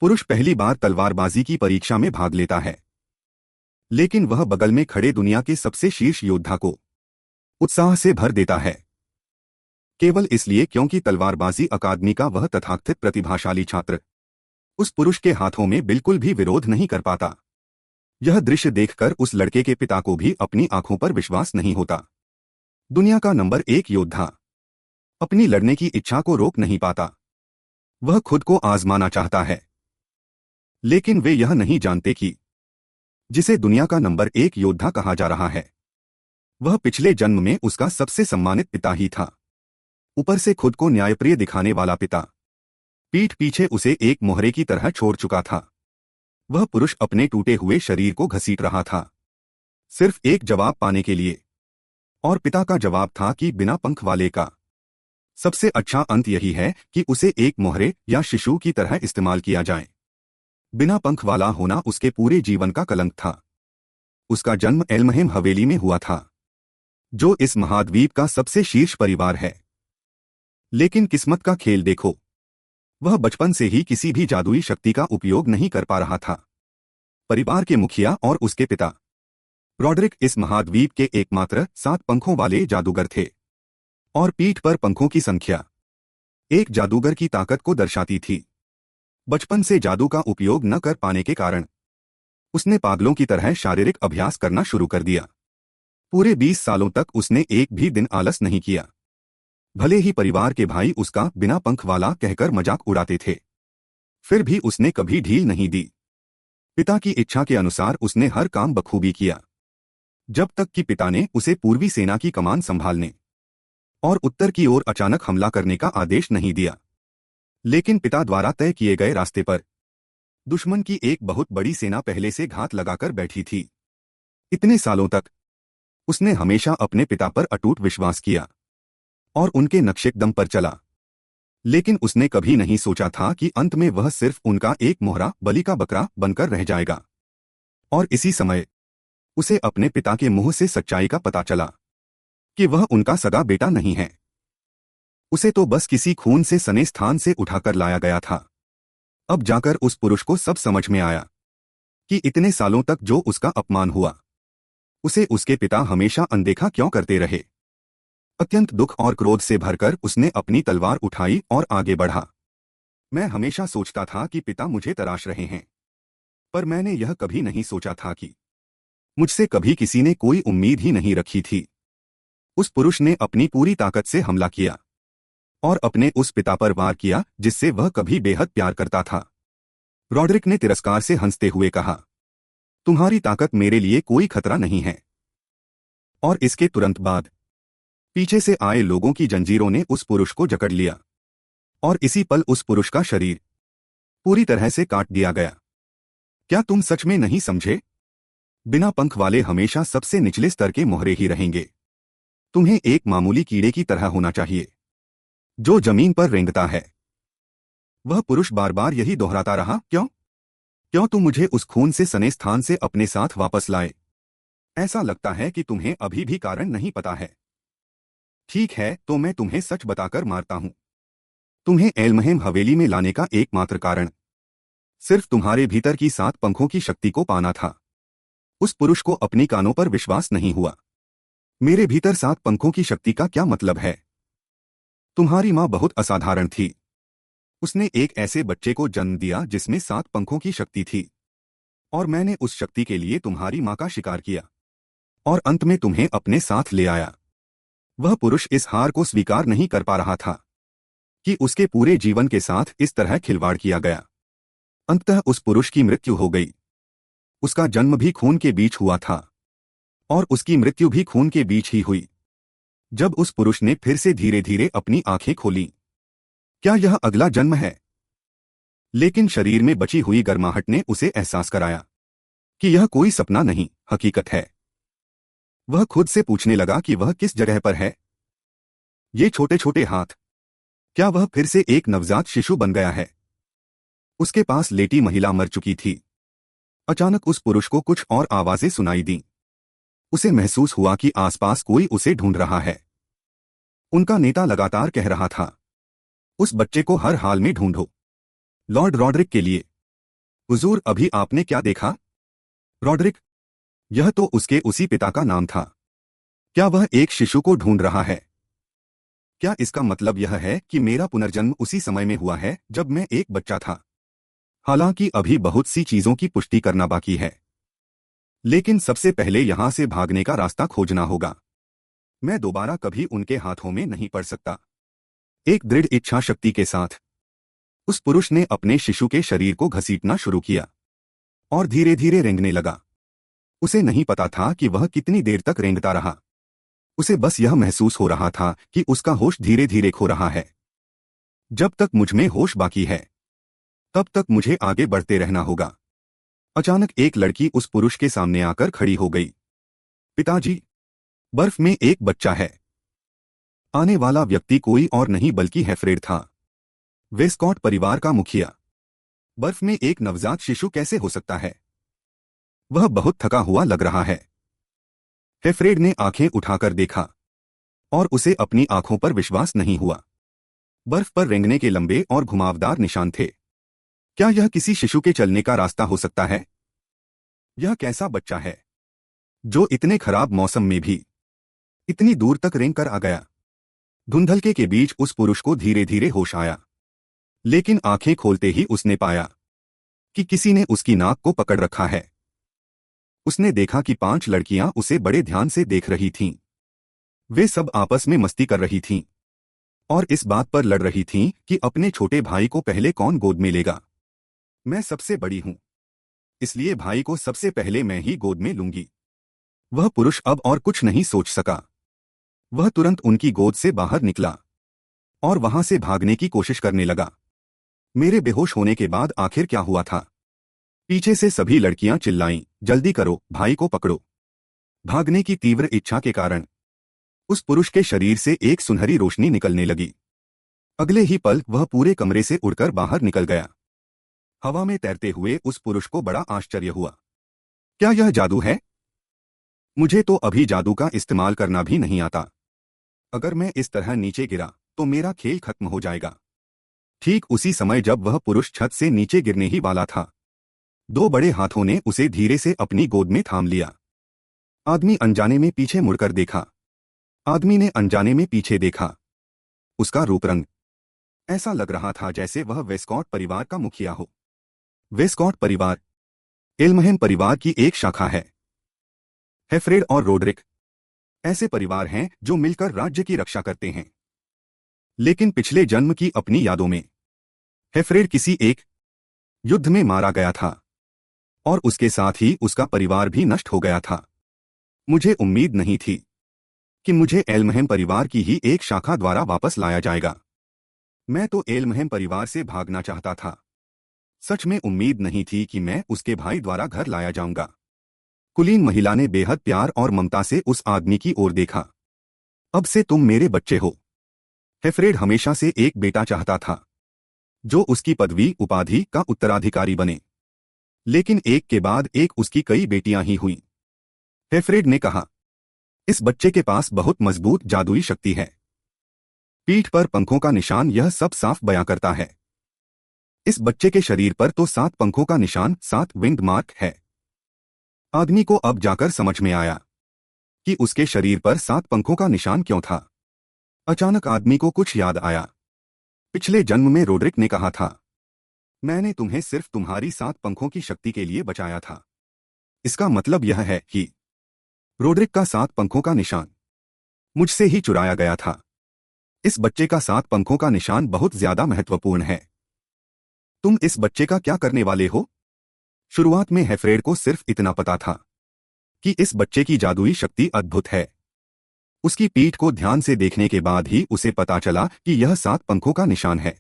पुरुष पहली बार तलवारबाजी की परीक्षा में भाग लेता है, लेकिन वह बगल में खड़े दुनिया के सबसे शीर्ष योद्धा को उत्साह से भर देता है, केवल इसलिए क्योंकि तलवारबाजी अकादमी का वह तथाकथित प्रतिभाशाली छात्र उस पुरुष के हाथों में बिल्कुल भी विरोध नहीं कर पाता। यह दृश्य देखकर उस लड़के के पिता को भी अपनी आंखों पर विश्वास नहीं होता। दुनिया का नंबर 1 योद्धा अपनी लड़ने की इच्छा को रोक नहीं पाता। वह खुद को आजमाना चाहता है, लेकिन वे यह नहीं जानते कि जिसे दुनिया का नंबर 1 योद्धा कहा जा रहा है, वह पिछले जन्म में उसका सबसे सम्मानित पिता ही था। ऊपर से खुद को न्यायप्रिय दिखाने वाला पिता पीठ पीछे उसे एक मोहरे की तरह छोड़ चुका था। वह पुरुष अपने टूटे हुए शरीर को घसीट रहा था, सिर्फ एक जवाब पाने के लिए, और पिता का जवाब था कि बिना पंख वाले का सबसे अच्छा अंत यही है कि उसे एक मोहरे या शिशु की तरह इस्तेमाल किया जाए। बिना पंख वाला होना उसके पूरे जीवन का कलंक था। उसका जन्म एल्महेम हवेली में हुआ था, जो इस महाद्वीप का सबसे शीर्ष परिवार है। लेकिन किस्मत का खेल देखो, वह बचपन से ही किसी भी जादुई शक्ति का उपयोग नहीं कर पा रहा था। परिवार के मुखिया और उसके पिता रॉड्रिक इस महाद्वीप के एकमात्र 7 पंखों वाले जादूगर थे, और पीठ पर पंखों की संख्या एक जादूगर की ताकत को दर्शाती थी। बचपन से जादू का उपयोग न कर पाने के कारण उसने पागलों की तरह शारीरिक अभ्यास करना शुरू कर दिया। पूरे 20 सालों तक उसने एक भी दिन आलस नहीं किया, भले ही परिवार के भाई उसका बिना पंख वाला कहकर मजाक उड़ाते थे। फिर भी उसने कभी ढील नहीं दी। पिता की इच्छा के अनुसार उसने हर काम बखूबी किया, जब तक कि पिता ने उसे पूर्वी सेना की कमान संभालने और उत्तर की ओर अचानक हमला करने का आदेश नहीं दिया। लेकिन पिता द्वारा तय किए गए रास्ते पर दुश्मन की एक बहुत बड़ी सेना पहले से घात लगाकर बैठी थी। इतने सालों तक उसने हमेशा अपने पिता पर अटूट विश्वास किया और उनके नक्शेकदम पर चला, लेकिन उसने कभी नहीं सोचा था कि अंत में वह सिर्फ उनका एक मोहरा बलि का बकरा बनकर रह जाएगा। और इसी समय उसे अपने पिता के मुंह से सच्चाई का पता चला कि वह उनका सगा बेटा नहीं है। उसे तो बस किसी खून से सने स्थान से उठाकर लाया गया था। अब जाकर उस पुरुष को सब समझ में आया कि इतने सालों तक जो उसका अपमान हुआ, उसे उसके पिता हमेशा अनदेखा क्यों करते रहे। अत्यंत दुख और क्रोध से भरकर उसने अपनी तलवार उठाई और आगे बढ़ा। मैं हमेशा सोचता था कि पिता मुझे तराश रहे हैं, पर मैंने यह कभी नहीं सोचा था कि मुझसे कभी किसी ने कोई उम्मीद ही नहीं रखी थी। उस पुरुष ने अपनी पूरी ताकत से हमला किया और अपने उस पिता पर वार किया जिससे वह कभी बेहद प्यार करता था। रॉड्रिक ने तिरस्कार से हंसते हुए कहा, तुम्हारी ताकत मेरे लिए कोई खतरा नहीं है। और इसके तुरंत बाद पीछे से आए लोगों की जंजीरों ने उस पुरुष को जकड़ लिया और इसी पल उस पुरुष का शरीर पूरी तरह से काट दिया गया। क्या तुम सच में नहीं समझे? बिना पंख वाले हमेशा सबसे निचले स्तर के मोहरे ही रहेंगे। तुम्हें एक मामूली कीड़े की तरह होना चाहिए जो जमीन पर रेंगता है। वह पुरुष बार बार यही दोहराता रहा, क्यों तुम मुझे उस खून से सने स्थान से अपने साथ वापस लाए? ऐसा लगता है कि तुम्हें अभी भी कारण नहीं पता है। ठीक है, तो मैं तुम्हें सच बताकर मारता हूं। तुम्हें एल्महेम हवेली में लाने का एकमात्र कारण सिर्फ तुम्हारे भीतर की 7 पंखों की शक्ति को पाना था। उस पुरुष को अपनी कानों पर विश्वास नहीं हुआ। मेरे भीतर 7 पंखों की शक्ति का क्या मतलब है? तुम्हारी मां बहुत असाधारण थी। उसने एक ऐसे बच्चे को जन्म दिया जिसमें 7 पंखों की शक्ति थी, और मैंने उस शक्ति के लिए तुम्हारी मां का शिकार किया और अंत में तुम्हें अपने साथ ले आया। वह पुरुष इस हार को स्वीकार नहीं कर पा रहा था कि उसके पूरे जीवन के साथ इस तरह खिलवाड़ किया गया। अंततः उस पुरुष की मृत्यु हो गई। उसका जन्म भी खून के बीच हुआ था और उसकी मृत्यु भी खून के बीच ही हुई। जब उस पुरुष ने फिर से धीरे धीरे अपनी आंखें खोलीं, क्या यह अगला जन्म है? लेकिन शरीर में बची हुई गर्माहट ने उसे एहसास कराया कि यह कोई सपना नहीं, हकीकत है। वह खुद से पूछने लगा कि वह किस जगह पर है। ये छोटे छोटे हाथ, क्या वह फिर से एक नवजात शिशु बन गया है? उसके पास लेटी महिला मर चुकी थी। अचानक उस पुरुष को कुछ और आवाजें सुनाई दीं। उसे महसूस हुआ कि आसपास कोई उसे ढूंढ रहा है। उनका नेता लगातार कह रहा था, उस बच्चे को हर हाल में ढूंढो, लॉर्ड रॉड्रिक के लिए। हुजूर, अभी आपने क्या देखा? रॉड्रिक, यह तो उसके उसी पिता का नाम था। क्या वह एक शिशु को ढूंढ रहा है? क्या इसका मतलब यह है कि मेरा पुनर्जन्म उसी समय में हुआ है जब मैं एक बच्चा था? हालांकि अभी बहुत सी चीजों की पुष्टि करना बाकी है, लेकिन सबसे पहले यहां से भागने का रास्ता खोजना होगा। मैं दोबारा कभी उनके हाथों में नहीं पड़ सकता। एक दृढ़ इच्छा शक्ति के साथ उस पुरुष ने अपने शिशु के शरीर को घसीटना शुरू किया और धीरे धीरे रेंगने लगा। उसे नहीं पता था कि वह कितनी देर तक रेंगता रहा। उसे बस यह महसूस हो रहा था कि उसका होश धीरे धीरे खो रहा है। जब तक मुझ में होश बाकी है, तब तक मुझे आगे बढ़ते रहना होगा। अचानक एक लड़की उस पुरुष के सामने आकर खड़ी हो गई। पिताजी, बर्फ में एक बच्चा है। आने वाला व्यक्ति कोई और नहीं बल्कि हेफ्रेड था, वेस्कॉट परिवार का मुखिया। बर्फ में एक नवजात शिशु कैसे हो सकता है? वह बहुत थका हुआ लग रहा है। हेफ्रेड ने आंखें उठाकर देखा और उसे अपनी आंखों पर विश्वास नहीं हुआ। बर्फ पर रेंगने के लंबे और घुमावदार निशान थे। क्या यह किसी शिशु के चलने का रास्ता हो सकता है? यह कैसा बच्चा है जो इतने खराब मौसम में भी इतनी दूर तक रेंग कर आ गया? धुंधलके के बीच उस पुरुष को धीरे धीरे होश आया, लेकिन आंखें खोलते ही उसने पाया कि किसी ने उसकी नाक को पकड़ रखा है। उसने देखा कि 5 लड़कियां उसे बड़े ध्यान से देख रही थीं। वे सब आपस में मस्ती कर रही थीं और इस बात पर लड़ रही थीं कि अपने छोटे भाई को पहले कौन गोद में लेगा। मैं सबसे बड़ी हूं, इसलिए भाई को सबसे पहले मैं ही गोद में लूंगी। वह पुरुष अब और कुछ नहीं सोच सका। वह तुरंत उनकी गोद से बाहर निकला और वहां से भागने की कोशिश करने लगा। मेरे बेहोश होने के बाद आखिर क्या हुआ था? पीछे से सभी लड़कियां चिल्लाईं, जल्दी करो, भाई को पकड़ो। भागने की तीव्र इच्छा के कारण उस पुरुष के शरीर से एक सुनहरी रोशनी निकलने लगी। अगले ही पल वह पूरे कमरे से उड़कर बाहर निकल गया। हवा में तैरते हुए उस पुरुष को बड़ा आश्चर्य हुआ। क्या यह जादू है? मुझे तो अभी जादू का इस्तेमाल करना भी नहीं आता। अगर मैं इस तरह नीचे गिरा तो मेरा खेल खत्म हो जाएगा। ठीक उसी समय जब वह पुरुष छत से नीचे गिरने ही वाला था, 2 बड़े हाथों ने उसे धीरे से अपनी गोद में थाम लिया। आदमी अनजाने में पीछे मुड़कर देखा। आदमी ने अनजाने में पीछे देखा। उसका रूप रंग ऐसा लग रहा था जैसे वह वेस्कॉट परिवार का मुखिया हो। वेस्कॉट परिवार एल्महेम परिवार की एक शाखा है। हेफ्रेड और रोड्रिक ऐसे परिवार हैं जो मिलकर राज्य की रक्षा करते हैं। लेकिन पिछले जन्म की अपनी यादों में हेफ्रेड किसी एक युद्ध में मारा गया था और उसके साथ ही उसका परिवार भी नष्ट हो गया था। मुझे उम्मीद नहीं थी कि मुझे एल्महेम परिवार की ही एक शाखा द्वारा वापस लाया जाएगा। मैं तो एल्महेम परिवार से भागना चाहता था। सच में उम्मीद नहीं थी कि मैं उसके भाई द्वारा घर लाया जाऊंगा। कुलीन महिला ने बेहद प्यार और ममता से उस आदमी की ओर देखा। अब से तुम मेरे बच्चे हो। हेफ्रेड हमेशा से एक बेटा चाहता था जो उसकी पदवी उपाधि का उत्तराधिकारी बने, लेकिन एक के बाद एक उसकी कई बेटियां ही हुईं। हेफ्रेड ने कहा, इस बच्चे के पास बहुत मजबूत जादुई शक्ति है। पीठ पर पंखों का निशान यह सब साफ बयां करता है। इस बच्चे के शरीर पर तो 7 पंखों का निशान, 7 विंग मार्क है। आदमी को अब जाकर समझ में आया कि उसके शरीर पर 7 पंखों का निशान क्यों था। अचानक आदमी को कुछ याद आया। पिछले जन्म में रोड्रिक ने कहा था, मैंने तुम्हें सिर्फ तुम्हारी 7 पंखों की शक्ति के लिए बचाया था। इसका मतलब यह है कि रोड्रिक का 7 पंखों का निशान मुझसे ही चुराया गया था। इस बच्चे का 7 पंखों का निशान बहुत ज्यादा महत्वपूर्ण है। तुम इस बच्चे का क्या करने वाले हो? शुरुआत में हेफ्रेड को सिर्फ इतना पता था कि इस बच्चे की जादुई शक्ति अद्भुत है। उसकी पीठ को ध्यान से देखने के बाद ही उसे पता चला कि यह 7 पंखों का निशान है।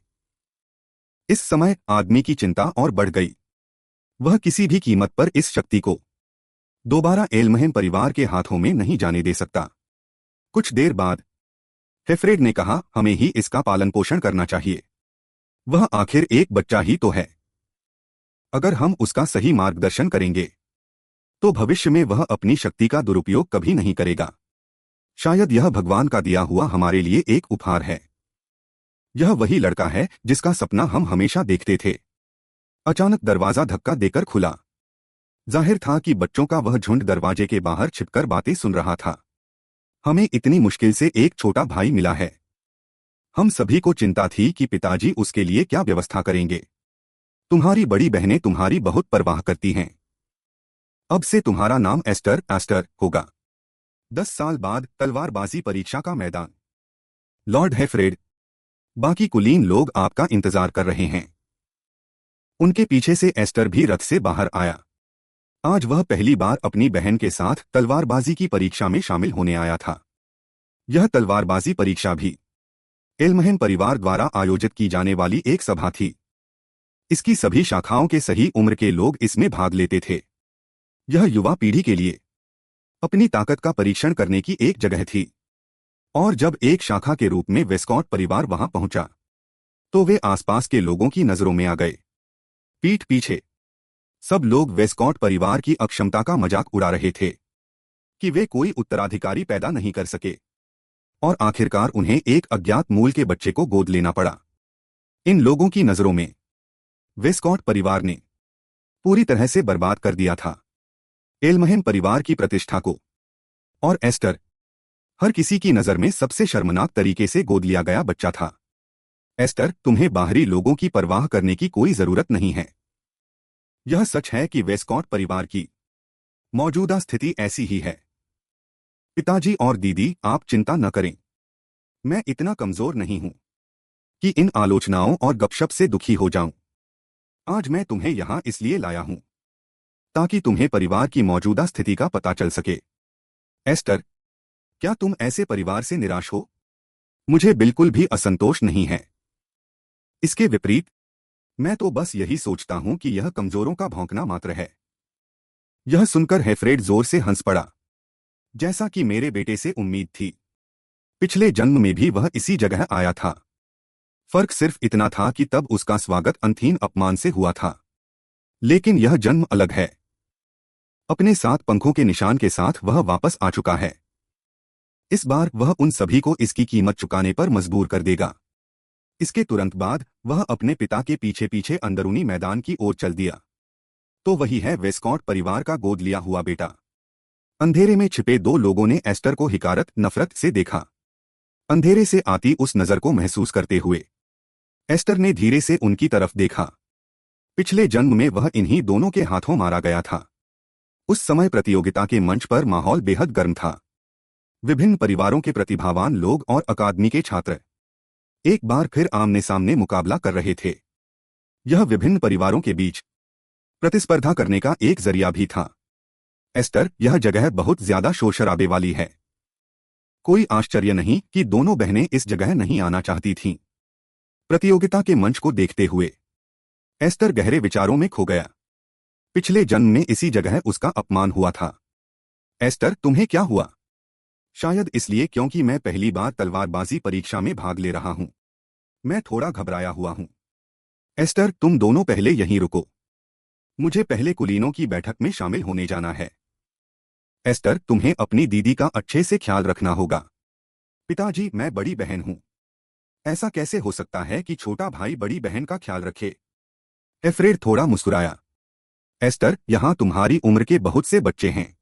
इस समय आदमी की चिंता और बढ़ गई। वह किसी भी कीमत पर इस शक्ति को दोबारा एल्महेम परिवार के हाथों में नहीं जाने दे सकता। कुछ देर बाद हेफ्रेड ने कहा, हमें ही इसका पालन पोषण करना चाहिए। वह आखिर एक बच्चा ही तो है। अगर हम उसका सही मार्गदर्शन करेंगे तो भविष्य में वह अपनी शक्ति का दुरुपयोग कभी नहीं करेगा। शायद यह भगवान का दिया हुआ हमारे लिए एक उपहार है। यह वही लड़का है जिसका सपना हम हमेशा देखते थे। अचानक दरवाजा धक्का देकर खुला। जाहिर था कि बच्चों का वह झुंड दरवाजे के बाहर छिपकर बातें सुन रहा था। हमें इतनी मुश्किल से एक छोटा भाई मिला है। हम सभी को चिंता थी कि पिताजी उसके लिए क्या व्यवस्था करेंगे। तुम्हारी बड़ी बहनें तुम्हारी बहुत परवाह करती हैं। अब से तुम्हारा नाम एस्टर एस्टर होगा। 10 साल बाद तलवारबाजी परीक्षा का मैदान। लॉर्ड हेफ्रेड, बाकी कुलीन लोग आपका इंतजार कर रहे हैं। उनके पीछे से एस्टर भी रथ से बाहर आया। आज वह पहली बार अपनी बहन के साथ तलवारबाजी की परीक्षा में शामिल होने आया था। यह तलवारबाजी परीक्षा भी एल्महेन परिवार द्वारा आयोजित की जाने वाली एक सभा थी। इसकी सभी शाखाओं के सही उम्र के लोग इसमें भाग लेते थे। यह युवा पीढ़ी के लिए अपनी ताकत का परीक्षण करने की एक जगह थी। और जब एक शाखा के रूप में वेस्कॉट परिवार वहां पहुंचा तो वे आसपास के लोगों की नजरों में आ गए। पीठ पीछे सब लोग वेस्कॉट परिवार की अक्षमता का मजाक उड़ा रहे थे कि वे कोई उत्तराधिकारी पैदा नहीं कर सके, और आखिरकार उन्हें एक अज्ञात मूल के बच्चे को गोद लेना पड़ा। इन लोगों की नजरों में वेस्कॉट परिवार ने पूरी तरह से बर्बाद कर दिया था एल्महेन परिवार की प्रतिष्ठा को। और एस्टर हर किसी की नजर में सबसे शर्मनाक तरीके से गोद लिया गया बच्चा था। एस्टर, तुम्हें बाहरी लोगों की परवाह करने की कोई जरूरत नहीं है। यह सच है कि वेस्कॉट परिवार की मौजूदा स्थिति ऐसी ही है। पिताजी और दीदी, आप चिंता न करें। मैं इतना कमजोर नहीं हूं कि इन आलोचनाओं और गपशप से दुखी हो जाऊं। आज मैं तुम्हें यहां इसलिए लाया हूं ताकि तुम्हें परिवार की मौजूदा स्थिति का पता चल सके। एस्टर, क्या तुम ऐसे परिवार से निराश हो? मुझे बिल्कुल भी असंतोष नहीं है। इसके विपरीत, मैं तो बस यही सोचता हूं कि यह कमजोरों का भौंकना मात्र है। यह सुनकर हेफ्रेड जोर से हंस पड़ा, जैसा कि मेरे बेटे से उम्मीद थी। पिछले जन्म में भी वह इसी जगह आया था। फर्क सिर्फ इतना था कि तब उसका स्वागत अंतहीन अपमान से हुआ था। लेकिन यह जन्म अलग है। अपने 7 पंखों के निशान के साथ वह वापस आ चुका है। इस बार वह उन सभी को इसकी कीमत चुकाने पर मजबूर कर देगा। इसके तुरंत बाद वह अपने पिता के पीछे पीछे अंदरूनी मैदान की ओर चल दिया। तो वही है वेस्कॉट परिवार का गोद लिया हुआ बेटा। अंधेरे में छिपे 2 लोगों ने एस्टर को हिकारत नफरत से देखा। अंधेरे से आती उस नजर को महसूस करते हुए एस्टर ने धीरे से उनकी तरफ देखा। पिछले जन्म में वह इन्हीं दोनों के हाथों मारा गया था। उस समय प्रतियोगिता के मंच पर माहौल बेहद गर्म था। विभिन्न परिवारों के प्रतिभावान लोग और अकादमी के छात्र एक बार फिर आमने सामने मुकाबला कर रहे थे। यह विभिन्न परिवारों के बीच प्रतिस्पर्धा करने का एक जरिया भी था। एस्टर, यह जगह बहुत ज्यादा शोर शराबे वाली है। कोई आश्चर्य नहीं कि दोनों बहनें इस जगह नहीं आना चाहती थीं। प्रतियोगिता के मंच को देखते हुए एस्टर गहरे विचारों में खो गया। पिछले जन्म में इसी जगह उसका अपमान हुआ था। एस्टर, तुम्हें क्या हुआ? शायद इसलिए क्योंकि मैं पहली बार तलवारबाजी परीक्षा में भाग ले रहा हूं। मैं थोड़ा घबराया हुआ हूं। एस्टर, तुम दोनों पहले यहीं रुको। मुझे पहले कुलीनों की बैठक में शामिल होने जाना है। एस्टर, तुम्हें अपनी दीदी का अच्छे से ख्याल रखना होगा। पिताजी, मैं बड़ी बहन हूं। ऐसा कैसे हो सकता है कि छोटा भाई बड़ी बहन का ख्याल रखे? एफ्रेड थोड़ा मुस्कुराया। एस्टर, यहां तुम्हारी उम्र के बहुत से बच्चे हैं।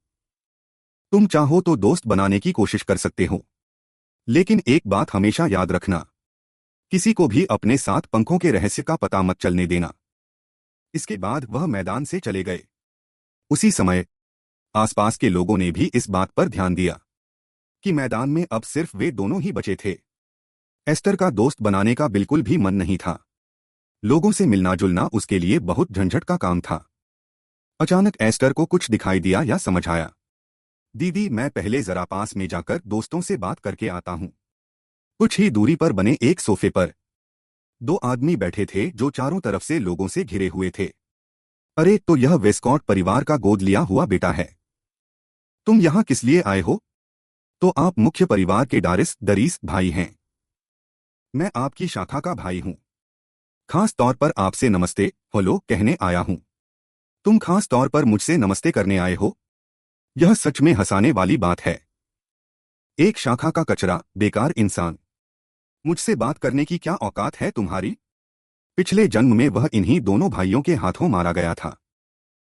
तुम चाहो तो दोस्त बनाने की कोशिश कर सकते हो। लेकिन एक बात हमेशा याद रखना, किसी को भी अपने 7 पंखों के रहस्य का पता मत चलने देना। इसके बाद वह मैदान से चले गए। उसी समय आसपास के लोगों ने भी इस बात पर ध्यान दिया कि मैदान में अब सिर्फ वे दोनों ही बचे थे। एस्टर का दोस्त बनाने का बिल्कुल भी मन नहीं था। लोगों से मिलना जुलना उसके लिए बहुत झंझट का काम था। अचानक एस्टर को कुछ दिखाई दिया या समझ आया। दीदी, मैं पहले जरा पास में जाकर दोस्तों से बात करके आता हूं। कुछ ही दूरी पर बने एक सोफे पर 2 आदमी बैठे थे जो चारों तरफ से लोगों से घिरे हुए थे। अरे, तो यह वेस्कॉट परिवार का गोद लिया हुआ बेटा है। तुम यहाँ किस लिए आए हो? तो आप मुख्य परिवार के दरीस भाई हैं। मैं आपकी शाखा का भाई हूँ। खास तौर पर आपसे नमस्ते हेलो कहने आया हूँ। तुम खास तौर पर मुझसे नमस्ते करने आए हो? यह सच में हंसाने वाली बात है। एक शाखा का कचरा, बेकार इंसान। मुझसे बात करने की क्या औकात है तुम्हारी? पिछले जन्म में वह इन्हीं दोनों भाइयों के हाथों मारा गया था।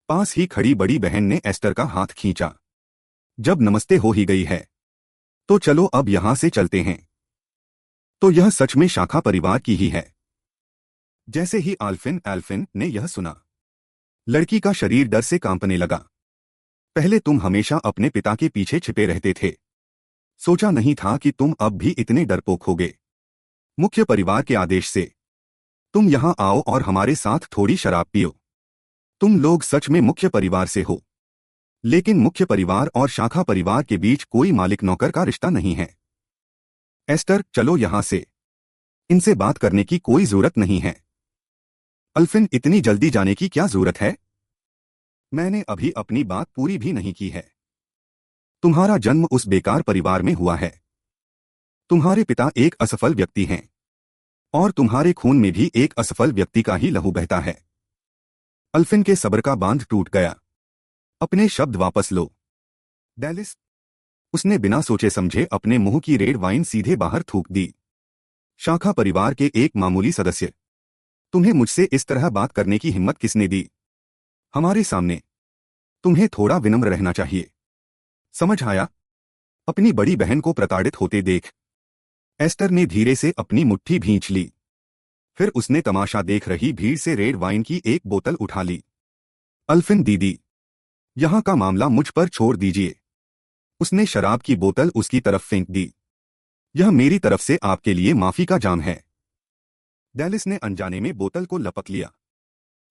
पास ही खड़ी बड़ी बहन ने एस्टर का हाथ खींचा। जब नमस्ते हो ही गई है तो चलो अब यहां से चलते हैं। तो यह सच में शाखा परिवार की ही है। जैसे ही एल्फिन ने यह सुना, लड़की का शरीर डर से कांपने लगा। पहले तुम हमेशा अपने पिता के पीछे छिपे रहते थे, सोचा नहीं था कि तुम अब भी इतने डरपोक होगे। मुख्य परिवार के आदेश से तुम यहां आओ और हमारे साथ थोड़ी शराब पियो। तुम लोग सच में मुख्य परिवार से हो, लेकिन मुख्य परिवार और शाखा परिवार के बीच कोई मालिक नौकर का रिश्ता नहीं है। एस्टर, चलो यहां से। इनसे बात करने की कोई जरूरत नहीं है। अल्फिन, इतनी जल्दी जाने की क्या जरूरत है? मैंने अभी अपनी बात पूरी भी नहीं की है। तुम्हारा जन्म उस बेकार परिवार में हुआ है। तुम्हारे पिता एक असफल व्यक्ति हैं और तुम्हारे खून में भी एक असफल व्यक्ति का ही लहू बहता है। अल्फिन के सब्र का बांध टूट गया। अपने शब्द वापस लो, डेलिस। उसने बिना सोचे समझे अपने मुंह की रेड वाइन सीधे बाहर थूक दी। शाखा परिवार के एक मामूली सदस्य, तुम्हें मुझसे इस तरह बात करने की हिम्मत किसने दी? हमारे सामने तुम्हें थोड़ा विनम्र रहना चाहिए, समझ आया? अपनी बड़ी बहन को प्रताड़ित होते देख एस्टर ने धीरे से अपनी मुट्ठी भींच ली। फिर उसने तमाशा देख रही भीड़ से रेड वाइन की एक बोतल उठा ली। अल्फिन दीदी, यहां का मामला मुझ पर छोड़ दीजिए। उसने शराब की बोतल उसकी तरफ फेंक दी। यह मेरी तरफ से आपके लिए माफी का जाम है। डेलिस ने अनजाने में बोतल को लपक लिया।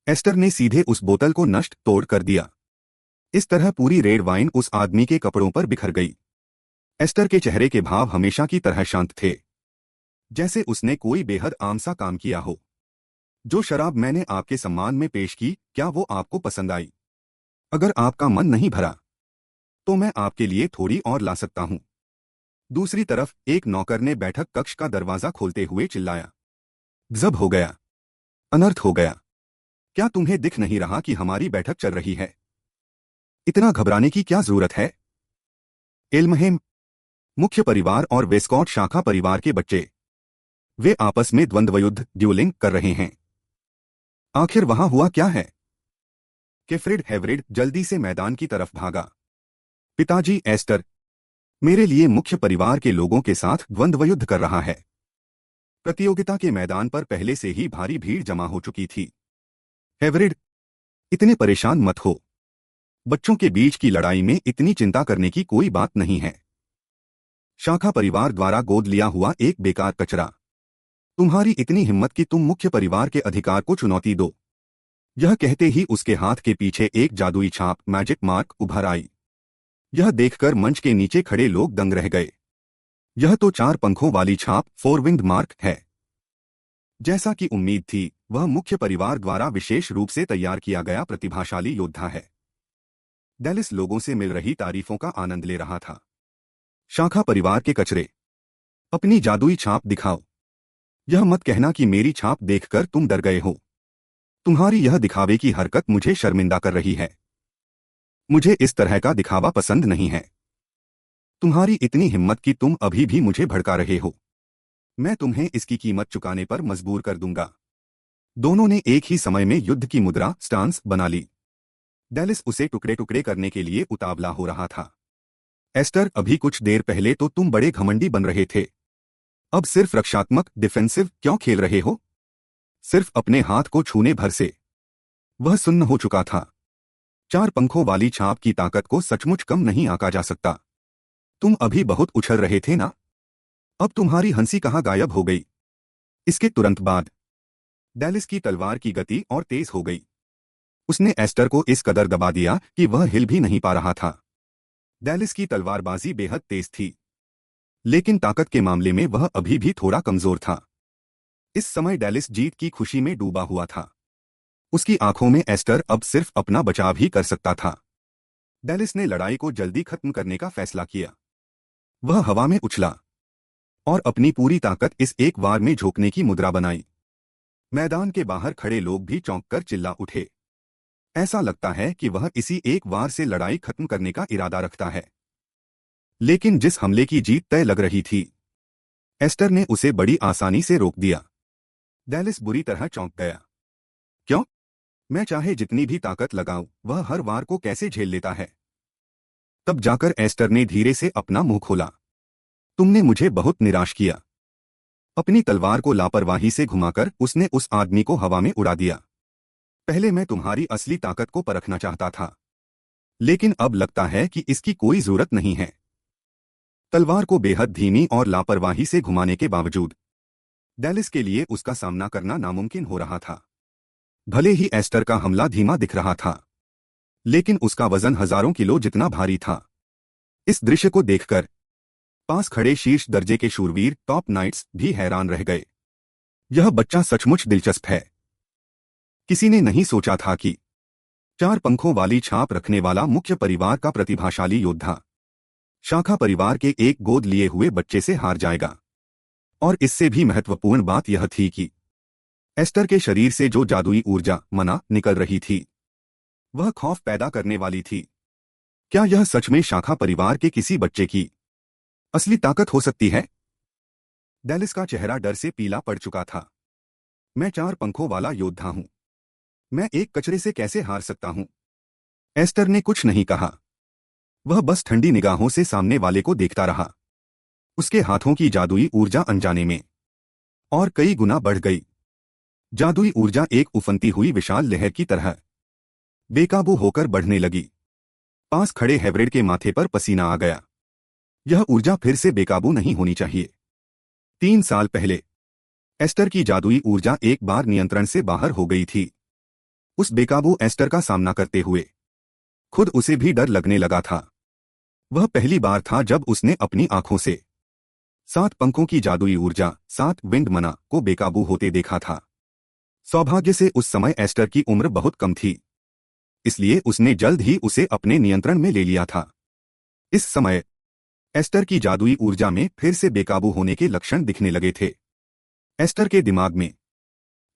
एस्टर ने सीधे उस बोतल को नष्ट तोड़ कर दिया। इस तरह पूरी रेड वाइन उस आदमी के कपड़ों पर बिखर गई। एस्टर के चेहरे के भाव हमेशा की तरह शांत थे, जैसे उसने कोई बेहद आम सा काम किया हो। जो शराब मैंने आपके सम्मान में पेश की, क्या वो आपको पसंद आई? अगर आपका मन नहीं भरा तो मैं आपके लिए थोड़ी और ला सकता हूं। दूसरी तरफ एक नौकर ने बैठक कक्ष का दरवाजा खोलते हुए चिल्लाया। गजब हो गया, अनर्थ हो गया। क्या तुम्हें दिख नहीं रहा कि हमारी बैठक चल रही है? इतना घबराने की क्या जरूरत है? एल्महेम, मुख्य परिवार और वेस्कॉट शाखा परिवार के बच्चे, वे आपस में द्वंद्वयुद्ध ड्यूलिंग कर रहे हैं। आखिर वहां हुआ क्या है? केफ्रिड हेवरिड जल्दी से मैदान की तरफ भागा। पिताजी, एस्टर मेरे लिए मुख्य परिवार के लोगों के साथ द्वंद्वयुद्ध कर रहा है। प्रतियोगिता के मैदान पर पहले से ही भारी भीड़ जमा हो चुकी थी। हेवरिड, इतने परेशान मत हो। बच्चों के बीच की लड़ाई में इतनी चिंता करने की कोई बात नहीं है। शाखा परिवार द्वारा गोद लिया हुआ एक बेकार कचरा। तुम्हारी इतनी हिम्मत कि तुम मुख्य परिवार के अधिकार को चुनौती दो। यह कहते ही उसके हाथ के पीछे एक जादुई छाप मैजिक मार्क उभर आई। यह देखकर मंच के नीचे खड़े लोग दंग रह गए। यह तो 4 पंखों वाली छाप 4 विंग्ड मार्क है। जैसा कि उम्मीद थी, वह मुख्य परिवार द्वारा विशेष रूप से तैयार किया गया प्रतिभाशाली योद्धा है। डेलिस लोगों से मिल रही तारीफों का आनंद ले रहा था। शाखा परिवार के कचरे, अपनी जादुई छाप दिखाओ। यह मत कहना कि मेरी छाप देखकर तुम डर गए हो। तुम्हारी यह दिखावे की हरकत मुझे शर्मिंदा कर रही है। मुझे इस तरह का दिखावा पसंद नहीं है। तुम्हारी इतनी हिम्मत कि तुम अभी भी मुझे भड़का रहे हो। मैं तुम्हें इसकी कीमत चुकाने पर मजबूर कर दूंगा। दोनों ने एक ही समय में युद्ध की मुद्रा स्टांस बना ली। डेलिस उसे टुकड़े टुकड़े करने के लिए उतावला हो रहा था। एस्टर, अभी कुछ देर पहले तो तुम बड़े घमंडी बन रहे थे। अब सिर्फ रक्षात्मक डिफेंसिव क्यों खेल रहे हो? सिर्फ अपने हाथ को छूने भर से वह सुन्न हो चुका था। 4 पंखों वाली छाप की ताकत को सचमुच कम नहीं आंका जा सकता। तुम अभी बहुत उछल रहे थे ना? अब तुम्हारी हंसी कहाँ गायब हो गई? इसके तुरंत बाद डेलिस की तलवार की गति और तेज हो गई। उसने एस्टर को इस कदर दबा दिया कि वह हिल भी नहीं पा रहा था। डेलिस की तलवारबाजी बेहद तेज थी, लेकिन ताकत के मामले में वह अभी भी थोड़ा कमजोर था। इस समय डेलिस जीत की खुशी में डूबा हुआ था। उसकी आंखों में एस्टर अब सिर्फ अपना बचाव ही कर सकता था। डेलिस ने लड़ाई को जल्दी खत्म करने का फैसला किया। वह हवा में उछला और अपनी पूरी ताकत इस एक वार में झोंकने की मुद्रा बनाई। मैदान के बाहर खड़े लोग भी चौंक कर चिल्ला उठे। ऐसा लगता है कि वह इसी एक वार से लड़ाई खत्म करने का इरादा रखता है। लेकिन जिस हमले की जीत तय लग रही थी, एस्टर ने उसे बड़ी आसानी से रोक दिया। डेलिस बुरी तरह चौंक गया। क्यों? मैं चाहे जितनी भी ताकत लगाऊं, वह हर वार को कैसे झेल लेता है? तब जाकर एस्टर ने धीरे से अपना मुंह खोला। तुमने मुझे बहुत निराश किया। अपनी तलवार को लापरवाही से घुमाकर उसने उस आदमी को हवा में उड़ा दिया। पहले मैं तुम्हारी असली ताकत को परखना चाहता था, लेकिन अब लगता है कि इसकी कोई जरूरत नहीं है। तलवार को बेहद धीमी और लापरवाही से घुमाने के बावजूद डेलिस के लिए उसका सामना करना नामुमकिन हो रहा था। भले ही एस्टर का हमला धीमा दिख रहा था, लेकिन उसका वजन हजारों किलो जितना भारी था। इस दृश्य को देखकर पास खड़े शीर्ष दर्जे के शूरवीर टॉप नाइट्स भी हैरान रह गए। यह बच्चा सचमुच दिलचस्प है। किसी ने नहीं सोचा था कि 4 पंखों वाली छाप रखने वाला मुख्य परिवार का प्रतिभाशाली योद्धा शाखा परिवार के एक गोद लिए हुए बच्चे से हार जाएगा। और इससे भी महत्वपूर्ण बात यह थी कि एस्टर के शरीर से जो जादुई ऊर्जा मना निकल रही थी, वह खौफ पैदा करने वाली थी। क्या यह सच में शाखा परिवार के किसी बच्चे की असली ताकत हो सकती है? डेलिस का चेहरा डर से पीला पड़ चुका था। मैं 4 पंखों वाला योद्धा हूं। मैं एक कचरे से कैसे हार सकता हूं? एस्टर ने कुछ नहीं कहा। वह बस ठंडी निगाहों से सामने वाले को देखता रहा। उसके हाथों की जादुई ऊर्जा अनजाने में और कई गुना बढ़ गई। जादुई ऊर्जा एक उफनती हुई विशाल लहर की तरह बेकाबू होकर बढ़ने लगी। पास खड़े हेवरेड के माथे पर पसीना आ गया। यह ऊर्जा फिर से बेकाबू नहीं होनी चाहिए। 3 साल पहले एस्टर की जादुई ऊर्जा एक बार नियंत्रण से बाहर हो गई थी। उस बेकाबू एस्टर का सामना करते हुए खुद उसे भी डर लगने लगा था। वह पहली बार था जब उसने अपनी आंखों से 7 पंखों की जादुई ऊर्जा 7 विंड मना को बेकाबू होते देखा था। सौभाग्य से उस समय एस्टर की उम्र बहुत कम थी, इसलिए उसने जल्द ही उसे अपने नियंत्रण में ले लिया था। इस समय एस्टर की जादुई ऊर्जा में फिर से बेकाबू होने के लक्षण दिखने लगे थे। एस्टर के दिमाग में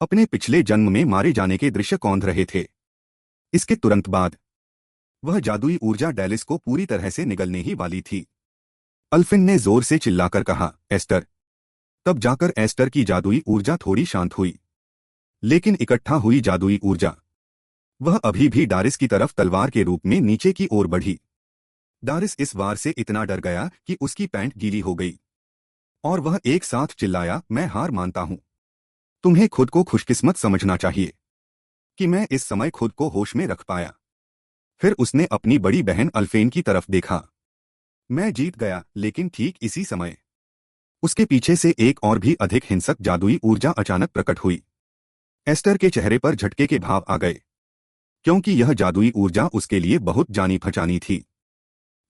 अपने पिछले जन्म में मारे जाने के दृश्य कौंध रहे थे। इसके तुरंत बाद वह जादुई ऊर्जा डेलिस को पूरी तरह से निगलने ही वाली थी। अल्फिन ने जोर से चिल्लाकर कहा, एस्टर। तब जाकर एस्टर की जादुई ऊर्जा थोड़ी शांत हुई, लेकिन इकट्ठा हुई जादुई ऊर्जा वह अभी भी डारिस की तरफ तलवार के रूप में नीचे की ओर बढ़ी। डारिस इस वार से इतना डर गया कि उसकी पैंट गीली हो गई और वह एक साथ चिल्लाया, मैं हार मानता हूं। तुम्हें खुद को खुशकिस्मत समझना चाहिए कि मैं इस समय खुद को होश में रख पाया। फिर उसने अपनी बड़ी बहन अल्फेन की तरफ देखा। मैं जीत गया, लेकिन ठीक इसी समय उसके पीछे से एक और भी अधिक हिंसक जादुई ऊर्जा अचानक प्रकट हुई। एस्टर के चेहरे पर झटके के भाव आ गए, क्योंकि यह जादुई ऊर्जा उसके लिए बहुत जानी पहचानी थी।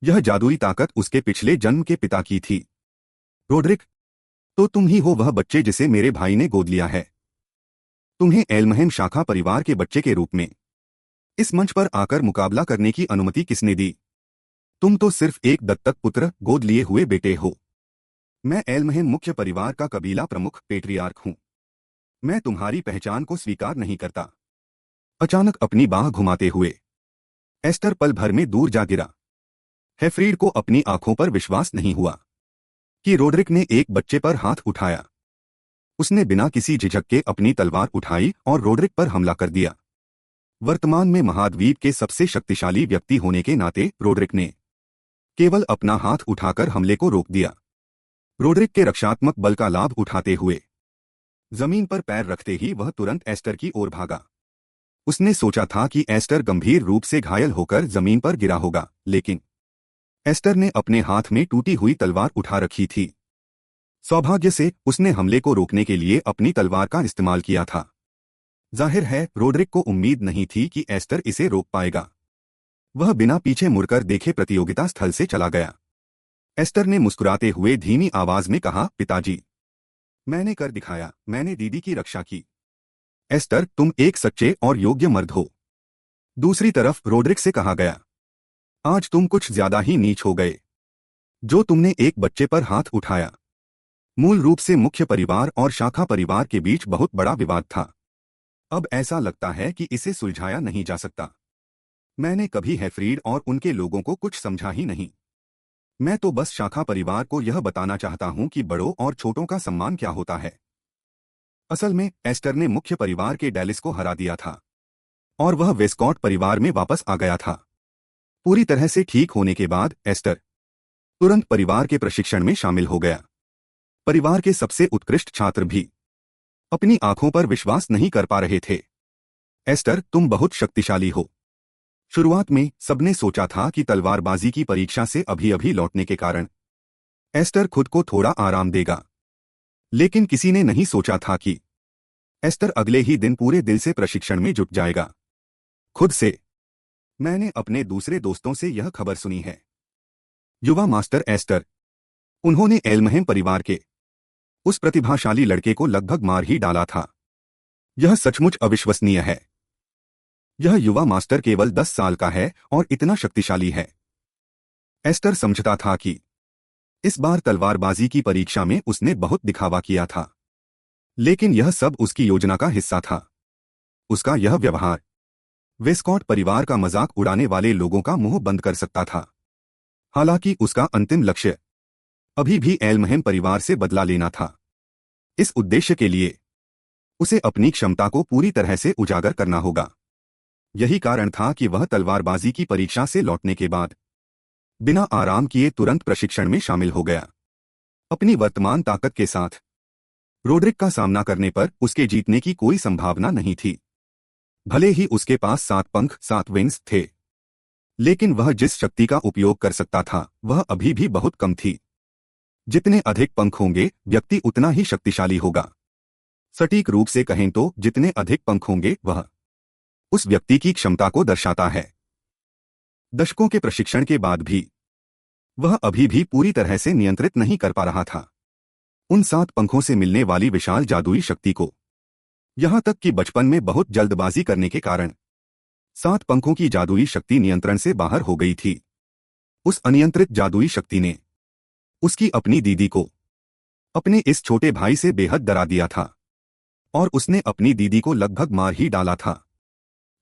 यह जादुई ताकत उसके पिछले जन्म के पिता की थी। रोड्रिक, तो तुम ही हो वह बच्चे जिसे मेरे भाई ने गोद लिया है। तुम्हें एल्महेम शाखा परिवार के बच्चे के रूप में इस मंच पर आकर मुकाबला करने की अनुमति किसने दी? तुम तो सिर्फ एक दत्तक पुत्र गोद लिए हुए बेटे हो। मैं एल्महेम मुख्य परिवार का कबीला प्रमुख पेट्रियार्क हूं। मैं तुम्हारी पहचान को स्वीकार नहीं करता। अचानक अपनी बाह घुमाते हुए एस्टर पल भर में दूर जा गिरा। हेफ्रीड को अपनी आंखों पर विश्वास नहीं हुआ कि रोड्रिक ने एक बच्चे पर हाथ उठाया। उसने बिना किसी झिझक के अपनी तलवार उठाई और रोड्रिक पर हमला कर दिया। वर्तमान में महाद्वीप के सबसे शक्तिशाली व्यक्ति होने के नाते रोड्रिक ने केवल अपना हाथ उठाकर हमले को रोक दिया। रोड्रिक के रक्षात्मक बल का लाभ उठाते हुए जमीन पर पैर रखते ही वह तुरंत एस्टर की ओर भागा। उसने सोचा था कि एस्टर गंभीर रूप से घायल होकर जमीन पर गिरा होगा, लेकिन एस्टर ने अपने हाथ में टूटी हुई तलवार उठा रखी थी। सौभाग्य से उसने हमले को रोकने के लिए अपनी तलवार का इस्तेमाल किया था। जाहिर है रोड्रिक को उम्मीद नहीं थी कि एस्टर इसे रोक पाएगा। वह बिना पीछे मुड़कर देखे प्रतियोगिता स्थल से चला गया। एस्टर ने मुस्कुराते हुए धीमी आवाज में कहा, पिताजी, मैंने कर दिखाया। मैंने दीदी की रक्षा की। एस्टर, तुम एक सच्चे और योग्य मर्द हो। दूसरी तरफ रोड्रिक से कहा गया, आज तुम कुछ ज्यादा ही नीच हो गए। जो तुमने एक बच्चे पर हाथ उठाया। मूल रूप से मुख्य परिवार और शाखा परिवार के बीच बहुत बड़ा विवाद था। अब ऐसा लगता है कि इसे सुलझाया नहीं जा सकता। मैंने कभी हेफ्रीड और उनके लोगों को कुछ समझा ही नहीं। मैं तो बस शाखा परिवार को यह बताना चाहता हूं कि बड़ों और छोटों का सम्मान क्या होता है। असल में एस्टर ने मुख्य परिवार के डैलिस को हरा दिया था और वह वेस्कॉट परिवार में वापस आ गया था। पूरी तरह से ठीक होने के बाद एस्टर तुरंत परिवार के प्रशिक्षण में शामिल हो गया। परिवार के सबसे उत्कृष्ट छात्र भी अपनी आंखों पर विश्वास नहीं कर पा रहे थे। एस्टर, तुम बहुत शक्तिशाली हो। शुरुआत में सबने सोचा था कि तलवारबाजी की परीक्षा से अभी अभी लौटने के कारण एस्टर खुद को थोड़ा आराम देगा, लेकिन किसी ने नहीं सोचा था कि एस्टर अगले ही दिन पूरे दिल से प्रशिक्षण में जुट जाएगा। खुद से मैंने अपने दूसरे दोस्तों से यह खबर सुनी है। युवा मास्टर एस्टर, उन्होंने एल्महेम परिवार के उस प्रतिभाशाली लड़के को लगभग मार ही डाला था। यह सचमुच अविश्वसनीय है। यह युवा मास्टर केवल 10 साल का है और इतना शक्तिशाली है। एस्टर समझता था कि इस बार तलवारबाजी की परीक्षा में उसने बहुत दिखावा किया था, लेकिन यह सब उसकी योजना का हिस्सा था। उसका यह व्यवहार वेस्कॉट परिवार का मजाक उड़ाने वाले लोगों का मुंह बंद कर सकता था। हालांकि उसका अंतिम लक्ष्य अभी भी एल्महेम परिवार से बदला लेना था। इस उद्देश्य के लिए उसे अपनी क्षमता को पूरी तरह से उजागर करना होगा। यही कारण था कि वह तलवारबाजी की परीक्षा से लौटने के बाद बिना आराम किए तुरंत प्रशिक्षण में शामिल हो गया। अपनी वर्तमान ताकत के साथ रोड्रिक का सामना करने पर उसके जीतने की कोई संभावना नहीं थी। भले ही उसके पास 7 पंख 7 विंग्स थे, लेकिन वह जिस शक्ति का उपयोग कर सकता था वह अभी भी बहुत कम थी। जितने अधिक पंख होंगे व्यक्ति उतना ही शक्तिशाली होगा। सटीक रूप से कहें तो जितने अधिक पंख होंगे वह उस व्यक्ति की क्षमता को दर्शाता है। दशकों के प्रशिक्षण के बाद भी वह अभी भी पूरी तरह से नियंत्रित नहीं कर पा रहा था उन 7 पंखों से मिलने वाली विशाल जादुई शक्ति को। यहां तक कि बचपन में बहुत जल्दबाजी करने के कारण 7 पंखों की जादुई शक्ति नियंत्रण से बाहर हो गई थी। उस अनियंत्रित जादुई शक्ति ने उसकी अपनी दीदी को अपने इस छोटे भाई से बेहद डरा दिया था और उसने अपनी दीदी को लगभग मार ही डाला था।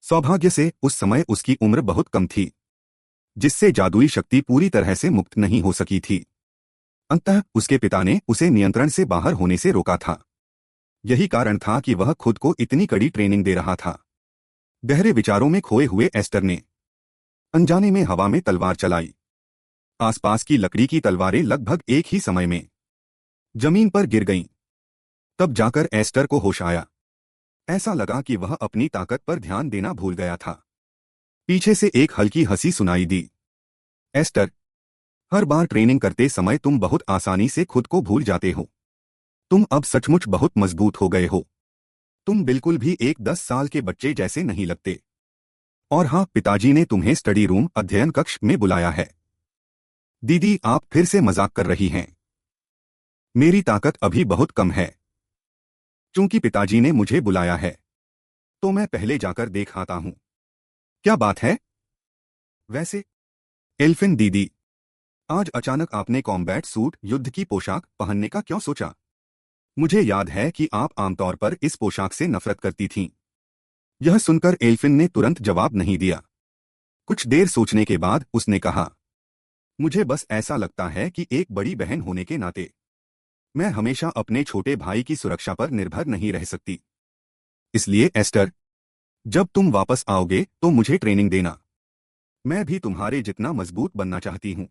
सौभाग्य से उस समय उसकी उम्र बहुत कम थी, जिससे जादुई शक्ति पूरी तरह से मुक्त नहीं हो सकी थी। अंततः उसके पिता ने उसे नियंत्रण से बाहर होने से रोका था। यही कारण था कि वह खुद को इतनी कड़ी ट्रेनिंग दे रहा था। गहरे विचारों में खोए हुए एस्टर ने अनजाने में हवा में तलवार चलाई। आसपास की लकड़ी की तलवारें लगभग एक ही समय में जमीन पर गिर गईं। तब जाकर एस्टर को होश आया। ऐसा लगा कि वह अपनी ताकत पर ध्यान देना भूल गया था। पीछे से एक हल्की हंसी सुनाई दी। एस्टर, हर बार ट्रेनिंग करते समय तुम बहुत आसानी से खुद को भूल जाते हो। तुम अब सचमुच बहुत मजबूत हो गए हो। तुम बिल्कुल भी एक 10 साल के बच्चे जैसे नहीं लगते। और हाँ, पिताजी ने तुम्हें स्टडी रूम अध्ययन कक्ष में बुलाया है। दीदी, आप फिर से मजाक कर रही हैं। मेरी ताकत अभी बहुत कम है। चूंकि पिताजी ने मुझे बुलाया है तो मैं पहले जाकर देख आता हूं। क्या बात है? वैसे एल्फिन दीदी, आज अचानक आपने कॉम्बैट सूट युद्ध की पोशाक पहनने का क्यों सोचा? मुझे याद है कि आप आमतौर पर इस पोशाक से नफरत करती थीं। यह सुनकर एल्फिन ने तुरंत जवाब नहीं दिया। कुछ देर सोचने के बाद उसने कहा, मुझे बस ऐसा लगता है कि एक बड़ी बहन होने के नाते मैं हमेशा अपने छोटे भाई की सुरक्षा पर निर्भर नहीं रह सकती। इसलिए एस्टर, जब तुम वापस आओगे तो मुझे ट्रेनिंग देना। मैं भी तुम्हारे जितना मजबूत बनना चाहती हूं।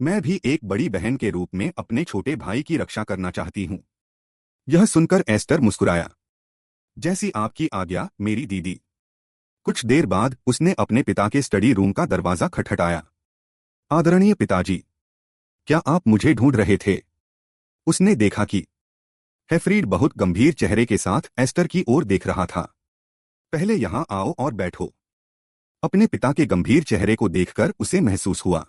मैं भी एक बड़ी बहन के रूप में अपने छोटे भाई की रक्षा करना चाहती हूं। यह सुनकर एस्टर मुस्कुराया। जैसी आपकी आज्ञा मेरी दीदी। कुछ देर बाद उसने अपने पिता के स्टडी रूम का दरवाजा खटखटाया। आदरणीय पिताजी, क्या आप मुझे ढूंढ रहे थे? उसने देखा कि हेफ्रीड बहुत गंभीर चेहरे के साथ एस्टर की ओर देख रहा था। पहले यहां आओ और बैठो। अपने पिता के गंभीर चेहरे को देखकर उसे महसूस हुआ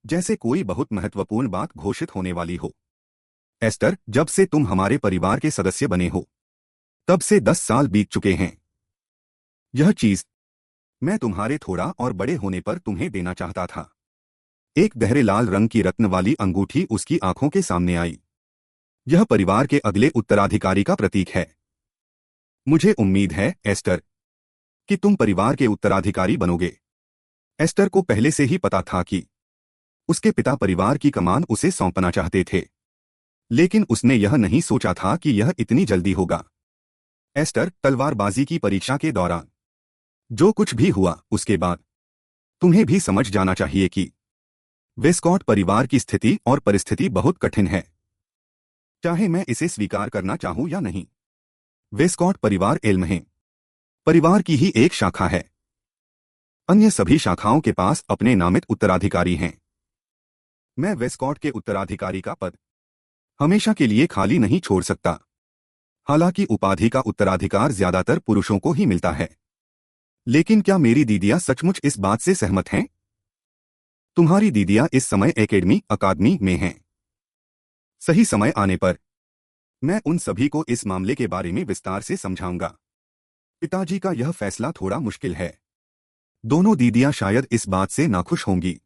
जैसे कोई बहुत महत्वपूर्ण बात घोषित होने वाली हो। एस्टर, जब से तुम हमारे परिवार के सदस्य बने हो तब से 10 साल बीत चुके हैं। यह चीज मैं तुम्हारे थोड़ा और बड़े होने पर तुम्हें देना चाहता था। एक गहरे लाल रंग की रत्न वाली अंगूठी उसकी आंखों के सामने आई। यह परिवार के अगले उत्तराधिकारी का प्रतीक है। मुझे उम्मीद है एस्टर कि तुम परिवार के उत्तराधिकारी बनोगे। एस्टर को पहले से ही पता था कि उसके पिता परिवार की कमान उसे सौंपना चाहते थे। लेकिन उसने यह नहीं सोचा था कि यह इतनी जल्दी होगा। एस्टर, तलवारबाजी की परीक्षा के दौरान जो कुछ भी हुआ उसके बाद तुम्हें भी समझ जाना चाहिए कि वेस्कॉट परिवार की स्थिति और परिस्थिति बहुत कठिन है, चाहे मैं इसे स्वीकार करना चाहूं या नहीं। वेस्कॉट परिवार एल्महेम परिवार की ही एक शाखा है। अन्य सभी शाखाओं के पास अपने नामित उत्तराधिकारी हैं। मैं वेस्कॉट के उत्तराधिकारी का पद हमेशा के लिए खाली नहीं छोड़ सकता। हालांकि उपाधि का उत्तराधिकार ज्यादातर पुरुषों को ही मिलता है। लेकिन क्या मेरी दीदियां सचमुच इस बात से सहमत हैं? तुम्हारी दीदियां इस समय अकादमी में हैं। सही समय आने पर मैं उन सभी को इस मामले के बारे में विस्तार से समझाऊंगा। पिताजी का यह फैसला थोड़ा मुश्किल है। दोनों दीदियां शायद इस बात से नाखुश होंगी।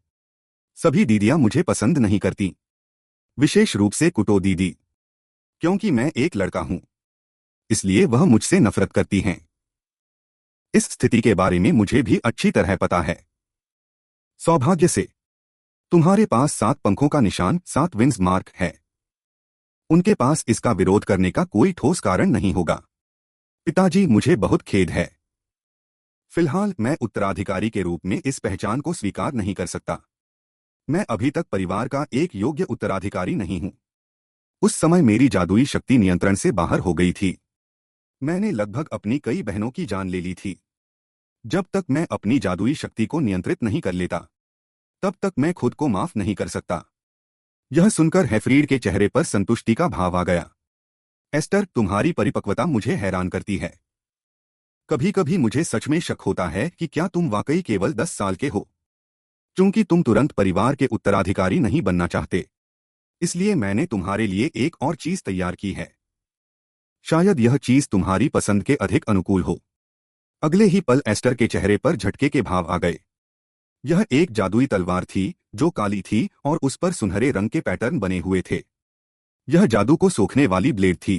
सभी दीदियां मुझे पसंद नहीं करती, विशेष रूप से कुटो दीदी, क्योंकि मैं एक लड़का हूं, इसलिए वह मुझसे नफरत करती हैं। इस स्थिति के बारे में मुझे भी अच्छी तरह पता है। सौभाग्य से तुम्हारे पास 7 पंखों का निशान, 7 विंग्स मार्क है। उनके पास इसका विरोध करने का कोई ठोस कारण नहीं होगा। पिताजी, मुझे बहुत खेद है। फिलहाल मैं उत्तराधिकारी के रूप में इस पहचान को स्वीकार नहीं कर सकता। मैं अभी तक परिवार का एक योग्य उत्तराधिकारी नहीं हूं। उस समय मेरी जादुई शक्ति नियंत्रण से बाहर हो गई थी। मैंने लगभग अपनी कई बहनों की जान ले ली थी। जब तक मैं अपनी जादुई शक्ति को नियंत्रित नहीं कर लेता, तब तक मैं खुद को माफ नहीं कर सकता। यह सुनकर हेफ्रीड के चेहरे पर संतुष्टि का भाव आ गया। एस्टर, तुम्हारी परिपक्वता मुझे हैरान करती है। कभी कभी मुझे सच में शक होता है कि क्या तुम वाकई केवल 10 साल के हो। चूंकि तुम तुरंत परिवार के उत्तराधिकारी नहीं बनना चाहते, इसलिए मैंने तुम्हारे लिए एक और चीज तैयार की है। शायद यह चीज तुम्हारी पसंद के अधिक अनुकूल हो। अगले ही पल एस्टर के चेहरे पर झटके के भाव आ गए। यह एक जादुई तलवार थी जो काली थी और उस पर सुनहरे रंग के पैटर्न बने हुए थे। यह जादू को सोखने वाली ब्लेड थी।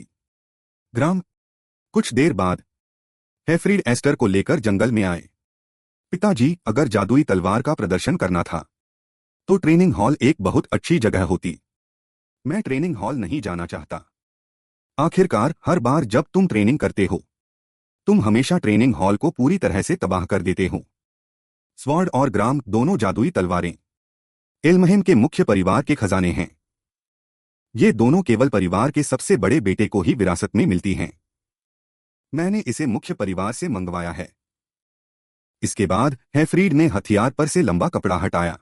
ग्राम, कुछ देर बाद हेफ्रीड एस्टर को लेकर जंगल में आए। पिताजी, अगर जादुई तलवार का प्रदर्शन करना था तो ट्रेनिंग हॉल एक बहुत अच्छी जगह होती। मैं ट्रेनिंग हॉल नहीं जाना चाहता। आखिरकार हर बार जब तुम ट्रेनिंग करते हो, तुम हमेशा ट्रेनिंग हॉल को पूरी तरह से तबाह कर देते हो। स्वॉर्ड और ग्राम दोनों जादुई तलवारें एल्महेम के मुख्य परिवार के खजाने हैं। ये दोनों केवल परिवार के सबसे बड़े बेटे को ही विरासत में मिलती हैं। मैंने इसे मुख्य परिवार से मंगवाया है। इसके बाद हेफ्रीड ने हथियार पर से लंबा कपड़ा हटाया।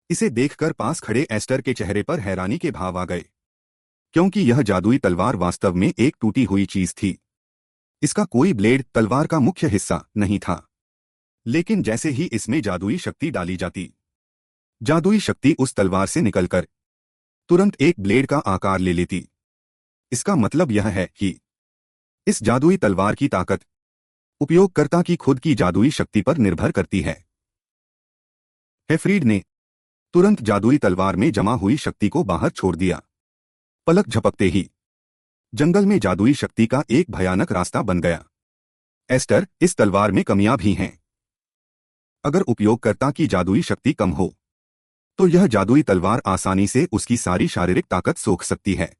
इसे देखकर पास खड़े एस्टर के चेहरे पर हैरानी के भाव आ गए, क्योंकि यह जादुई तलवार वास्तव में एक टूटी हुई चीज थी। इसका कोई ब्लेड तलवार का मुख्य हिस्सा नहीं था। लेकिन जैसे ही इसमें जादुई शक्ति डाली जाती, जादुई शक्ति उस तलवार से निकलकर तुरंत एक ब्लेड का आकार ले लेती। इसका मतलब यह है कि इस जादुई तलवार की ताकत उपयोगकर्ता की खुद की जादुई शक्ति पर निर्भर करती है। हेफ्रीड ने तुरंत जादुई तलवार में जमा हुई शक्ति को बाहर छोड़ दिया। पलक झपकते ही जंगल में जादुई शक्ति का एक भयानक रास्ता बन गया। एस्टर, इस तलवार में कमियां भी हैं। अगर उपयोगकर्ता की जादुई शक्ति कम हो तो यह जादुई तलवार आसानी से उसकी सारी शारीरिक ताकत सोख सकती है।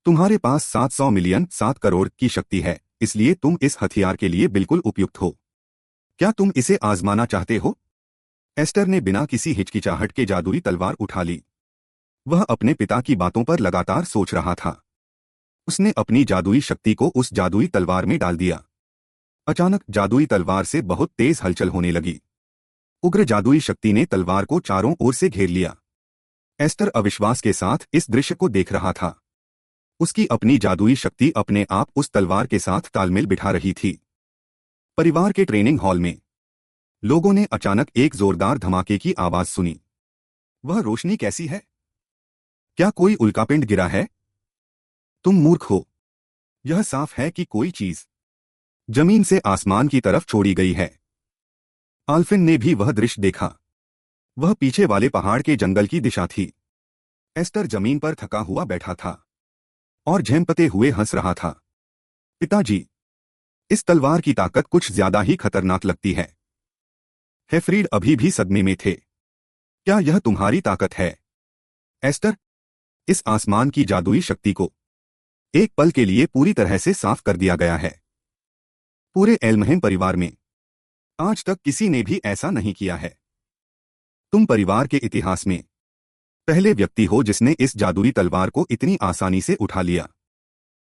तुम्हारे पास 700 मिलियन 7 करोड़ की शक्ति है, इसलिए तुम इस हथियार के लिए बिल्कुल उपयुक्त हो। क्या तुम इसे आजमाना चाहते हो? एस्टर ने बिना किसी हिचकिचाहट के जादुई तलवार उठा ली। वह अपने पिता की बातों पर लगातार सोच रहा था। उसने अपनी जादुई शक्ति को उस जादुई तलवार में डाल दिया। अचानक जादुई तलवार से बहुत तेज हलचल होने लगी। उग्र जादुई शक्ति ने तलवार को चारों ओर से घेर लिया। एस्टर अविश्वास के साथ इस दृश्य को देख रहा था। उसकी अपनी जादुई शक्ति अपने आप उस तलवार के साथ तालमेल बिठा रही थी। परिवार के ट्रेनिंग हॉल में लोगों ने अचानक एक जोरदार धमाके की आवाज सुनी। वह रोशनी कैसी है? क्या कोई उल्कापिंड गिरा है? तुम मूर्ख हो। यह साफ है कि कोई चीज जमीन से आसमान की तरफ छोड़ी गई है। आल्फिन ने भी वह दृश्य देखा। वह पीछे वाले पहाड़ के जंगल की दिशा थी। एस्टर जमीन पर थका हुआ बैठा था और झेंपते हुए हंस रहा था। पिताजी, इस तलवार की ताकत कुछ ज्यादा ही खतरनाक लगती है। हेफ्रीड अभी भी सदमे में थे। क्या यह तुम्हारी ताकत है? एस्टर, इस आसमान की जादुई शक्ति को एक पल के लिए पूरी तरह से साफ कर दिया गया है। पूरे एल्महेम परिवार में आज तक किसी ने भी ऐसा नहीं किया है। तुम परिवार के इतिहास में पहले व्यक्ति हो जिसने इस जादुई तलवार को इतनी आसानी से उठा लिया।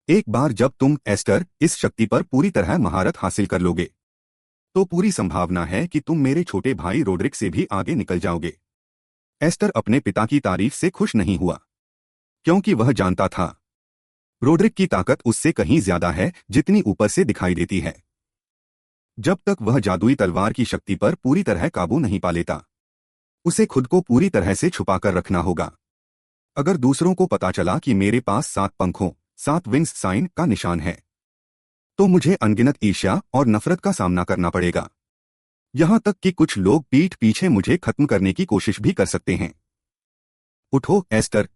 एक बार जब तुम एस्टर इस शक्ति पर पूरी तरह महारत हासिल कर लोगे तो पूरी संभावना है कि तुम मेरे छोटे भाई रोड्रिक से भी आगे निकल जाओगे। एस्टर अपने पिता की तारीफ से खुश नहीं हुआ क्योंकि वह जानता था रोड्रिक की ताकत उससे कहीं ज्यादा है जितनी ऊपर से दिखाई देती है। जब तक वह जादुई तलवार की शक्ति पर पूरी तरह काबू नहीं पा लेता उसे खुद को पूरी तरह से छुपाकर रखना होगा। अगर दूसरों को पता चला कि मेरे पास 7 पंखों 7 विंग्स साइन का निशान है तो मुझे अनगिनत ईर्ष्या और नफरत का सामना करना पड़ेगा। यहां तक कि कुछ लोग पीठ पीछे मुझे खत्म करने की कोशिश भी कर सकते हैं। उठो एस्टर,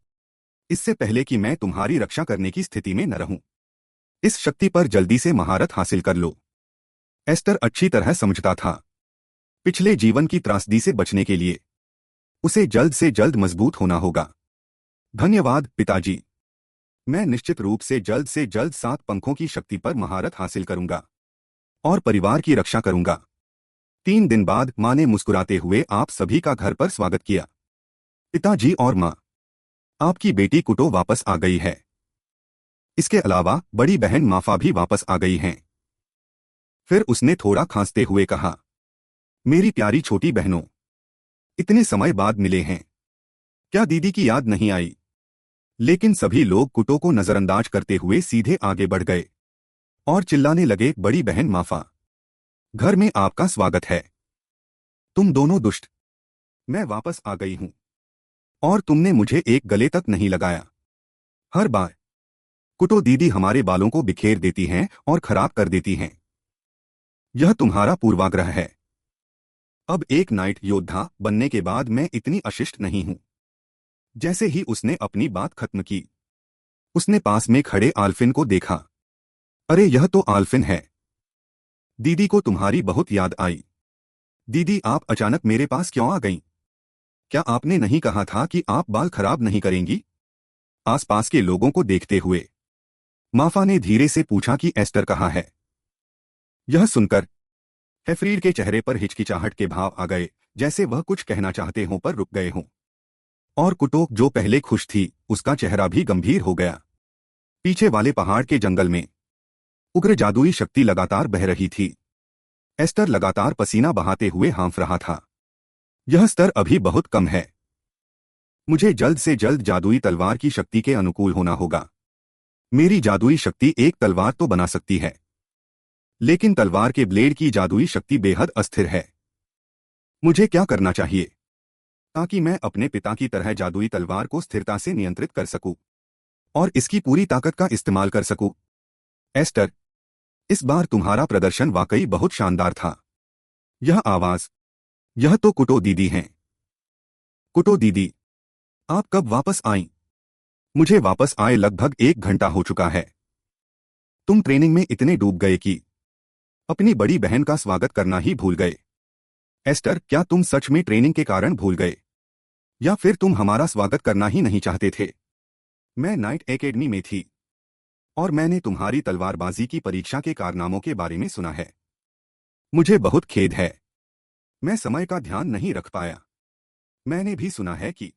इससे पहले कि मैं तुम्हारी रक्षा करने की स्थिति में न रहूं। इस शक्ति पर जल्दी से महारत हासिल कर लो। एस्टर अच्छी तरह समझता था पिछले जीवन की त्रासदी से बचने के लिए उसे जल्द से जल्द मजबूत होना होगा। धन्यवाद पिताजी, मैं निश्चित रूप से जल्द 7 पंखों की शक्ति पर महारत हासिल करूंगा और परिवार की रक्षा करूंगा। 3 दिन बाद मां ने मुस्कुराते हुए आप सभी का घर पर स्वागत किया। पिताजी और मां, आपकी बेटी कुटो वापस आ गई है। इसके अलावा बड़ी बहन माफा भी वापस आ गई हैं। फिर उसने थोड़ा खांसते हुए कहा, मेरी प्यारी छोटी बहनों, इतने समय बाद मिले हैं, क्या दीदी की याद नहीं आई? लेकिन सभी लोग कुटो को नजरअंदाज करते हुए सीधे आगे बढ़ गए और चिल्लाने लगे, बड़ी बहन माफा, घर में आपका स्वागत है। तुम दोनों दुष्ट, मैं वापस आ गई हूं और तुमने मुझे एक गले तक नहीं लगाया। हर बार कुटो दीदी हमारे बालों को बिखेर देती हैं और खराब कर देती हैं। यह तुम्हारा पूर्वाग्रह है। अब एक नाइट योद्धा बनने के बाद मैं इतनी अशिष्ट नहीं हूं। जैसे ही उसने अपनी बात खत्म की उसने पास में खड़े आल्फिन को देखा। अरे यह तो आल्फिन है। दीदी को तुम्हारी बहुत याद आई। दीदी आप अचानक मेरे पास क्यों आ गईं? क्या आपने नहीं कहा था कि आप बाल खराब नहीं करेंगी? आसपास के लोगों को देखते हुए माफा ने धीरे से पूछा कि एस्टर कहाँ है। यह सुनकर हेफ्रीड के चेहरे पर हिचकिचाहट के भाव आ गए, जैसे वह कुछ कहना चाहते हों पर रुक गए हों। और कुटो जो पहले खुश थी उसका चेहरा भी गंभीर हो गया। पीछे वाले पहाड़ के जंगल में उग्र जादुई शक्ति लगातार बह रही थी। एस्टर लगातार पसीना बहाते हुए हाँफ रहा था। यह स्तर अभी बहुत कम है। मुझे जल्द से जल्द जादुई तलवार की शक्ति के अनुकूल होना होगा। मेरी जादुई शक्ति एक तलवार तो बना सकती है, लेकिन तलवार के ब्लेड की जादुई शक्ति बेहद अस्थिर है। मुझे क्या करना चाहिए ताकि मैं अपने पिता की तरह जादुई तलवार को स्थिरता से नियंत्रित कर सकूं और इसकी पूरी ताकत का इस्तेमाल कर सकूं? एस्टर, इस बार तुम्हारा प्रदर्शन वाकई बहुत शानदार था। यह आवाज, यह तो कुटो दीदी हैं। कुटो दीदी, आप कब वापस आईं? मुझे वापस आए लगभग 1 घंटा हो चुका है। तुम ट्रेनिंग में इतने डूब गए कि अपनी बड़ी बहन का स्वागत करना ही भूल गए। एस्टर, क्या तुम सच में ट्रेनिंग के कारण भूल गए या फिर तुम हमारा स्वागत करना ही नहीं चाहते थे? मैं नाइट एकेडमी में थी और मैंने तुम्हारी तलवारबाजी की परीक्षा के कारनामों के बारे में सुना है। मुझे बहुत खेद है, मैं समय का ध्यान नहीं रख पाया। मैंने भी सुना है कि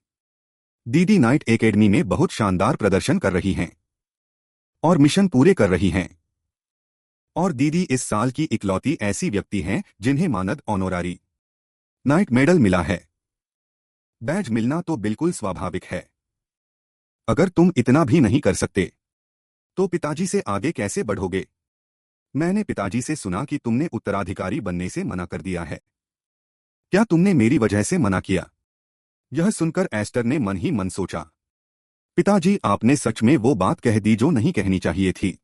दीदी नाइट एकेडमी में बहुत शानदार प्रदर्शन कर रही हैं और मिशन पूरे कर रही हैं। और दीदी इस साल की इकलौती ऐसी व्यक्ति हैं जिन्हें मानद ऑनोरारी नाइट मेडल मिला है। बैज मिलना तो बिल्कुल स्वाभाविक है। अगर तुम इतना भी नहीं कर सकते तो पिताजी से आगे कैसे बढ़ोगे? मैंने पिताजी से सुना कि तुमने उत्तराधिकारी बनने से मना कर दिया है। क्या तुमने मेरी वजह से मना किया? यह सुनकर एस्टर ने मन ही मन सोचा, पिताजी आपने सच में वो बात कह दी जो नहीं कहनी चाहिए थी।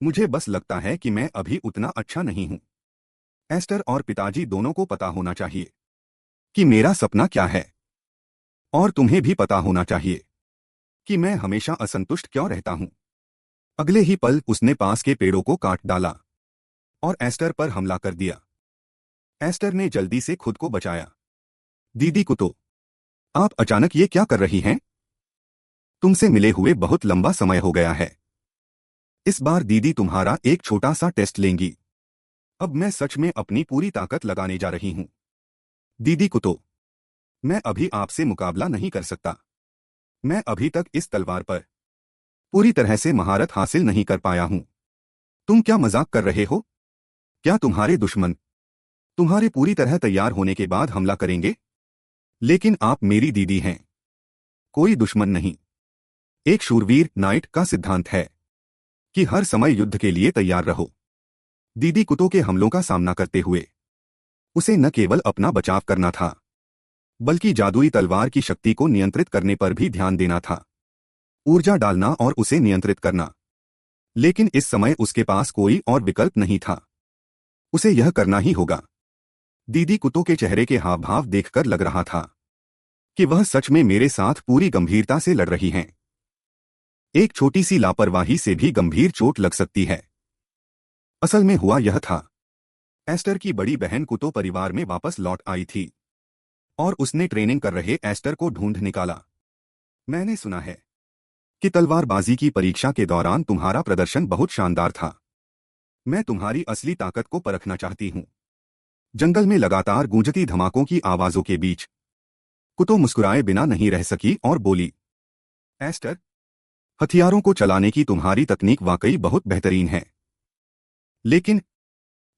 मुझे बस लगता है कि मैं अभी उतना अच्छा नहीं हूं। एस्टर और पिताजी दोनों को पता होना चाहिए कि मेरा सपना क्या है और तुम्हें भी पता होना चाहिए कि मैं हमेशा असंतुष्ट क्यों रहता हूं। अगले ही पल उसने पास के पेड़ों को काट डाला और एस्टर पर हमला कर दिया। एस्टर ने जल्दी से खुद को बचाया। दीदी कुतो, आप अचानक ये क्या कर रही हैं? तुमसे मिले हुए बहुत लंबा समय हो गया है। इस बार दीदी तुम्हारा एक छोटा सा टेस्ट लेंगी। अब मैं सच में अपनी पूरी ताकत लगाने जा रही हूं। दीदी कुतो, मैं अभी आपसे मुकाबला नहीं कर सकता। मैं अभी तक इस तलवार पर पूरी तरह से महारत हासिल नहीं कर पाया हूं। तुम क्या मजाक कर रहे हो? क्या तुम्हारे दुश्मन तुम्हारे पूरी तरह तैयार होने के बाद हमला करेंगे? लेकिन आप मेरी दीदी हैं, कोई दुश्मन नहीं। एक शूरवीर नाइट का सिद्धांत है कि हर समय युद्ध के लिए तैयार रहो। दीदी कुतो के हमलों का सामना करते हुए उसे न केवल अपना बचाव करना था, बल्कि जादुई तलवार की शक्ति को नियंत्रित करने पर भी ध्यान देना था। ऊर्जा डालना और उसे नियंत्रित करना। लेकिन इस समय उसके पास कोई और विकल्प नहीं था। उसे यह करना ही होगा। दीदी कुतो के चेहरे के हाव भाव देखकर लग रहा था कि वह सच में मेरे साथ पूरी गंभीरता से लड़ रही हैं। एक छोटी सी लापरवाही से भी गंभीर चोट लग सकती है। असल में हुआ यह था, एस्टर की बड़ी बहन कुतो परिवार में वापस लौट आई थी और उसने ट्रेनिंग कर रहे एस्टर को ढूंढ निकाला। मैंने सुना है कि तलवारबाजी की परीक्षा के दौरान तुम्हारा प्रदर्शन बहुत शानदार था। मैं तुम्हारी असली ताकत को परखना चाहती हूँ। जंगल में लगातार गूंजती धमाकों की आवाजों के बीच कुतो मुस्कुराए बिना नहीं रह सकी और बोली, एस्टर, हथियारों को चलाने की तुम्हारी तकनीक वाकई बहुत बेहतरीन है। लेकिन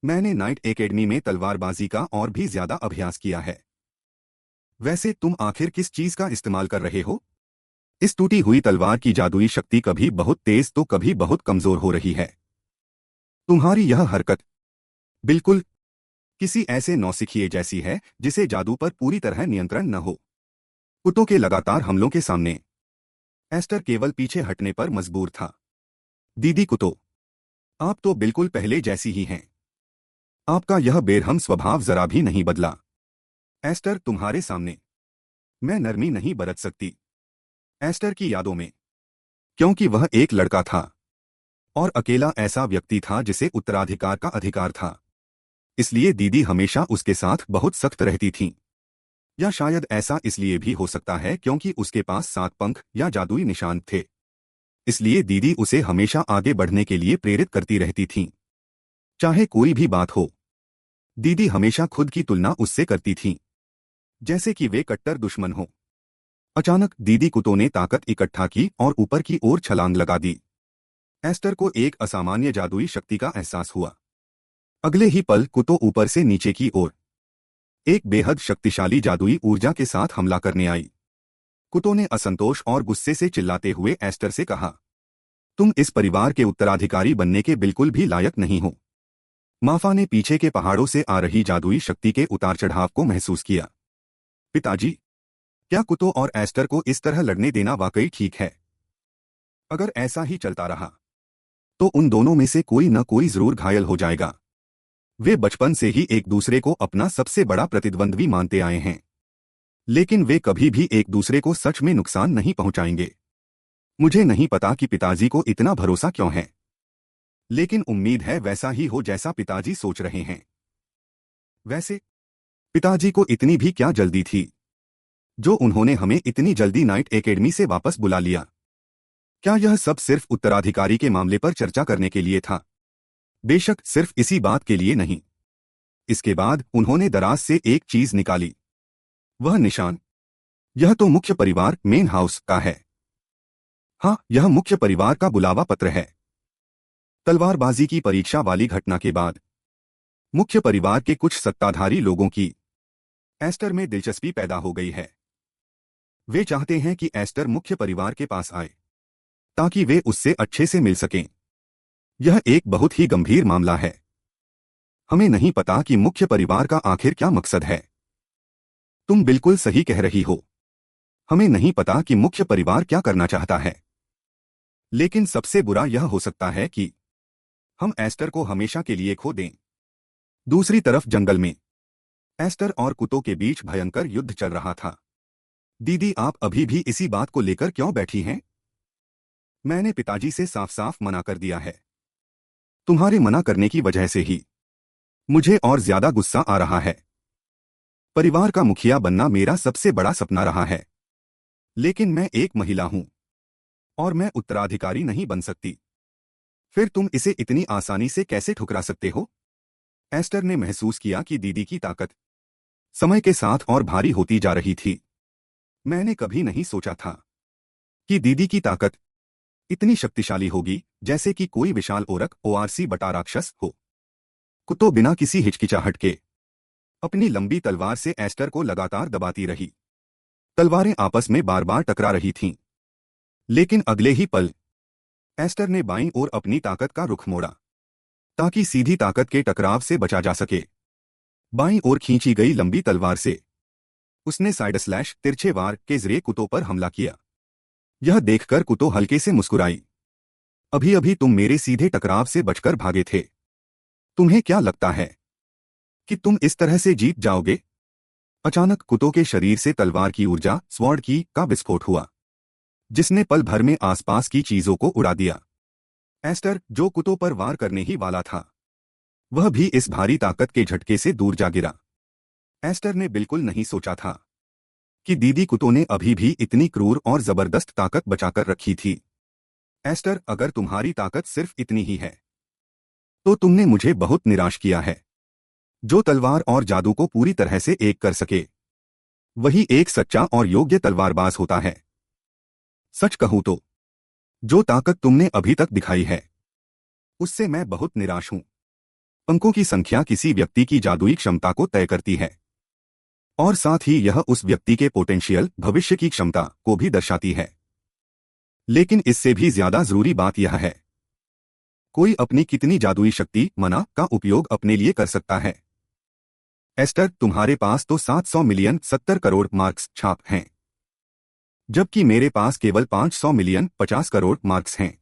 मैंने नाइट एकेडमी में तलवारबाजी का और भी ज्यादा अभ्यास किया है। वैसे तुम आखिर किस चीज का इस्तेमाल कर रहे हो? इस टूटी हुई तलवार की जादुई शक्ति कभी बहुत तेज तो कभी बहुत कमजोर हो रही है। तुम्हारी यह हरकत बिल्कुल किसी ऐसे नौसिखिए जैसी है जिसे जादू पर पूरी तरह नियंत्रण न हो। कुतो के लगातार हमलों के सामने एस्टर केवल पीछे हटने पर मजबूर था। दीदी कुतो, आप तो बिल्कुल पहले जैसी ही हैं। आपका यह बेरहम स्वभाव जरा भी नहीं बदला। एस्टर, तुम्हारे सामने मैं नरमी नहीं बरत सकती। एस्टर की यादों में, क्योंकि वह एक लड़का था और अकेला ऐसा व्यक्ति था जिसे उत्तराधिकार का अधिकार था, इसलिए दीदी हमेशा उसके साथ बहुत सख्त रहती थीं। या शायद ऐसा इसलिए भी हो सकता है क्योंकि उसके पास 7 पंख या जादुई निशान थे। इसलिए दीदी उसे हमेशा आगे बढ़ने के लिए प्रेरित करती रहती थीं। चाहे कोई भी बात हो, दीदी हमेशा खुद की तुलना उससे करती थीं, जैसे कि वे कट्टर दुश्मन हो। अचानक दीदी कुतो ने ताकत इकट्ठा की और ऊपर की ओर छलांग लगा दी। एस्टर को एक असामान्य जादुई शक्ति का एहसास हुआ। अगले ही पल कुतो ऊपर से नीचे की ओर एक बेहद शक्तिशाली जादुई ऊर्जा के साथ हमला करने आई। कुतो ने असंतोष और गुस्से से चिल्लाते हुए एस्टर से कहा, तुम इस परिवार के उत्तराधिकारी बनने के बिल्कुल भी लायक नहीं हो। माफा ने पीछे के पहाड़ों से आ रही जादुई शक्ति के उतार चढ़ाव को महसूस किया। पिताजी, क्या कुतो और एस्टर को इस तरह लड़ने देना वाकई ठीक है? अगर ऐसा ही चलता रहा तो उन दोनों में से कोई न कोई जरूर घायल हो जाएगा। वे बचपन से ही एक दूसरे को अपना सबसे बड़ा प्रतिद्वंद्वी मानते आए हैं, लेकिन वे कभी भी एक दूसरे को सच में नुकसान नहीं पहुंचाएंगे। मुझे नहीं पता कि पिताजी को इतना भरोसा क्यों है, लेकिन उम्मीद है वैसा ही हो जैसा पिताजी सोच रहे हैं। वैसे पिताजी को इतनी भी क्या जल्दी थी जो उन्होंने हमें इतनी जल्दी नाइट एकेडमी से वापस बुला लिया? क्या यह सब सिर्फ उत्तराधिकारी के मामले पर चर्चा करने के लिए था? बेशक सिर्फ इसी बात के लिए नहीं। इसके बाद उन्होंने दराज से एक चीज निकाली, वह निशान। यह तो मुख्य परिवार मेन हाउस का है। हाँ, यह मुख्य परिवार का बुलावा पत्र है। तलवारबाजी की परीक्षा वाली घटना के बाद मुख्य परिवार के कुछ सत्ताधारी लोगों की एस्टर में दिलचस्पी पैदा हो गई है। वे चाहते हैं कि एस्टर मुख्य परिवार के पास आए ताकि वे उससे अच्छे से मिल सकें। यह एक बहुत ही गंभीर मामला है। हमें नहीं पता कि मुख्य परिवार का आखिर क्या मकसद है। तुम बिल्कुल सही कह रही हो। हमें नहीं पता कि मुख्य परिवार क्या करना चाहता है। लेकिन सबसे बुरा यह हो सकता है कि हम एस्टर को हमेशा के लिए खो दें। दूसरी तरफ जंगल में एस्टर और कुतो के बीच भयंकर युद्ध चल रहा था। दीदी, आप अभी भी इसी बात को लेकर क्यों बैठी हैं? मैंने पिताजी से साफ साफ मना कर दिया है। तुम्हारे मना करने की वजह से ही मुझे और ज्यादा गुस्सा आ रहा है। परिवार का मुखिया बनना मेरा सबसे बड़ा सपना रहा है, लेकिन मैं एक महिला हूं। और मैं उत्तराधिकारी नहीं बन सकती। फिर तुम इसे इतनी आसानी से कैसे ठुकरा सकते हो? एस्टर ने महसूस किया कि दीदी की ताकत समय के साथ और भारी होती जा रही थी। मैंने कभी नहीं सोचा था कि दीदी की ताकत इतनी शक्तिशाली होगी, जैसे कि कोई विशाल ओरक ओआरसी बटा राक्षस हो। कुतो बिना किसी हिचकिचाहट के अपनी लंबी तलवार से एस्टर को लगातार दबाती रही। तलवारें आपस में बार बार टकरा रही थीं। लेकिन अगले ही पल एस्टर ने बाईं ओर अपनी ताकत का रुख मोड़ा, ताकि सीधी ताकत के टकराव से बचा जा सके। बाईं ओर खींची गई लंबी तलवार से उसने साइड स्लैश तिरछे वार के जरिए कुतो पर हमला किया। यह देखकर कुतो हल्के से मुस्कुराई। अभी अभी तुम मेरे सीधे टकराव से बचकर भागे थे। तुम्हें क्या लगता है कि तुम इस तरह से जीत जाओगे? अचानक कुतो के शरीर से तलवार की ऊर्जा स्वॉर्ड की का विस्फोट हुआ, जिसने पल भर में आसपास की चीजों को उड़ा दिया। एस्टर, जो कुतो पर वार करने ही वाला था, वह भी इस भारी ताकत के झटके से दूर जा गिरा। एस्टर ने बिल्कुल नहीं सोचा था कि दीदी कुतो ने अभी भी इतनी क्रूर और जबरदस्त ताकत बचाकर रखी थी। एस्टर, अगर तुम्हारी ताकत सिर्फ इतनी ही है, तो तुमने मुझे बहुत निराश किया है। जो तलवार और जादू को पूरी तरह से एक कर सके, वही एक सच्चा और योग्य तलवारबाज होता है। सच कहूं तो जो ताकत तुमने अभी तक दिखाई है, उससे मैं बहुत निराश हूं। अंकों की संख्या किसी व्यक्ति की जादुई क्षमता को तय करती है, और साथ ही यह उस व्यक्ति के पोटेंशियल भविष्य की क्षमता को भी दर्शाती है। लेकिन इससे भी ज्यादा जरूरी बात यह है, कोई अपनी कितनी जादुई शक्ति मना का उपयोग अपने लिए कर सकता है। एस्टर, तुम्हारे पास तो 700 मिलियन 70 करोड़ मार्क्स छाप हैं, जबकि मेरे पास केवल 500 मिलियन 50 करोड़ मार्क्स हैं।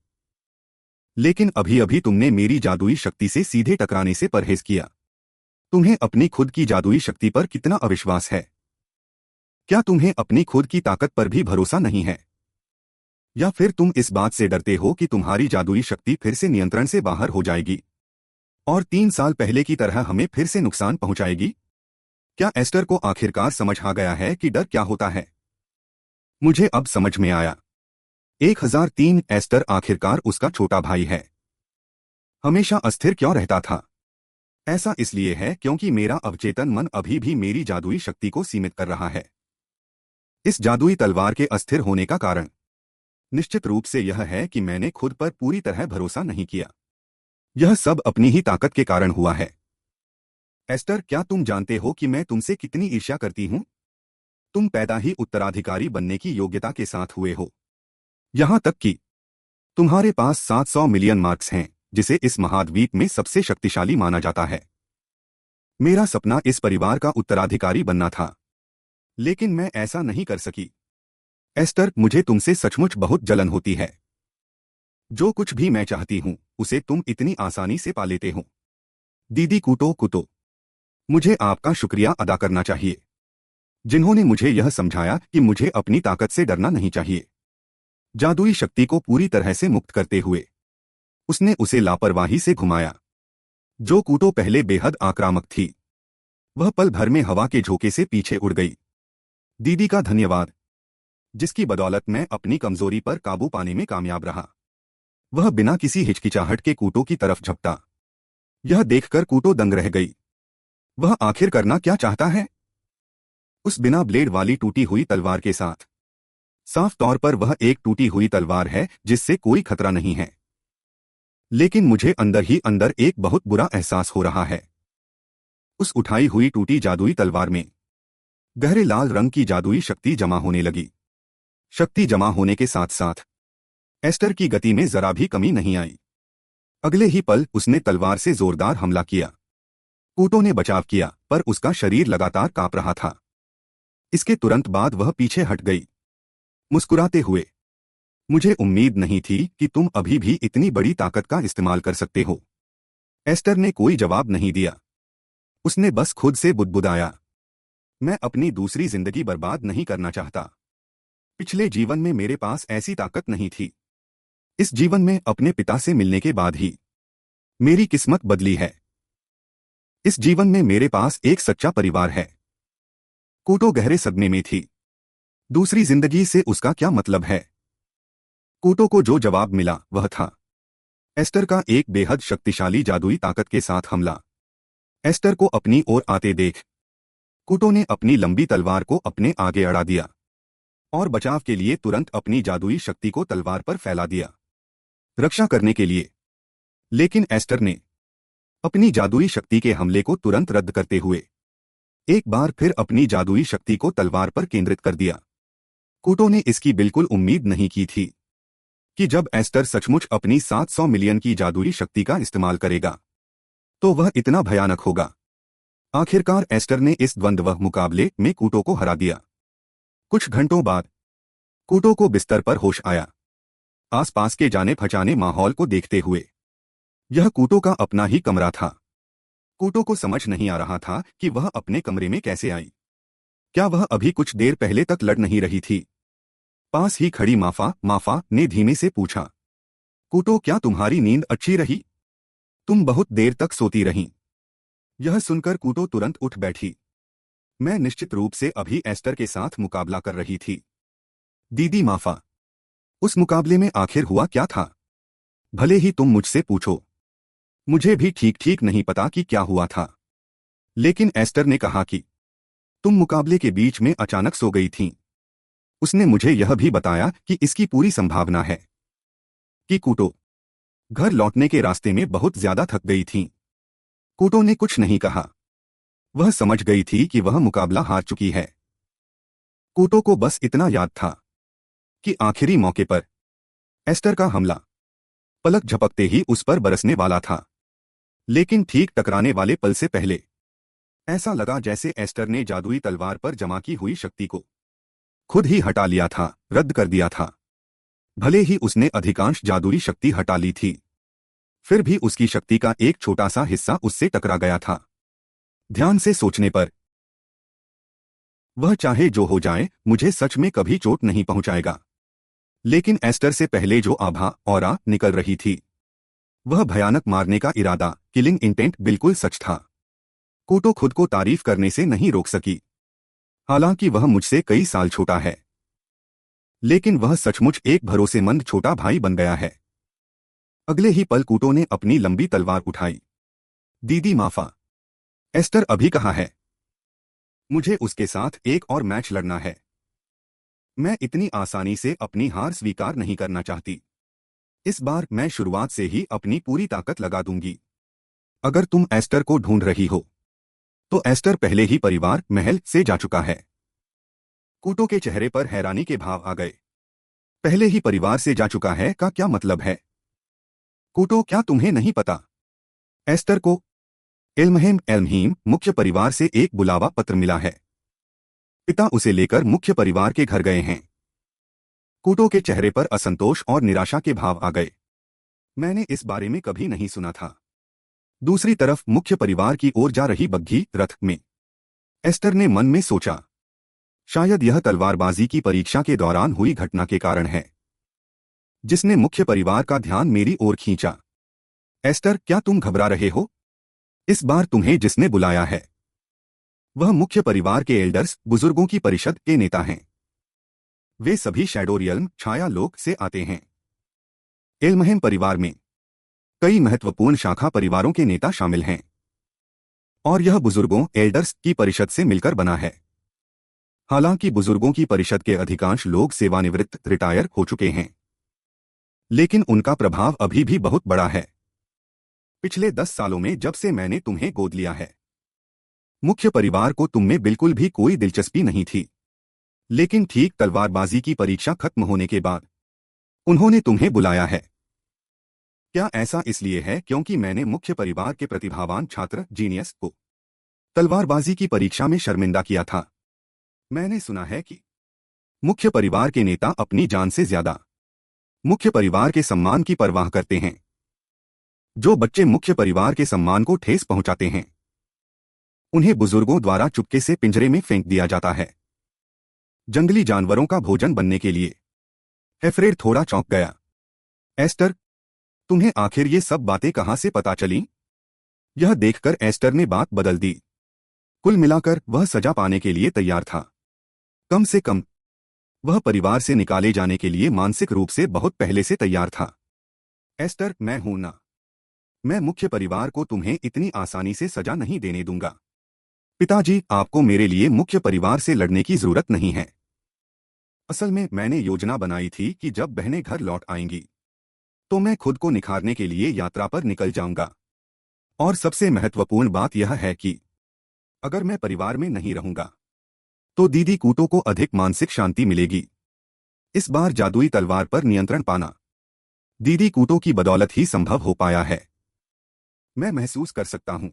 लेकिन अभी अभी तुमने मेरी जादुई शक्ति से सीधे टकराने से परहेज किया। तुम्हें अपनी खुद की जादुई शक्ति पर कितना अविश्वास है? क्या तुम्हें अपनी खुद की ताकत पर भी भरोसा नहीं है? या फिर तुम इस बात से डरते हो कि तुम्हारी जादुई शक्ति फिर से नियंत्रण से बाहर हो जाएगी और 3 साल पहले की तरह हमें फिर से नुकसान पहुंचाएगी? क्या एस्टर को आखिरकार समझ आ गया है कि डर क्या होता है? मुझे अब समझ में आया। 1003 एस्टर आखिरकार उसका छोटा भाई है। हमेशा अस्थिर क्यों रहता था? ऐसा इसलिए है क्योंकि मेरा अवचेतन मन अभी भी मेरी जादुई शक्ति को सीमित कर रहा है। इस जादुई तलवार के अस्थिर होने का कारण निश्चित रूप से यह है कि मैंने खुद पर पूरी तरह भरोसा नहीं किया। यह सब अपनी ही ताकत के कारण हुआ है। एस्टर, क्या तुम जानते हो कि मैं तुमसे कितनी ईर्ष्या करती हूं? तुम पैदा ही उत्तराधिकारी बनने की योग्यता के साथ हुए हो। यहां तक कि तुम्हारे पास 700 मिलियन मार्क्स हैं, जिसे इस महाद्वीप में सबसे शक्तिशाली माना जाता है। मेरा सपना इस परिवार का उत्तराधिकारी बनना था, लेकिन मैं ऐसा नहीं कर सकी। एस्टर, मुझे तुमसे सचमुच बहुत जलन होती है। जो कुछ भी मैं चाहती हूं, उसे तुम इतनी आसानी से पा लेते हो। दीदी कुतो कुतो, मुझे आपका शुक्रिया अदा करना चाहिए, जिन्होंने मुझे यह समझाया कि मुझे अपनी ताकत से डरना नहीं चाहिए। जादुई शक्ति को पूरी तरह से मुक्त करते हुए उसने उसे लापरवाही से घुमाया। जो कुतो पहले बेहद आक्रामक थी, वह पल भर में हवा के झोंके से पीछे उड़ गई। दीदी का धन्यवाद, जिसकी बदौलत मैं अपनी कमजोरी पर काबू पाने में कामयाब रहा। वह बिना किसी हिचकिचाहट के कुतो की तरफ झपटा। यह देखकर कुतो दंग रह गई। वह आखिर करना क्या चाहता है? उस बिना ब्लेड वाली टूटी हुई तलवार के साथ साफ तौर पर वह एक टूटी हुई तलवार है जिससे कोई खतरा नहीं है। लेकिन मुझे अंदर ही अंदर एक बहुत बुरा एहसास हो रहा है। उस उठाई हुई टूटी जादुई तलवार में गहरे लाल रंग की जादुई शक्ति जमा होने लगी। शक्ति जमा होने के साथ साथ एस्टर की गति में जरा भी कमी नहीं आई। अगले ही पल उसने तलवार से जोरदार हमला किया। कुतो ने बचाव किया, पर उसका शरीर लगातार कांप रहा था। इसके तुरंत बाद वह पीछे हट गई, मुस्कुराते हुए। मुझे उम्मीद नहीं थी कि तुम अभी भी इतनी बड़ी ताकत का इस्तेमाल कर सकते हो। एस्टर ने कोई जवाब नहीं दिया। उसने बस खुद से बुदबुदाया, मैं अपनी दूसरी जिंदगी बर्बाद नहीं करना चाहता। पिछले जीवन में मेरे पास ऐसी ताकत नहीं थी। इस जीवन में अपने पिता से मिलने के बाद ही मेरी किस्मत बदली है। इस जीवन में मेरे पास एक सच्चा परिवार है। कुतो गहरे सदमे में थी। दूसरी जिंदगी से उसका क्या मतलब है? कूटो को जो जवाब मिला वह था एस्टर का एक बेहद शक्तिशाली जादुई ताकत के साथ हमला। एस्टर को अपनी ओर आते देख कूटो ने अपनी लंबी तलवार को अपने आगे अड़ा दिया और बचाव के लिए तुरंत अपनी जादुई शक्ति को तलवार पर फैला दिया, रक्षा करने के लिए। लेकिन एस्टर ने अपनी जादुई शक्ति के हमले को तुरंत रद्द करते हुए एक बार फिर अपनी जादुई शक्ति को तलवार पर केंद्रित कर दिया। कूटो ने इसकी बिल्कुल उम्मीद नहीं की थी कि जब एस्टर सचमुच अपनी 700 मिलियन की जादुई शक्ति का इस्तेमाल करेगा तो वह इतना भयानक होगा। आखिरकार एस्टर ने इस द्वंद्व मुकाबले में कूटो को हरा दिया। कुछ घंटों बाद कूटो को बिस्तर पर होश आया, आसपास के जाने पहचाने माहौल को देखते हुए। यह कूटो का अपना ही कमरा था। कूटो को समझ नहीं आ रहा था कि वह अपने कमरे में कैसे आई। क्या वह अभी कुछ देर पहले तक लड़ नहीं रही थी? पास ही खड़ी माफा ने धीमे से पूछा, कूटो क्या तुम्हारी नींद अच्छी रही? तुम बहुत देर तक सोती रहीं। यह सुनकर कूटो तुरंत उठ बैठी। मैं निश्चित रूप से अभी एस्टर के साथ मुकाबला कर रही थी। दीदी माफा, उस मुकाबले में आखिर हुआ क्या था? भले ही तुम मुझसे पूछो, मुझे भी ठीक ठीक नहीं पता कि क्या हुआ था। लेकिन एस्टर ने कहा कि तुम मुकाबले के बीच में अचानक सो गई थीं। उसने मुझे यह भी बताया कि इसकी पूरी संभावना है कि कूटो घर लौटने के रास्ते में बहुत ज्यादा थक गई थीं। कूटो ने कुछ नहीं कहा। वह समझ गई थी कि वह मुकाबला हार चुकी है। कूटो को बस इतना याद था कि आखिरी मौके पर एस्टर का हमला पलक झपकते ही उस पर बरसने वाला था। लेकिन ठीक टकराने वाले पल से पहले ऐसा लगा जैसे एस्टर ने जादुई तलवार पर जमा की हुई शक्ति को खुद ही हटा लिया था, रद्द कर दिया था। भले ही उसने अधिकांश जादुई शक्ति हटा ली थी, फिर भी उसकी शक्ति का एक छोटा सा हिस्सा उससे टकरा गया था। ध्यान से सोचने पर वह चाहे जो हो जाए मुझे सच में कभी चोट नहीं पहुंचाएगा। लेकिन एस्टर से पहले जो आभा ऑरा निकल रही थी वह भयानक मारने का इरादा, किलिंग इंटेंट बिल्कुल सच था। कूटो खुद को तारीफ करने से नहीं रोक सकी। हालांकि वह मुझसे कई साल छोटा है, लेकिन वह सचमुच एक भरोसेमंद छोटा भाई बन गया है। अगले ही पल कूटो ने अपनी लंबी तलवार उठाई। दीदी माफा, एस्टर अभी कहाँ है? मुझे उसके साथ एक और मैच लड़ना है। मैं इतनी आसानी से अपनी हार स्वीकार नहीं करना चाहती। इस बार मैं शुरुआत से ही अपनी पूरी ताकत लगा दूंगी। अगर तुम एस्टर को ढूंढ रही हो तो एस्टर पहले ही परिवार महल से जा चुका है। कूटो के चेहरे पर हैरानी के भाव आ गए। पहले ही परिवार से जा चुका है का क्या मतलब है? कूटो, क्या तुम्हें नहीं पता? एस्टर को एल्महीम मुख्य परिवार से एक बुलावा पत्र मिला है। पिता उसे लेकर मुख्य परिवार के घर गए हैं। कूटो के चेहरे पर असंतोष और निराशा के भाव आ गए। मैंने इस बारे में कभी नहीं सुना था। दूसरी तरफ मुख्य परिवार की ओर जा रही बग्घी रथ में एस्टर ने मन में सोचा, शायद यह तलवारबाजी की परीक्षा के दौरान हुई घटना के कारण है जिसने मुख्य परिवार का ध्यान मेरी ओर खींचा। एस्टर, क्या तुम घबरा रहे हो? इस बार तुम्हें जिसने बुलाया है वह मुख्य परिवार के एल्डर्स, बुजुर्गों की परिषद के नेता हैं। वे सभी शैडो रियल्म छाया लोक से आते हैं। एल्महेम परिवार में कई महत्वपूर्ण शाखा परिवारों के नेता शामिल हैं और यह बुजुर्गों एल्डर्स की परिषद से मिलकर बना है। हालांकि बुजुर्गों की परिषद के अधिकांश लोग सेवानिवृत्त रिटायर हो चुके हैं, लेकिन उनका प्रभाव अभी भी बहुत बड़ा है। पिछले 10 सालों में जब से मैंने तुम्हें गोद लिया है, मुख्य परिवार को तुममें बिल्कुल भी कोई दिलचस्पी नहीं थी। लेकिन ठीक तलवारबाजी की परीक्षा खत्म होने के बाद उन्होंने तुम्हें बुलाया है। क्या ऐसा इसलिए है क्योंकि मैंने मुख्य परिवार के प्रतिभावान छात्र जीनियस को तलवारबाजी की परीक्षा में शर्मिंदा किया था? मैंने सुना है कि मुख्य परिवार के नेता अपनी जान से ज्यादा मुख्य परिवार के सम्मान की परवाह करते हैं। जो बच्चे मुख्य परिवार के सम्मान को ठेस पहुंचाते हैं उन्हें बुजुर्गों द्वारा चुपके से पिंजरे में फेंक दिया जाता है, जंगली जानवरों का भोजन बनने के लिए। हेफ्रेड थोड़ा चौंक गया। एस्टर, तुम्हें आखिर ये सब बातें कहां से पता चलीं? यह देखकर एस्टर ने बात बदल दी। कुल मिलाकर वह सजा पाने के लिए तैयार था। कम से कम वह परिवार से निकाले जाने के लिए मानसिक रूप से बहुत पहले से तैयार था। एस्टर, मैं हूं ना। मैं मुख्य परिवार को तुम्हें इतनी आसानी से सजा नहीं देने दूंगा। पिताजी, आपको मेरे लिए मुख्य परिवार से लड़ने की जरूरत नहीं है। असल में मैंने योजना बनाई थी कि जब बहनें घर लौट आएंगी तो मैं खुद को निखारने के लिए यात्रा पर निकल जाऊंगा। और सबसे महत्वपूर्ण बात यह है कि अगर मैं परिवार में नहीं रहूंगा तो दीदी कूटो को अधिक मानसिक शांति मिलेगी। इस बार जादुई तलवार पर नियंत्रण पाना दीदी कूटो की बदौलत ही संभव हो पाया है। मैं महसूस कर सकता हूं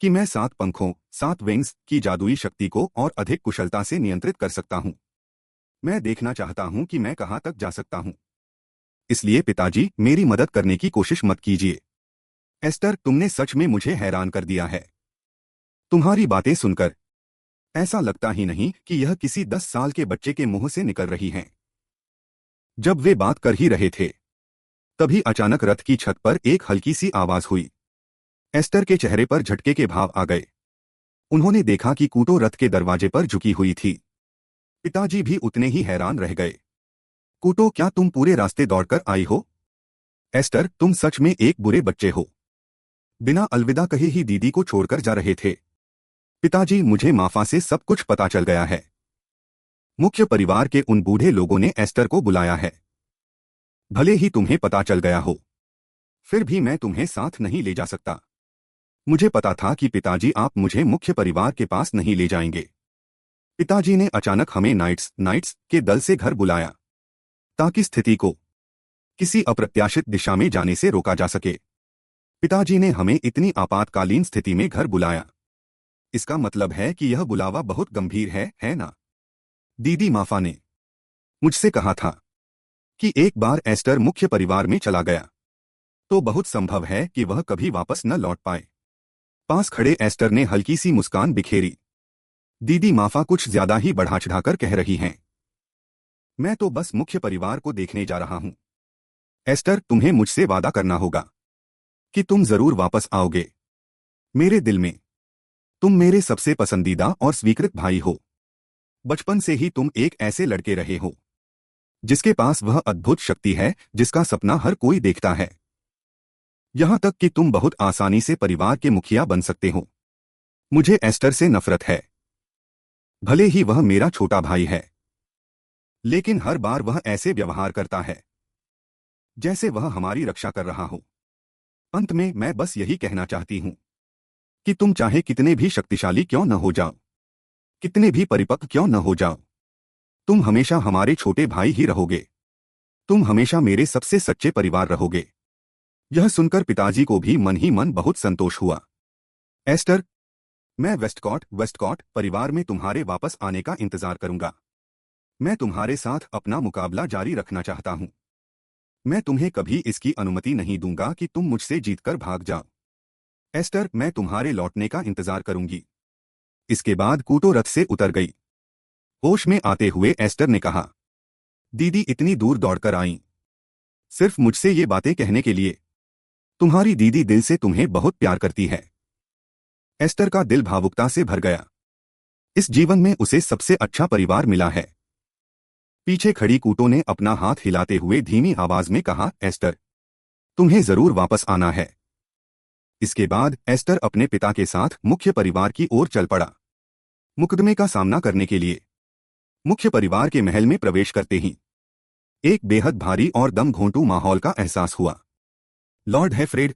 कि मैं 7 पंखों 7 विंग्स की जादुई शक्ति को और अधिक कुशलता से नियंत्रित कर सकता हूं। मैं देखना चाहता हूं कि मैं कहां तक जा सकता हूं। इसलिए पिताजी, मेरी मदद करने की कोशिश मत कीजिए। एस्टर, तुमने सच में मुझे हैरान कर दिया है। तुम्हारी बातें सुनकर ऐसा लगता ही नहीं कि यह किसी 10 साल के बच्चे के मुंह से निकल रही हैं। जब वे बात कर ही रहे थे तभी अचानक रथ की छत पर एक हल्की सी आवाज हुई। एस्टर के चेहरे पर झटके के भाव आ गए। उन्होंने देखा कि कूटो रथ के दरवाजे पर झुकी हुई थी। पिताजी भी उतने ही हैरान रह गए। कूटो, क्या तुम पूरे रास्ते दौड़कर आई हो? एस्टर, तुम सच में एक बुरे बच्चे हो। बिना अलविदा कहे ही दीदी को छोड़कर जा रहे थे। पिताजी, मुझे माफा से सब कुछ पता चल गया है। मुख्य परिवार के उन बूढ़े लोगों ने एस्टर को बुलाया है। भले ही तुम्हें पता चल गया हो, फिर भी मैं तुम्हें साथ नहीं ले जा सकता। मुझे पता था कि पिताजी आप मुझे मुख्य परिवार के पास नहीं ले जाएंगे। पिताजी ने अचानक हमें नाइट्स के दल से घर बुलाया ताकि स्थिति को किसी अप्रत्याशित दिशा में जाने से रोका जा सके। पिताजी ने हमें इतनी आपातकालीन स्थिति में घर बुलाया। इसका मतलब है कि यह बुलावा बहुत गंभीर है ना? दीदी माफा ने मुझसे कहा था कि एक बार एस्टर मुख्य परिवार में चला गया तो बहुत संभव है कि वह कभी वापस न लौट पाए। पास खड़े एस्टर ने हल्की सी मुस्कान बिखेरी। दीदी माफा कुछ ज्यादा ही बढ़ा चढ़ाकर कह रही हैं। मैं तो बस मुख्य परिवार को देखने जा रहा हूं। एस्टर, तुम्हें मुझसे वादा करना होगा कि तुम जरूर वापस आओगे। मेरे दिल में तुम मेरे सबसे पसंदीदा और स्वीकृत भाई हो। बचपन से ही तुम एक ऐसे लड़के रहे हो जिसके पास वह अद्भुत शक्ति है जिसका सपना हर कोई देखता है। यहां तक कि तुम बहुत आसानी से परिवार के मुखिया बन सकते हो। मुझे एस्टर से नफरत है। भले ही वह मेरा छोटा भाई है, लेकिन हर बार वह ऐसे व्यवहार करता है जैसे वह हमारी रक्षा कर रहा हो। अंत में मैं बस यही कहना चाहती हूं कि तुम चाहे कितने भी शक्तिशाली क्यों न हो जाओ, कितने भी परिपक्व क्यों न हो जाओ, तुम हमेशा हमारे छोटे भाई ही रहोगे। तुम हमेशा मेरे सबसे सच्चे परिवार रहोगे। यह सुनकर पिताजी को भी मन ही मन बहुत संतोष हुआ। एस्टर, मैं वेस्टकॉट परिवार में तुम्हारे वापस आने का इंतजार करूंगा। मैं तुम्हारे साथ अपना मुकाबला जारी रखना चाहता हूं। मैं तुम्हें कभी इसकी अनुमति नहीं दूंगा कि तुम मुझसे जीतकर भाग जाओ। एस्टर, मैं तुम्हारे लौटने का इंतजार करूंगी। इसके बाद कूटो रथ से उतर गई। होश में आते हुए एस्टर ने कहा, दीदी इतनी दूर दौड़कर आईं सिर्फ मुझसे ये बातें कहने के लिए। तुम्हारी दीदी दिल से तुम्हें बहुत प्यार करती है। एस्टर का दिल भावुकता से भर गया। इस जीवन में उसे सबसे अच्छा परिवार मिला है। पीछे खड़ी कूटो ने अपना हाथ हिलाते हुए धीमी आवाज में कहा, एस्टर, तुम्हें जरूर वापस आना है। इसके बाद एस्टर अपने पिता के साथ मुख्य परिवार की ओर चल पड़ा। मुकदमे का सामना करने के लिए मुख्य परिवार के महल में प्रवेश करते ही एक बेहद भारी और दम घोंटू माहौल का एहसास हुआ। लॉर्ड हेफ्रेड,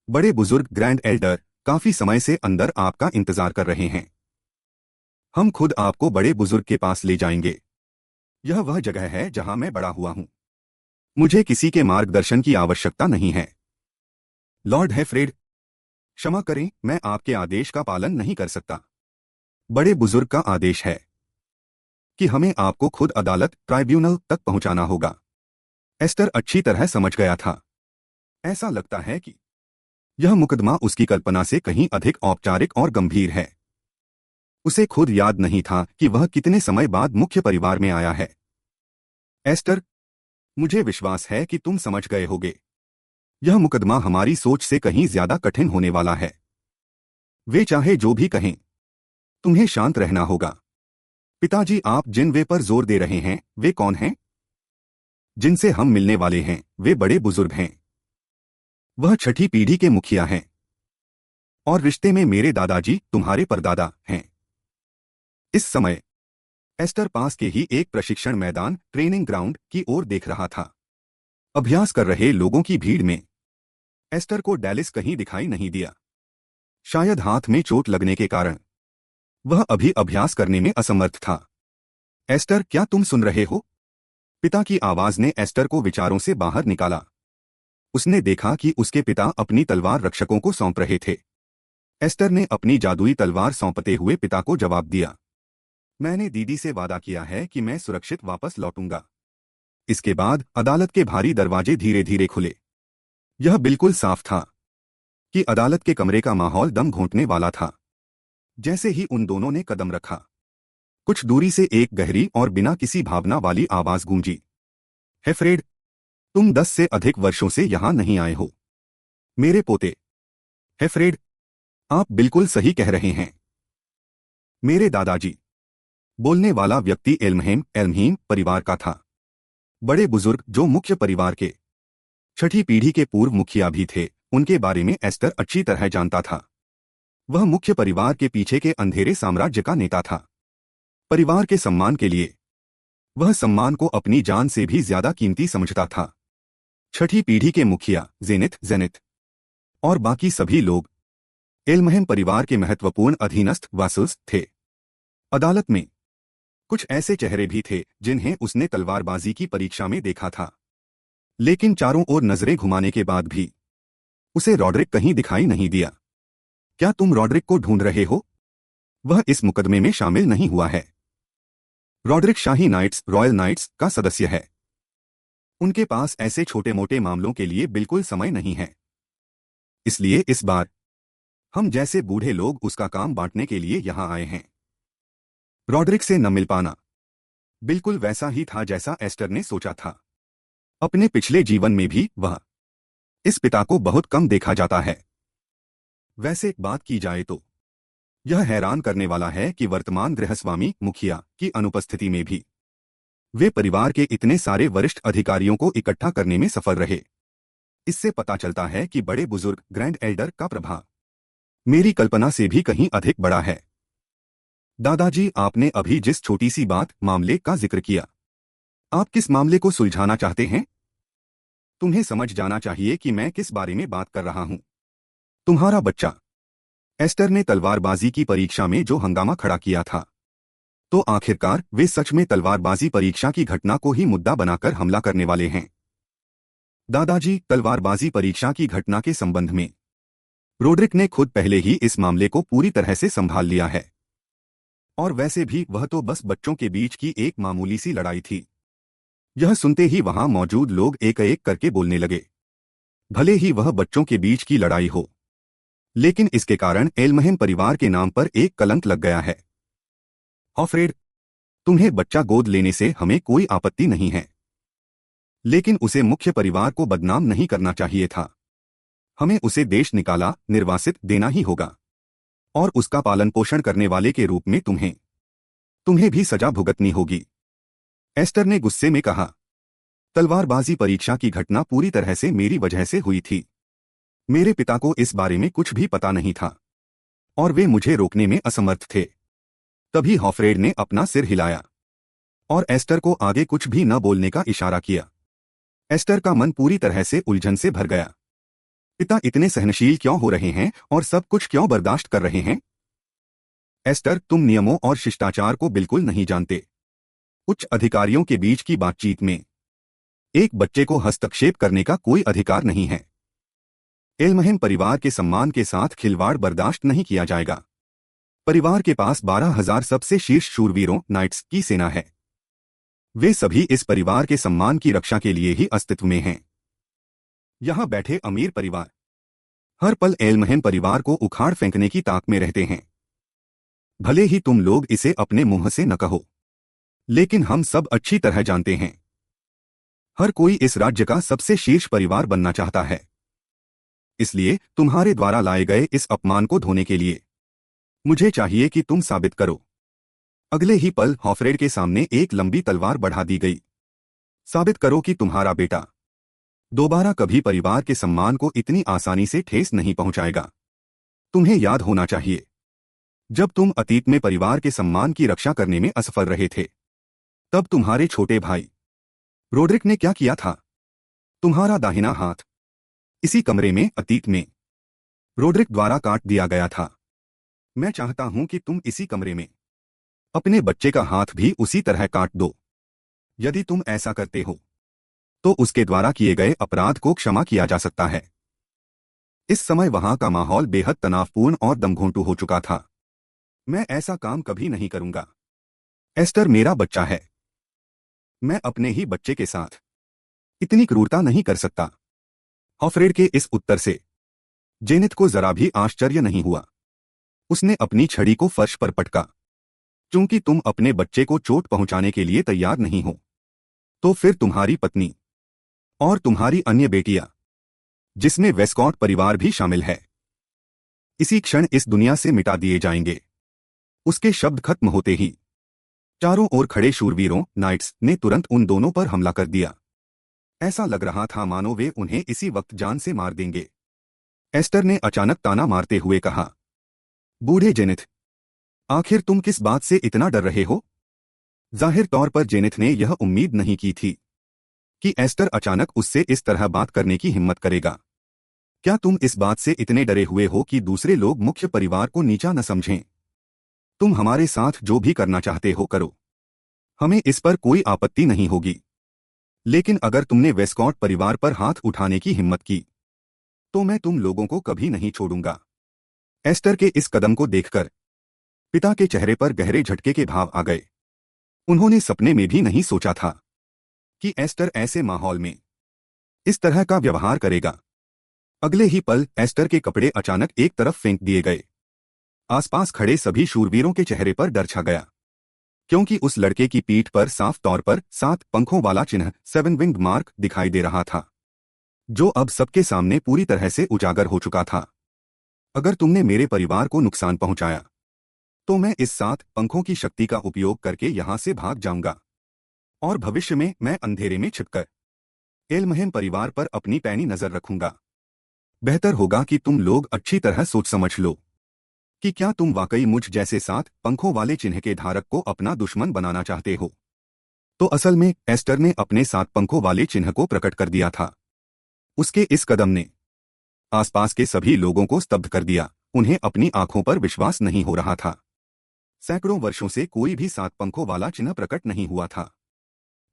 बड़े बुजुर्ग ग्रैंड एल्डर, काफी समय से अंदर आपका इंतजार कर रहे हैं। हम खुद आपको बड़े बुजुर्ग के पास ले जाएंगे। यह वह जगह है जहां मैं बड़ा हुआ हूं। मुझे किसी के मार्गदर्शन की आवश्यकता नहीं है। लॉर्ड हेफ्रेड, क्षमा करें, मैं आपके आदेश का पालन नहीं कर सकता। बड़े बुजुर्ग का आदेश है कि हमें आपको खुद अदालत ट्राइब्यूनल तक पहुंचाना होगा। एस्टर अच्छी तरह समझ गया था। ऐसा लगता है कि यह मुकदमा उसकी कल्पना से कहीं अधिक औपचारिक और गंभीर है। उसे खुद याद नहीं था कि वह कितने समय बाद मुख्य परिवार में आया है। एस्टर, मुझे विश्वास है कि तुम समझ गए होगे। यह मुकदमा हमारी सोच से कहीं ज्यादा कठिन होने वाला है। वे चाहे जो भी कहें, तुम्हें शांत रहना होगा। पिताजी, आप जिन वे पर जोर दे रहे हैं वे कौन हैं? जिनसे हम मिलने वाले हैं वे बड़े बुजुर्ग हैं। वह छठी पीढ़ी के मुखिया हैं और रिश्ते में मेरे दादाजी तुम्हारे परदादा हैं। इस समय एस्टर पास के ही एक प्रशिक्षण मैदान ट्रेनिंग ग्राउंड की ओर देख रहा था। अभ्यास कर रहे लोगों की भीड़ में एस्टर को डैलिस कहीं दिखाई नहीं दिया। शायद हाथ में चोट लगने के कारण वह अभी अभ्यास करने में असमर्थ था। एस्टर, क्या तुम सुन रहे हो? पिता की आवाज ने एस्टर को विचारों से बाहर निकाला। उसने देखा कि उसके पिता अपनी तलवार रक्षकों को सौंप रहे थे। एस्टर ने अपनी जादुई तलवार सौंपते हुए पिता को जवाब दिया, मैंने दीदी से वादा किया है कि मैं सुरक्षित वापस लौटूंगा। इसके बाद अदालत के भारी दरवाजे धीरे धीरे खुले। यह बिल्कुल साफ था कि अदालत के कमरे का माहौल दम घोंटने वाला था। जैसे ही उन दोनों ने कदम रखा, कुछ दूरी से एक गहरी और बिना किसी भावना वाली आवाज गूंजी, हेफ्रेड, तुम 10 से अधिक वर्षों से यहां नहीं आए हो। मेरे पोते हेफ्रेड, आप बिल्कुल सही कह रहे हैं। मेरे दादाजी। बोलने वाला व्यक्ति एल्महीम परिवार का था। बड़े बुजुर्ग जो मुख्य परिवार के छठी पीढ़ी के पूर्व मुखिया भी थे, उनके बारे में एस्टर अच्छी तरह जानता था। वह मुख्य परिवार के पीछे के अंधेरे साम्राज्य का नेता था। परिवार के सम्मान के लिए वह सम्मान को अपनी जान से भी ज्यादा कीमती समझता था। छठी पीढ़ी के मुखिया जेनिथ और बाकी सभी लोग एल्महीम परिवार के महत्वपूर्ण अधीनस्थ वासल्स थे। अदालत में कुछ ऐसे चेहरे भी थे जिन्हें उसने तलवारबाजी की परीक्षा में देखा था, लेकिन चारों ओर नजरें घुमाने के बाद भी उसे रॉड्रिक कहीं दिखाई नहीं दिया। क्या तुम रॉड्रिक को ढूंढ रहे हो? वह इस मुकदमे में शामिल नहीं हुआ है। रॉड्रिक शाही नाइट्स रॉयल नाइट्स का सदस्य है। उनके पास ऐसे छोटे मोटे मामलों के लिए बिल्कुल समय नहीं है। इसलिए इस बार हम जैसे बूढ़े लोग उसका काम बांटने के लिए यहां आए हैं। रॉड्रिक से न मिल पाना बिल्कुल वैसा ही था जैसा एस्टर ने सोचा था। अपने पिछले जीवन में भी वह इस पिता को बहुत कम देखा जाता है। वैसे बात की जाए तो यह हैरान करने वाला है कि वर्तमान गृहस्वामी मुखिया की अनुपस्थिति में भी वे परिवार के इतने सारे वरिष्ठ अधिकारियों को इकट्ठा करने में सफल रहे। इससे पता चलता है कि बड़े बुजुर्ग ग्रैंड एल्डर का प्रभाव मेरी कल्पना से भी कहीं अधिक बड़ा है। दादाजी, आपने अभी जिस छोटी सी बात मामले का जिक्र किया, आप किस मामले को सुलझाना चाहते हैं? तुम्हें समझ जाना चाहिए कि मैं किस बारे में बात कर रहा हूं। तुम्हारा बच्चा एस्टर ने तलवारबाजी की परीक्षा में जो हंगामा खड़ा किया था, तो आखिरकार वे सच में तलवारबाजी परीक्षा की घटना को ही मुद्दा बनाकर हमला करने वाले हैं। दादाजी, तलवारबाजी परीक्षा की घटना के संबंध में रोड्रिक ने खुद पहले ही इस मामले को पूरी तरह से संभाल लिया है। और वैसे भी वह तो बस बच्चों के बीच की एक मामूली सी लड़ाई थी। यह सुनते ही वहां मौजूद लोग एक एक करके बोलने लगे। भले ही वह बच्चों के बीच की लड़ाई हो, लेकिन इसके कारण एल्महीम परिवार के नाम पर एक कलंक लग गया है। ऑफ्रेड, तुम्हें बच्चा गोद लेने से हमें कोई आपत्ति नहीं है, लेकिन उसे मुख्य परिवार को बदनाम नहीं करना चाहिए था। हमें उसे देश निकाला निर्वासित देना ही होगा, और उसका पालन पोषण करने वाले के रूप में तुम्हें भी सजा भुगतनी होगी। एस्टर ने गुस्से में कहा, तलवारबाजी परीक्षा की घटना पूरी तरह से मेरी वजह से हुई थी। मेरे पिता को इस बारे में कुछ भी पता नहीं था और वे मुझे रोकने में असमर्थ थे। तभी हॉफ्रेड ने अपना सिर हिलाया और एस्टर को आगे कुछ भी न बोलने का इशारा किया। एस्टर का मन पूरी तरह से उलझन से भर गया। पिता इतने सहनशील क्यों हो रहे हैं और सब कुछ क्यों बर्दाश्त कर रहे हैं? एस्टर, तुम नियमों और शिष्टाचार को बिल्कुल नहीं जानते। उच्च अधिकारियों के बीच की बातचीत में एक बच्चे को हस्तक्षेप करने का कोई अधिकार नहीं है। एल्महीम परिवार के सम्मान के साथ खिलवाड़ बर्दाश्त नहीं किया जाएगा। परिवार के पास 12,000 सबसे शीर्ष शूरवीरों नाइट्स की सेना है। वे सभी इस परिवार के सम्मान की रक्षा के लिए ही अस्तित्व में हैं। यहां बैठे अमीर परिवार हर पल एल्महीम परिवार को उखाड़ फेंकने की ताक में रहते हैं। भले ही तुम लोग इसे अपने मुंह से न कहो, लेकिन हम सब अच्छी तरह जानते हैं, हर कोई इस राज्य का सबसे शीर्ष परिवार बनना चाहता है। इसलिए तुम्हारे द्वारा लाए गए इस अपमान को धोने के लिए मुझे चाहिए कि तुम साबित करो अगले ही पल हॉफरेड के सामने एक लंबी तलवार बढ़ा दी गई। साबित करो कि तुम्हारा बेटा दोबारा कभी परिवार के सम्मान को इतनी आसानी से ठेस नहीं पहुंचाएगा। तुम्हें याद होना चाहिए, जब तुम अतीत में परिवार के सम्मान की रक्षा करने में असफल रहे थे, तब तुम्हारे छोटे भाई रोड्रिक ने क्या किया था? तुम्हारा दाहिना हाथ इसी कमरे में अतीत में रोड्रिक द्वारा काट दिया गया था। मैं चाहता हूं कि तुम इसी कमरे में अपने बच्चे का हाथ भी उसी तरह काट दो। यदि तुम ऐसा करते हो तो उसके द्वारा किए गए अपराध को क्षमा किया जा सकता है। इस समय वहां का माहौल बेहद तनावपूर्ण और दमघोंटू हो चुका था। मैं ऐसा काम कभी नहीं करूंगा। एस्टर मेरा बच्चा है। मैं अपने ही बच्चे के साथ इतनी क्रूरता नहीं कर सकता। हॉफरेड के इस उत्तर से जेनिथ को जरा भी आश्चर्य नहीं हुआ। उसने अपनी छड़ी को फर्श पर पटका। क्योंकि तुम अपने बच्चे को चोट पहुंचाने के लिए तैयार नहीं हो, तो फिर तुम्हारी पत्नी और तुम्हारी अन्य बेटियां, जिसमें वेस्कॉट परिवार भी शामिल है, इसी क्षण इस दुनिया से मिटा दिए जाएंगे। उसके शब्द खत्म होते ही चारों ओर खड़े शूरवीरों नाइट्स ने तुरंत उन दोनों पर हमला कर दिया। ऐसा लग रहा था मानो वे उन्हें इसी वक्त जान से मार देंगे। एस्टर ने अचानक ताना मारते हुए कहा, बूढ़े जेनिथ, आखिर तुम किस बात से इतना डर रहे हो? जाहिर तौर पर जेनिथ ने यह उम्मीद नहीं की थी कि एस्टर अचानक उससे इस तरह बात करने की हिम्मत करेगा। क्या तुम इस बात से इतने डरे हुए हो कि दूसरे लोग मुख्य परिवार को नीचा न समझें? तुम हमारे साथ जो भी करना चाहते हो करो, हमें इस पर कोई आपत्ति नहीं होगी। लेकिन अगर तुमने वेस्कॉट परिवार पर हाथ उठाने की हिम्मत की, तो मैं तुम लोगों को कभी नहीं छोड़ूंगा। एस्टर के इस कदम को देखकर पिता के चेहरे पर गहरे झटके के भाव आ गए। उन्होंने सपने में भी नहीं सोचा था कि एस्टर ऐसे माहौल में इस तरह का व्यवहार करेगा। अगले ही पल एस्टर के कपड़े अचानक एक तरफ फेंक दिए गए। आसपास खड़े सभी शूरवीरों के चेहरे पर डर छा गया, क्योंकि उस लड़के की पीठ पर साफ तौर पर 7 पंखों वाला चिन्ह 7 विंग्ड मार्क दिखाई दे रहा था, जो अब सबके सामने पूरी तरह से उजागर हो चुका था। अगर तुमने मेरे परिवार को नुकसान पहुंचाया, तो मैं इस 7 पंखों की शक्ति का उपयोग करके यहां से भाग जाऊंगा, और भविष्य में मैं अंधेरे में छिपकर एलमहेम परिवार पर अपनी पैनी नजर रखूंगा। बेहतर होगा कि तुम लोग अच्छी तरह सोच समझ लो कि क्या तुम वाकई मुझ जैसे 7 पंखों वाले चिन्ह के धारक को अपना दुश्मन बनाना चाहते हो। तो असल में एस्टर ने अपने 7 पंखों वाले चिन्ह को प्रकट कर दिया था। उसके इस कदम ने आसपास के सभी लोगों को स्तब्ध कर दिया। उन्हें अपनी आंखों पर विश्वास नहीं हो रहा था। सैकड़ों वर्षों से कोई भी 7 पंखों वाला चिन्ह प्रकट नहीं हुआ था।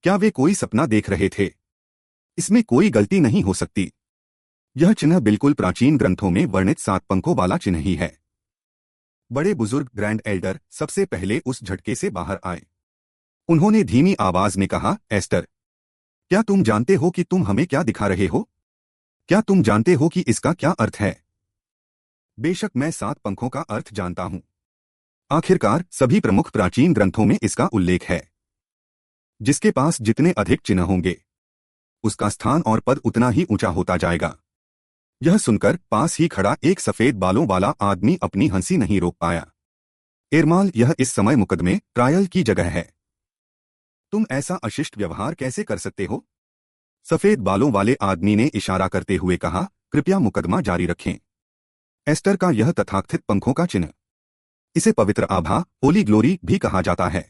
क्या वे कोई सपना देख रहे थे? इसमें कोई गलती नहीं हो सकती। यह चिन्ह बिल्कुल प्राचीन ग्रंथों में वर्णित 7 पंखों वाला चिन्ह ही है। बड़े बुजुर्ग ग्रैंड एल्डर सबसे पहले उस झटके से बाहर आए। उन्होंने धीमी आवाज में कहा, एस्टर, क्या तुम जानते हो कि तुम हमें क्या दिखा रहे हो? क्या तुम जानते हो कि इसका क्या अर्थ है? बेशक मैं 7 पंखों का अर्थ जानता हूं। आखिरकार सभी प्रमुख प्राचीन ग्रंथों में इसका उल्लेख है। जिसके पास जितने अधिक चिन्ह होंगे, उसका स्थान और पद उतना ही ऊंचा होता जाएगा। यह सुनकर पास ही खड़ा एक सफेद बालों वाला आदमी अपनी हंसी नहीं रोक पाया। एरमाल, यह इस समय मुकदमे ट्रायल की जगह है। तुम ऐसा अशिष्ट व्यवहार कैसे कर सकते हो? सफेद बालों वाले आदमी ने इशारा करते हुए कहा, कृपया मुकदमा जारी रखें। एस्टर का यह तथाकथित पंखों का चिन्ह, इसे पवित्र आभा होली ग्लोरी भी कहा जाता है।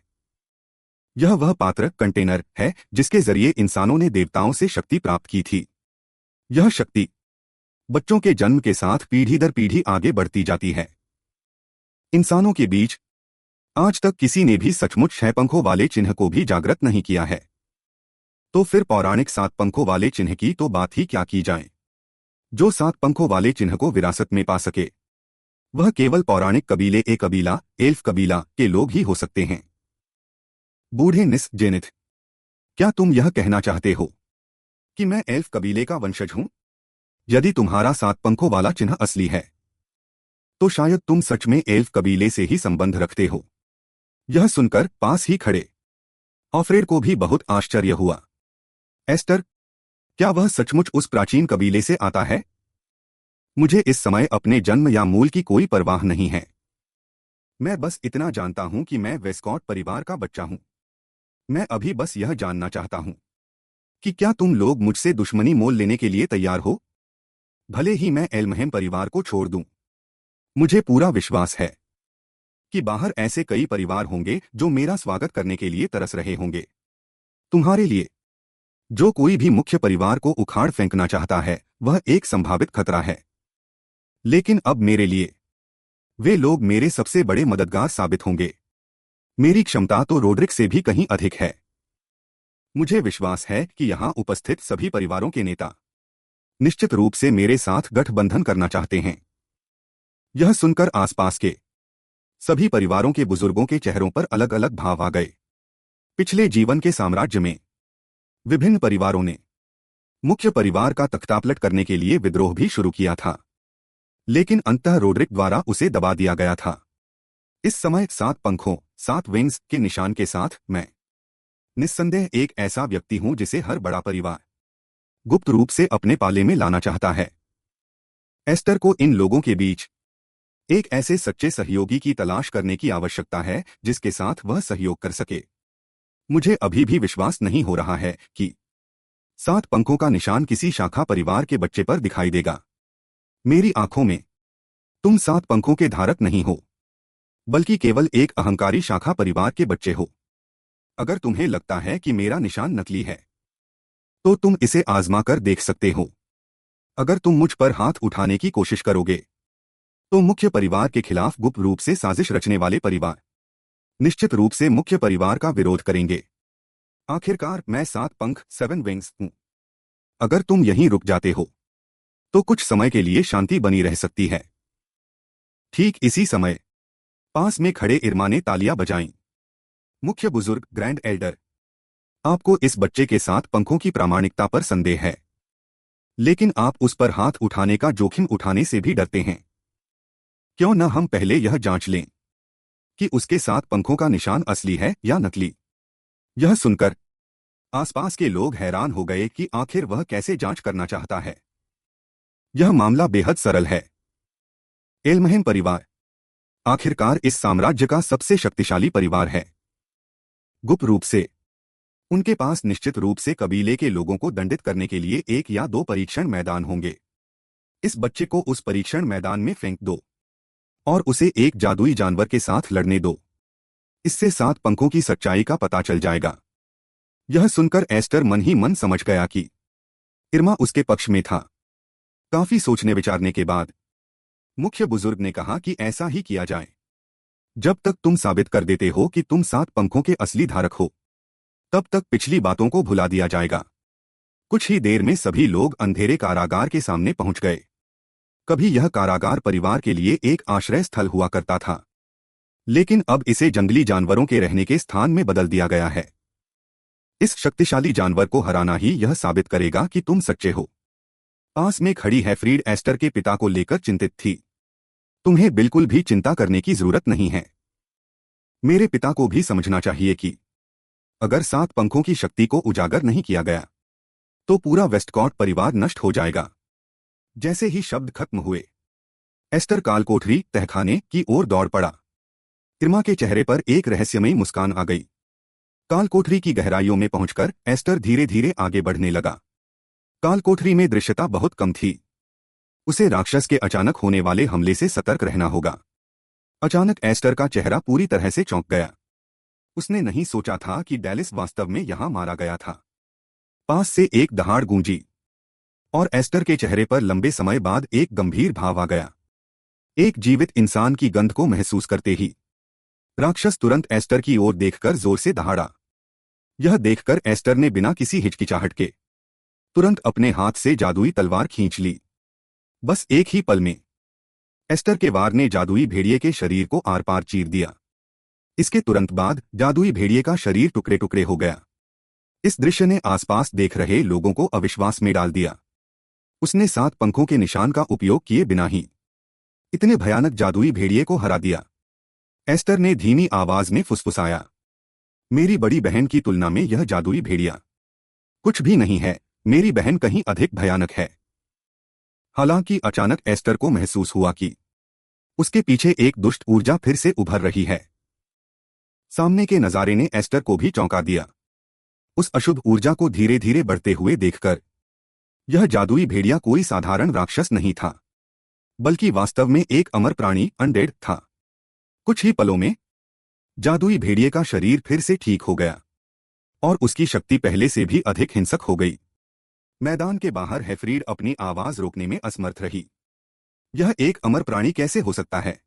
यह वह पात्र कंटेनर है जिसके जरिए इंसानों ने देवताओं से शक्ति प्राप्त की थी। यह शक्ति बच्चों के जन्म के साथ पीढ़ी दर पीढ़ी आगे बढ़ती जाती है। इंसानों के बीच आज तक किसी ने भी सचमुच 6 पंखों वाले चिन्ह को भी जागृत नहीं किया है। तो फिर पौराणिक 7 पंखों वाले चिन्ह की तो बात ही क्या की जाए। जो 7 पंखों वाले चिन्ह को विरासत में पा सके, वह केवल पौराणिक कबीले ए कबीला एल्फ कबीला के लोग ही हो सकते हैं। बूढ़े निस जेनिथ, क्या तुम यह कहना चाहते हो कि मैं एल्फ कबीले का वंशज हूं? यदि तुम्हारा 7 पंखों वाला चिन्ह असली है, तो शायद तुम सच में एल्फ कबीले से ही संबंध रखते हो। यह सुनकर पास ही खड़े ऑफ्रेड को भी बहुत आश्चर्य हुआ। एस्टर, क्या वह सचमुच उस प्राचीन कबीले से आता है? मुझे इस समय अपने जन्म या मूल की कोई परवाह नहीं है। मैं बस इतना जानता हूं कि मैं वेस्कॉट परिवार का बच्चा हूं। मैं अभी बस यह जानना चाहता हूं कि क्या तुम लोग मुझसे दुश्मनी मोल लेने के लिए तैयार हो? भले ही मैं एल्महेम परिवार को छोड़ दूं, मुझे पूरा विश्वास है कि बाहर ऐसे कई परिवार होंगे जो मेरा स्वागत करने के लिए तरस रहे होंगे। तुम्हारे लिए जो कोई भी मुख्य परिवार को उखाड़ फेंकना चाहता है, वह एक संभावित खतरा है। लेकिन अब मेरे लिए वे लोग मेरे सबसे बड़े मददगार साबित होंगे। मेरी क्षमता तो रोड्रिक से भी कहीं अधिक है। मुझे विश्वास है कि यहां उपस्थित सभी परिवारों के नेता निश्चित रूप से मेरे साथ गठबंधन करना चाहते हैं। यह सुनकर आसपास के सभी परिवारों के बुजुर्गों के चेहरों पर अलग अलग भाव आ गए। पिछले जीवन के साम्राज्य में विभिन्न परिवारों ने मुख्य परिवार का तख्तापलट करने के लिए विद्रोह भी शुरू किया था, लेकिन अंततः रोड्रिक द्वारा उसे दबा दिया गया था। इस समय 7 पंखों 7 विंग्स के निशान के साथ मैं निस्संदेह एक ऐसा व्यक्ति हूं जिसे हर बड़ा परिवार गुप्त रूप से अपने पाले में लाना चाहता है। एस्टर को इन लोगों के बीच एक ऐसे सच्चे सहयोगी की तलाश करने की आवश्यकता है जिसके साथ वह सहयोग कर सके। मुझे अभी भी विश्वास नहीं हो रहा है कि 7 पंखों का निशान किसी शाखा परिवार के बच्चे पर दिखाई देगा। मेरी आंखों में तुम 7 पंखों के धारक नहीं हो, बल्कि केवल एक अहंकारी शाखा परिवार के बच्चे हो। अगर तुम्हें लगता है कि मेरा निशान नकली है, तो तुम इसे आजमा कर देख सकते हो। अगर तुम मुझ पर हाथ उठाने की कोशिश करोगे, तो मुख्य परिवार के खिलाफ गुप्त रूप से साजिश रचने वाले परिवार निश्चित रूप से मुख्य परिवार का विरोध करेंगे। आखिरकार मैं 7 पंख 7 विंग्स हूं। अगर तुम यहीं रुक जाते हो, तो कुछ समय के लिए शांति बनी रह सकती है। ठीक इसी समय पास में खड़े इरमा ने तालियां बजाईं। मुख्य बुजुर्ग ग्रैंड एल्डर, आपको इस बच्चे के 7 पंखों की प्रामाणिकता पर संदेह है, लेकिन आप उस पर हाथ उठाने का जोखिम उठाने से भी डरते हैं। क्यों न हम पहले यह जांच लें कि उसके 7 पंखों का निशान असली है या नकली। यह सुनकर आसपास के लोग हैरान हो गए कि आखिर वह कैसे जांच करना चाहता है। यह मामला बेहद सरल है। एल्महेम परिवार आखिरकार इस साम्राज्य का सबसे शक्तिशाली परिवार है। गुप्त रूप से उनके पास निश्चित रूप से कबीले के लोगों को दंडित करने के लिए 1 या 2 परीक्षण मैदान होंगे। इस बच्चे को उस परीक्षण मैदान में फेंक दो और उसे एक जादुई जानवर के साथ लड़ने दो। इससे 7 पंखों की सच्चाई का पता चल जाएगा। यह सुनकर एस्टर मन ही मन समझ गया कि इरमा उसके पक्ष में था। काफी सोचने विचारने के बाद मुख्य बुजुर्ग ने कहा कि ऐसा ही किया जाए। जब तक तुम साबित कर देते हो कि तुम 7 पंखों के असली धारक हो, तब तक पिछली बातों को भुला दिया जाएगा। कुछ ही देर में सभी लोग अंधेरे कारागार के सामने पहुंच गए। कभी यह कारागार परिवार के लिए एक आश्रय स्थल हुआ करता था, लेकिन अब इसे जंगली जानवरों के रहने के स्थान में बदल दिया गया है। इस शक्तिशाली जानवर को हराना ही यह साबित करेगा कि तुम सच्चे हो। पास में खड़ी हैफ्रीड एस्टर के पिता को लेकर चिंतित थी। तुम्हें बिल्कुल भी चिंता करने की जरूरत नहीं है। मेरे पिता को भी समझना चाहिए कि अगर 7 पंखों की शक्ति को उजागर नहीं किया गया, तो पूरा वेस्टकॉट परिवार नष्ट हो जाएगा। जैसे ही शब्द खत्म हुए, एस्टर कालकोठरी तहखाने की ओर दौड़ पड़ा। इरमा के चेहरे पर एक रहस्यमयी मुस्कान आ गई। कालकोठरी की गहराइयों में पहुंचकर एस्टर धीरे धीरे आगे बढ़ने लगा। कालकोठरी में दृश्यता बहुत कम थी। उसे राक्षस के अचानक होने वाले हमले से सतर्क रहना होगा। अचानक एस्टर का चेहरा पूरी तरह से चौंक गया। उसने नहीं सोचा था कि डेलिस वास्तव में यहां मारा गया था। पास से एक दहाड़ गूंजी और एस्टर के चेहरे पर लंबे समय बाद एक गंभीर भाव आ गया। एक जीवित इंसान की गंध को महसूस करते ही राक्षस तुरंत एस्टर की ओर देखकर जोर से दहाड़ा। यह देखकर एस्टर ने बिना किसी हिचकिचाहट के तुरंत अपने हाथ से जादुई तलवार खींच ली। बस एक ही पल में एस्टर के वार ने जादुई भेड़िए के शरीर को आर पार चीर दिया। इसके तुरंत बाद जादुई भेड़िए का शरीर टुकड़े टुकड़े हो गया। इस दृश्य ने आसपास देख रहे लोगों को अविश्वास में डाल दिया। उसने 7 पंखों के निशान का उपयोग किए बिना ही इतने भयानक जादुई भेड़िए को हरा दिया। एस्टर ने धीमी आवाज में फुसफुसाया, मेरी बड़ी बहन की तुलना में यह जादुई भेड़िया कुछ भी नहीं है। मेरी बहन कहीं अधिक भयानक है। हालांकि अचानक एस्टर को महसूस हुआ कि उसके पीछे एक दुष्ट ऊर्जा फिर से उभर रही है। सामने के नजारे ने एस्टर को भी चौंका दिया। उस अशुभ ऊर्जा को धीरे धीरे बढ़ते हुए देखकर यह जादुई भेड़िया कोई साधारण राक्षस नहीं था, बल्कि वास्तव में एक अमर प्राणी अनडेड था। कुछ ही पलों में जादुई भेड़िए का शरीर फिर से ठीक हो गया और उसकी शक्ति पहले से भी अधिक हिंसक हो गई। मैदान के बाहर हेफ्रीड अपनी आवाज रोकने में असमर्थ रही। यह एक अमर प्राणी कैसे हो सकता है?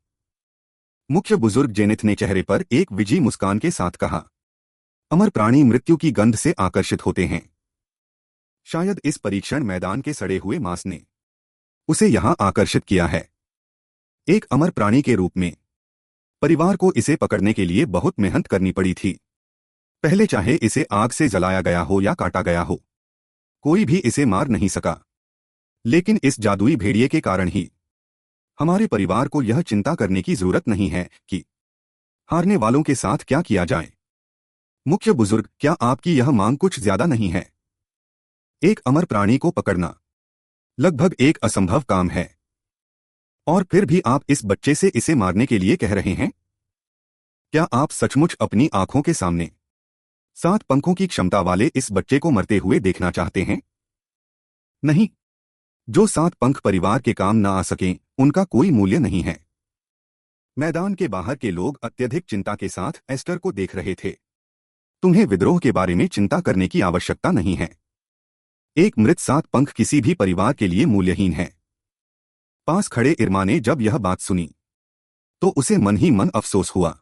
मुख्य बुजुर्ग जेनिथ ने चेहरे पर एक विजयी मुस्कान के साथ कहा, अमर प्राणी मृत्यु की गंध से आकर्षित होते हैं। शायद इस परीक्षण मैदान के सड़े हुए मांस ने उसे यहां आकर्षित किया है। एक अमर प्राणी के रूप में परिवार को इसे पकड़ने के लिए बहुत मेहनत करनी पड़ी थी। पहले चाहे इसे आग से जलाया गया हो या काटा गया हो, कोई भी इसे मार नहीं सका। लेकिन इस जादुई भेड़िए के कारण ही हमारे परिवार को यह चिंता करने की जरूरत नहीं है कि हारने वालों के साथ क्या किया जाए। मुख्य बुजुर्ग, क्या आपकी यह मांग कुछ ज्यादा नहीं है? एक अमर प्राणी को पकड़ना लगभग एक असंभव काम है, और फिर भी आप इस बच्चे से इसे मारने के लिए कह रहे हैं? क्या आप सचमुच अपनी आंखों के सामने 7 पंखों की क्षमता वाले इस बच्चे को मरते हुए देखना चाहते हैं? नहीं, जो 7 पंख परिवार के काम ना आ सकें, उनका कोई मूल्य नहीं है। मैदान के बाहर के लोग अत्यधिक चिंता के साथ एस्टर को देख रहे थे। तुम्हें विद्रोह के बारे में चिंता करने की आवश्यकता नहीं है। एक मृत 7 पंख किसी भी परिवार के लिए मूल्यहीन है। पास खड़े इरमा ने जब यह बात सुनी तो उसे मन ही मन अफसोस हुआ।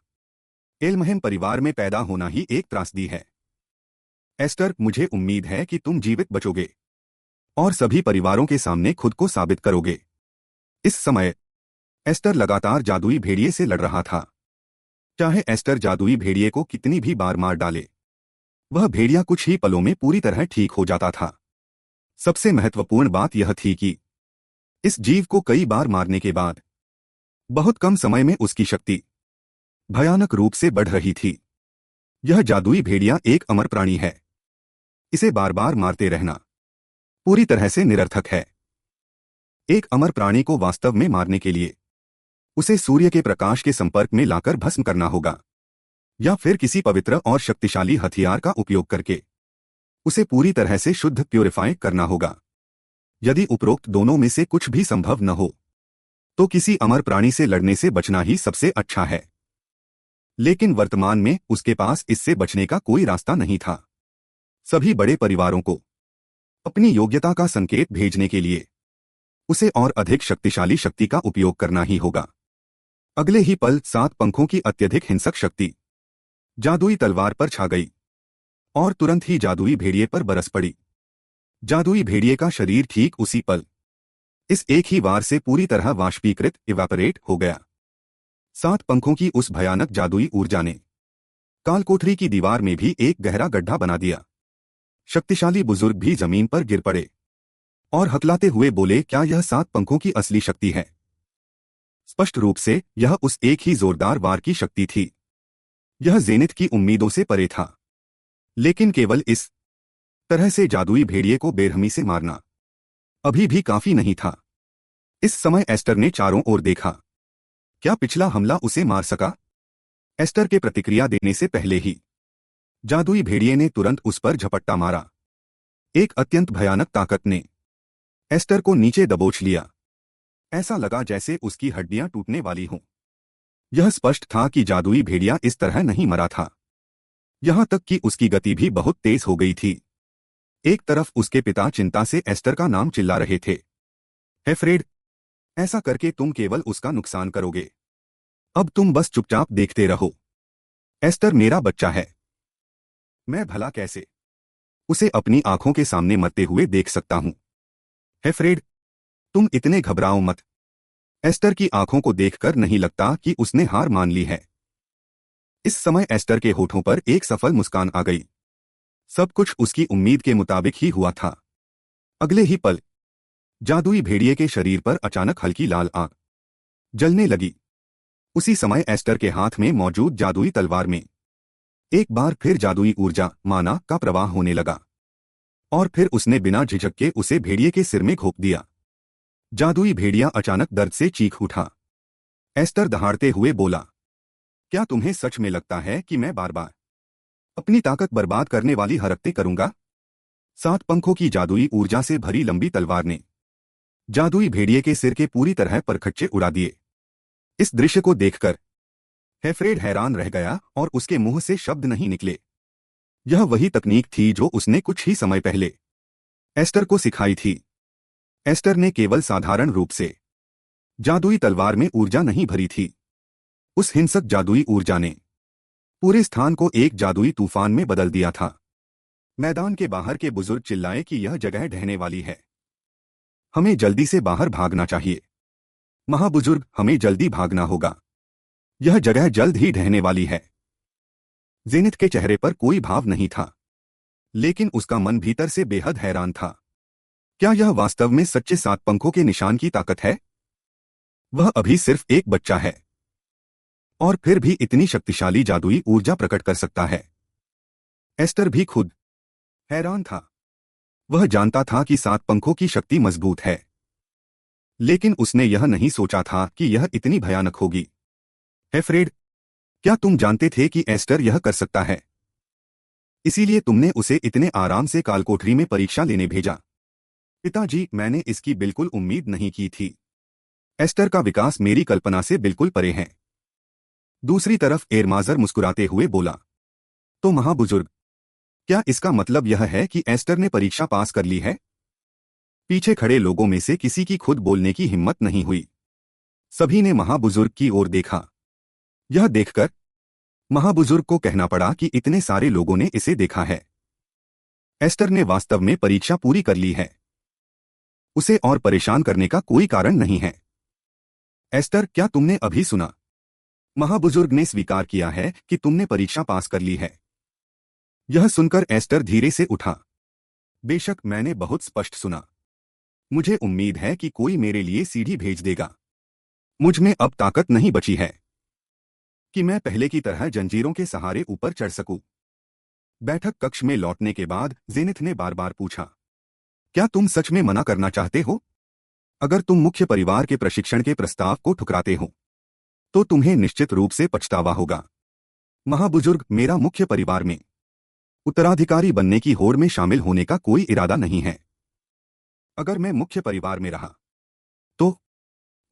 एल्महेम परिवार में पैदा होना ही एक त्रासदी है। एस्टर, मुझे उम्मीद है कि तुम जीवित बचोगे और सभी परिवारों के सामने खुद को साबित करोगे। इस समय एस्टर लगातार जादुई भेड़िए से लड़ रहा था। चाहे एस्टर जादुई भेड़िए को कितनी भी बार मार डाले, वह भेड़िया कुछ ही पलों में पूरी तरह ठीक हो जाता था। सबसे महत्वपूर्ण बात यह थी कि इस जीव को कई बार मारने के बाद बहुत कम समय में उसकी शक्ति भयानक रूप से बढ़ रही थी। यह जादुई भेड़िया एक अमर प्राणी है। इसे बार बार मारते रहना पूरी तरह से निरर्थक है। एक अमर प्राणी को वास्तव में मारने के लिए उसे सूर्य के प्रकाश के संपर्क में लाकर भस्म करना होगा, या फिर किसी पवित्र और शक्तिशाली हथियार का उपयोग करके उसे पूरी तरह से शुद्ध प्यूरिफाई करना होगा। यदि उपरोक्त दोनों में से कुछ भी संभव न हो तो किसी अमर प्राणी से लड़ने से बचना ही सबसे अच्छा है। लेकिन वर्तमान में उसके पास इससे बचने का कोई रास्ता नहीं था। सभी बड़े परिवारों को अपनी योग्यता का संकेत भेजने के लिए उसे और अधिक शक्तिशाली शक्ति का उपयोग करना ही होगा। अगले ही पल 7 पंखों की अत्यधिक हिंसक शक्ति जादुई तलवार पर छा गई और तुरंत ही जादुई भेड़िए पर बरस पड़ी। जादुई भेड़िए का शरीर ठीक उसी पल इस एक ही वार से पूरी तरह वाष्पीकृत इवेपोरेट हो गया। 7 पंखों की उस भयानक जादुई ऊर्जा ने कालकोठरी की दीवार में भी एक गहरा गड्ढा बना दिया। शक्तिशाली बुजुर्ग भी जमीन पर गिर पड़े और हकलाते हुए बोले, क्या यह 7 पंखों की असली शक्ति है? स्पष्ट रूप से यह उस एक ही जोरदार वार की शक्ति थी। यह जेनिथ की उम्मीदों से परे था, लेकिन केवल इस तरह से जादुई भेड़िए को बेरहमी से मारना अभी भी काफी नहीं था। इस समय एस्टर ने चारों ओर देखा। क्या पिछला हमला उसे मार सका? एस्टर के प्रतिक्रिया देने से पहले ही जादुई भेड़िए ने तुरंत उस पर झपट्टा मारा। एक अत्यंत भयानक ताकत ने एस्टर को नीचे दबोच लिया। ऐसा लगा जैसे उसकी हड्डियां टूटने वाली हों। यह स्पष्ट था कि जादुई भेड़िया इस तरह नहीं मरा था। यहां तक कि उसकी गति भी बहुत तेज हो गई थी। एक तरफ उसके पिता चिंता से एस्टर का नाम चिल्ला रहे थे, हेफ्रेड, ऐसा करके तुम केवल उसका नुकसान करोगे। अब तुम बस चुपचाप देखते रहो। एस्टर मेरा बच्चा है। मैं भला कैसे उसे अपनी आंखों के सामने मरते हुए देख सकता हूं? हेफ्रेड, तुम इतने घबराओ मत। एस्टर की आंखों को देखकर नहीं लगता कि उसने हार मान ली है। इस समय एस्टर के होठों पर एक सफल मुस्कान आ गई। सब कुछ उसकी उम्मीद के मुताबिक ही हुआ था। अगले ही पल जादुई भेड़िए के शरीर पर अचानक हल्की लाल आग जलने लगी। उसी समय एस्टर के हाथ में मौजूद जादुई तलवार में एक बार फिर जादुई ऊर्जा माना का प्रवाह होने लगा, और फिर उसने बिना झिझक के उसे भेड़िए के सिर में घोंप दिया। जादुई भेड़िया अचानक दर्द से चीख उठा। एस्टर दहाड़ते हुए बोला, क्या तुम्हें सच में लगता है कि मैं बार बार अपनी ताकत बर्बाद करने वाली हरकतें करूंगा? 7 पंखों की जादुई ऊर्जा से भरी लंबी तलवार ने जादुई भेड़िए के सिर के पूरी तरह परखच्चे उड़ा दिए। इस दृश्य को देखकर हेफ्रेड हैरान रह गया और उसके मुंह से शब्द नहीं निकले। यह वही तकनीक थी जो उसने कुछ ही समय पहले एस्टर को सिखाई थी। एस्टर ने केवल साधारण रूप से जादुई तलवार में ऊर्जा नहीं भरी थी। उस हिंसक जादुई ऊर्जा ने पूरे स्थान को एक जादुई तूफान में बदल दिया था। मैदान के बाहर के बुजुर्ग चिल्लाए कि यह जगह ढहने वाली है, हमें जल्दी से बाहर भागना चाहिए। महाबुजुर्ग, हमें जल्दी भागना होगा, यह जगह जल्द ही ढहने वाली है। जेनिथ के चेहरे पर कोई भाव नहीं था, लेकिन उसका मन भीतर से बेहद हैरान था। क्या यह वास्तव में सच्चे 7 पंखों के निशान की ताकत है? वह अभी सिर्फ एक बच्चा है और फिर भी इतनी शक्तिशाली जादुई ऊर्जा प्रकट कर सकता है। एस्टर भी खुद हैरान था। वह जानता था कि 7 पंखों की शक्ति मजबूत है, लेकिन उसने यह नहीं सोचा था कि यह इतनी भयानक होगी। हेफ्रेड, क्या तुम जानते थे कि एस्टर यह कर सकता है? इसीलिए तुमने उसे इतने आराम से कालकोठरी में परीक्षा लेने भेजा? पिताजी, मैंने इसकी बिल्कुल उम्मीद नहीं की थी। एस्टर का विकास मेरी कल्पना से बिल्कुल परे है। दूसरी तरफ एरमाजर मुस्कुराते हुए बोला, तो महाबुजुर्ग, क्या इसका मतलब यह है कि एस्टर ने परीक्षा पास कर ली है? पीछे खड़े लोगों में से किसी की खुद बोलने की हिम्मत नहीं हुई। सभी ने महाबुजुर्ग की ओर देखा। यह देखकर महाबुजुर्ग को कहना पड़ा कि इतने सारे लोगों ने इसे देखा है। एस्टर ने वास्तव में परीक्षा पूरी कर ली है। उसे और परेशान करने का कोई कारण नहीं है। एस्टर, क्या तुमने अभी सुना? महाबुजुर्ग ने स्वीकार किया है कि तुमने परीक्षा पास कर ली है। यह सुनकर एस्टर धीरे से उठा। बेशक मैंने बहुत स्पष्ट सुना। मुझे उम्मीद है कि कोई मेरे लिए सीढ़ी भेज देगा। मुझ में अब ताकत नहीं बची है कि मैं पहले की तरह जंजीरों के सहारे ऊपर चढ़ सकूं। बैठक कक्ष में लौटने के बाद जेनिथ ने बार बार पूछा, क्या तुम सच में मना करना चाहते हो? अगर तुम मुख्य परिवार के प्रशिक्षण के प्रस्ताव को ठुकराते हो तो तुम्हें निश्चित रूप से पछतावा होगा। महाबुजुर्ग, मेरा मुख्य परिवार में उत्तराधिकारी बनने की होड़ में शामिल होने का कोई इरादा नहीं है। अगर मैं मुख्य परिवार में रहा तो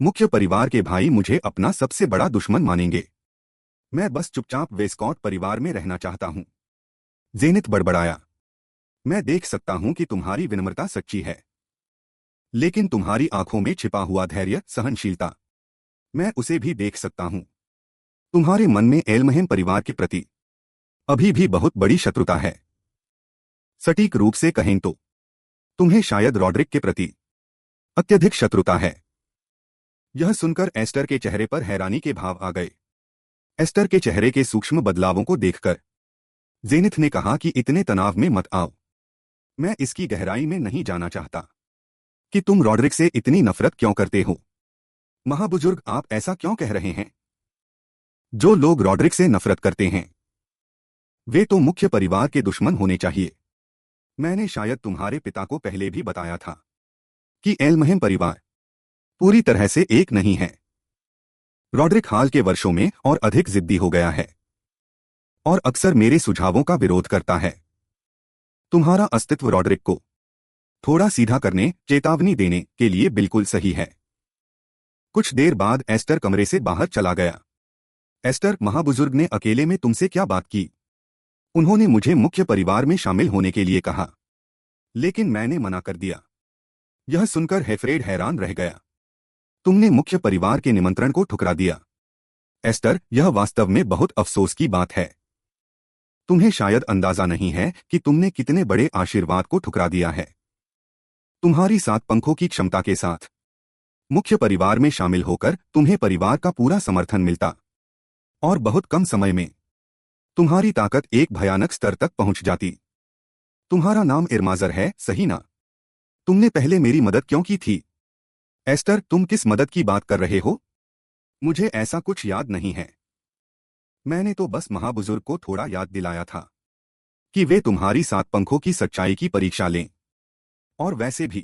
मुख्य परिवार के भाई मुझे अपना सबसे बड़ा दुश्मन मानेंगे। मैं बस चुपचाप वेस्कॉट परिवार में रहना चाहता हूं। जेनिथ बड़बड़ाया, मैं देख सकता हूं कि तुम्हारी विनम्रता सच्ची है, लेकिन तुम्हारी आंखों में छिपा हुआ धैर्य, सहनशीलता, मैं उसे भी देख सकता हूं। तुम्हारे मन में एल्महेम परिवार के प्रति अभी भी बहुत बड़ी शत्रुता है। सटीक रूप से कहें तो तुम्हें शायद रॉड्रिक के प्रति अत्यधिक शत्रुता है। यह सुनकर एस्टर के चेहरे पर हैरानी के भाव आ गए। एस्टर के चेहरे के सूक्ष्म बदलावों को देखकर जेनिथ ने कहा कि इतने तनाव में मत आओ। मैं इसकी गहराई में नहीं जाना चाहता कि तुम रॉड्रिक से इतनी नफरत क्यों करते हो। महाबुजुर्ग, आप ऐसा क्यों कह रहे हैं? जो लोग रॉड्रिक से नफरत करते हैं वे तो मुख्य परिवार के दुश्मन होने चाहिए। मैंने शायद तुम्हारे पिता को पहले भी बताया था कि एल्महेम परिवार पूरी तरह से एक नहीं है। रॉड्रिक हाल के वर्षों में और अधिक जिद्दी हो गया है और अक्सर मेरे सुझावों का विरोध करता है। तुम्हारा अस्तित्व रॉड्रिक को थोड़ा सीधा करने, चेतावनी देने के लिए बिल्कुल सही है। कुछ देर बाद एस्टर कमरे से बाहर चला गया। एस्टर, महाबुजुर्ग ने अकेले में तुमसे क्या बात की? उन्होंने मुझे मुख्य परिवार में शामिल होने के लिए कहा, लेकिन मैंने मना कर दिया। यह सुनकर हेफ्रेड हैरान रह गया। तुमने मुख्य परिवार के निमंत्रण को ठुकरा दिया? एस्टर, यह वास्तव में बहुत अफसोस की बात है। तुम्हें शायद अंदाजा नहीं है कि तुमने कितने बड़े आशीर्वाद को ठुकरा दिया है। तुम्हारी 7 पंखों की क्षमता के साथ मुख्य परिवार में शामिल होकर तुम्हें परिवार का पूरा समर्थन मिलता और बहुत कम समय में तुम्हारी ताकत एक भयानक स्तर तक पहुंच जाती। तुम्हारा नाम एरमाजर है, सही ना? तुमने पहले मेरी मदद क्यों की थी? एस्टर, तुम किस मदद की बात कर रहे हो? मुझे ऐसा कुछ याद नहीं है। मैंने तो बस महाबुजुर्ग को थोड़ा याद दिलाया था कि वे तुम्हारी 7 पंखों की सच्चाई की परीक्षा लें। और वैसे भी,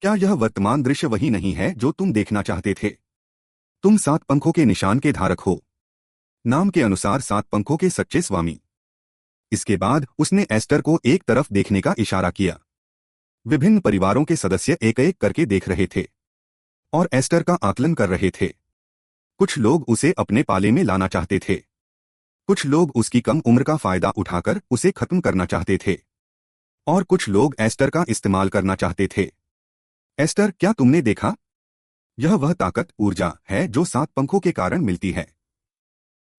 क्या यह वर्तमान दृश्य वही नहीं है जो तुम देखना चाहते थे? तुम 7 पंखों के निशान के धारक हो, नाम के अनुसार 7 पंखों के सच्चे स्वामी। इसके बाद उसने एस्टर को एक तरफ देखने का इशारा किया। विभिन्न परिवारों के सदस्य एक एक करके देख रहे थे और एस्टर का आकलन कर रहे थे। कुछ लोग उसे अपने पाले में लाना चाहते थे, कुछ लोग उसकी कम उम्र का फायदा उठाकर उसे खत्म करना चाहते थे, और कुछ लोग एस्टर का इस्तेमाल करना चाहते थे। एस्टर, क्या तुमने देखा? यह वह ताकत, ऊर्जा है जो 7 पंखों के कारण मिलती है।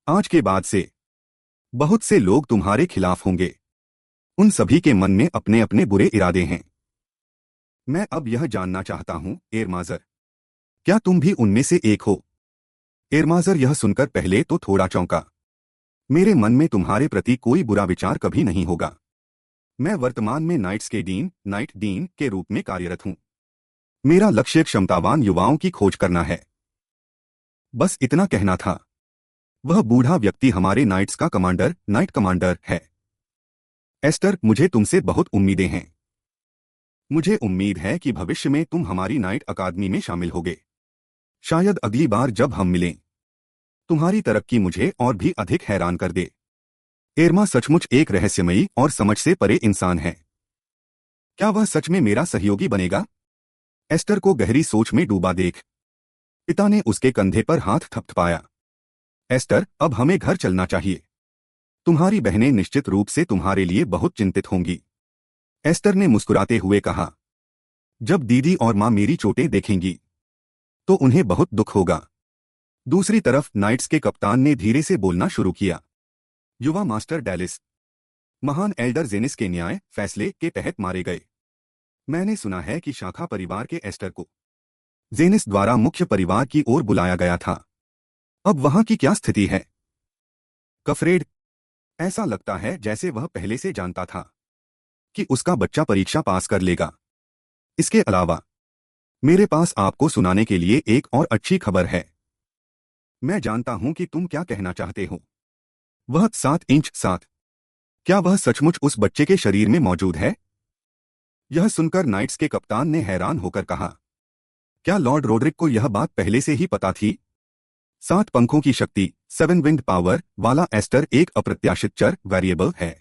आज के बाद से बहुत से लोग तुम्हारे खिलाफ होंगे। उन सभी के मन में अपने अपने बुरे इरादे हैं। मैं अब यह जानना चाहता हूं, एरमाजर, क्या तुम भी उनमें से एक हो? एरमाजर यह सुनकर पहले तो थोड़ा चौंका। मेरे मन में तुम्हारे प्रति कोई बुरा विचार कभी नहीं होगा। मैं वर्तमान में नाइट्स के नाइट डीन के रूप में कार्यरत हूं। मेरा लक्ष्य क्षमतावान युवाओं की खोज करना है। बस इतना कहना था। वह बूढ़ा व्यक्ति हमारे नाइट्स का नाइट कमांडर है। एस्टर, मुझे तुमसे बहुत उम्मीदें हैं। मुझे उम्मीद है कि भविष्य में तुम हमारी नाइट अकादमी में शामिल होगे। शायद अगली बार जब हम मिलें, तुम्हारी तरक्की मुझे और भी अधिक हैरान कर दे। एरमा सचमुच एक रहस्यमयी और समझ से परे इंसान है। क्या वह सच में मेरा सहयोगी बनेगा? एस्टर को गहरी सोच में डूबा देख पिता ने उसके कंधे पर हाथ थपथपाया। एस्टर, अब हमें घर चलना चाहिए। तुम्हारी बहनें निश्चित रूप से तुम्हारे लिए बहुत चिंतित होंगी। एस्टर ने मुस्कुराते हुए कहा, जब दीदी और माँ मेरी चोटें देखेंगी तो उन्हें बहुत दुख होगा। दूसरी तरफ नाइट्स के कप्तान ने धीरे से बोलना शुरू किया। युवा मास्टर डेलिस, महान एल्डर जेनिस के न्याय फैसले के तहत मारे गए। मैंने सुना है कि शाखा परिवार के एस्टर को जेनिस द्वारा मुख्य परिवार की ओर बुलाया गया था। अब वहां की क्या स्थिति है? कफरेड, ऐसा लगता है जैसे वह पहले से जानता था कि उसका बच्चा परीक्षा पास कर लेगा। इसके अलावा मेरे पास आपको सुनाने के लिए एक और अच्छी खबर है। मैं जानता हूं कि तुम क्या कहना चाहते हो। वह 7 इंच 7, क्या वह सचमुच उस बच्चे के शरीर में मौजूद है? यह सुनकर नाइट्स के कप्तान ने हैरान होकर कहा, क्या लॉर्ड रोड्रिक को यह बात पहले से ही पता थी? 7 पंखों की शक्ति 7 विंड पावर वाला एस्टर एक अप्रत्याशित चर वेरिएबल है।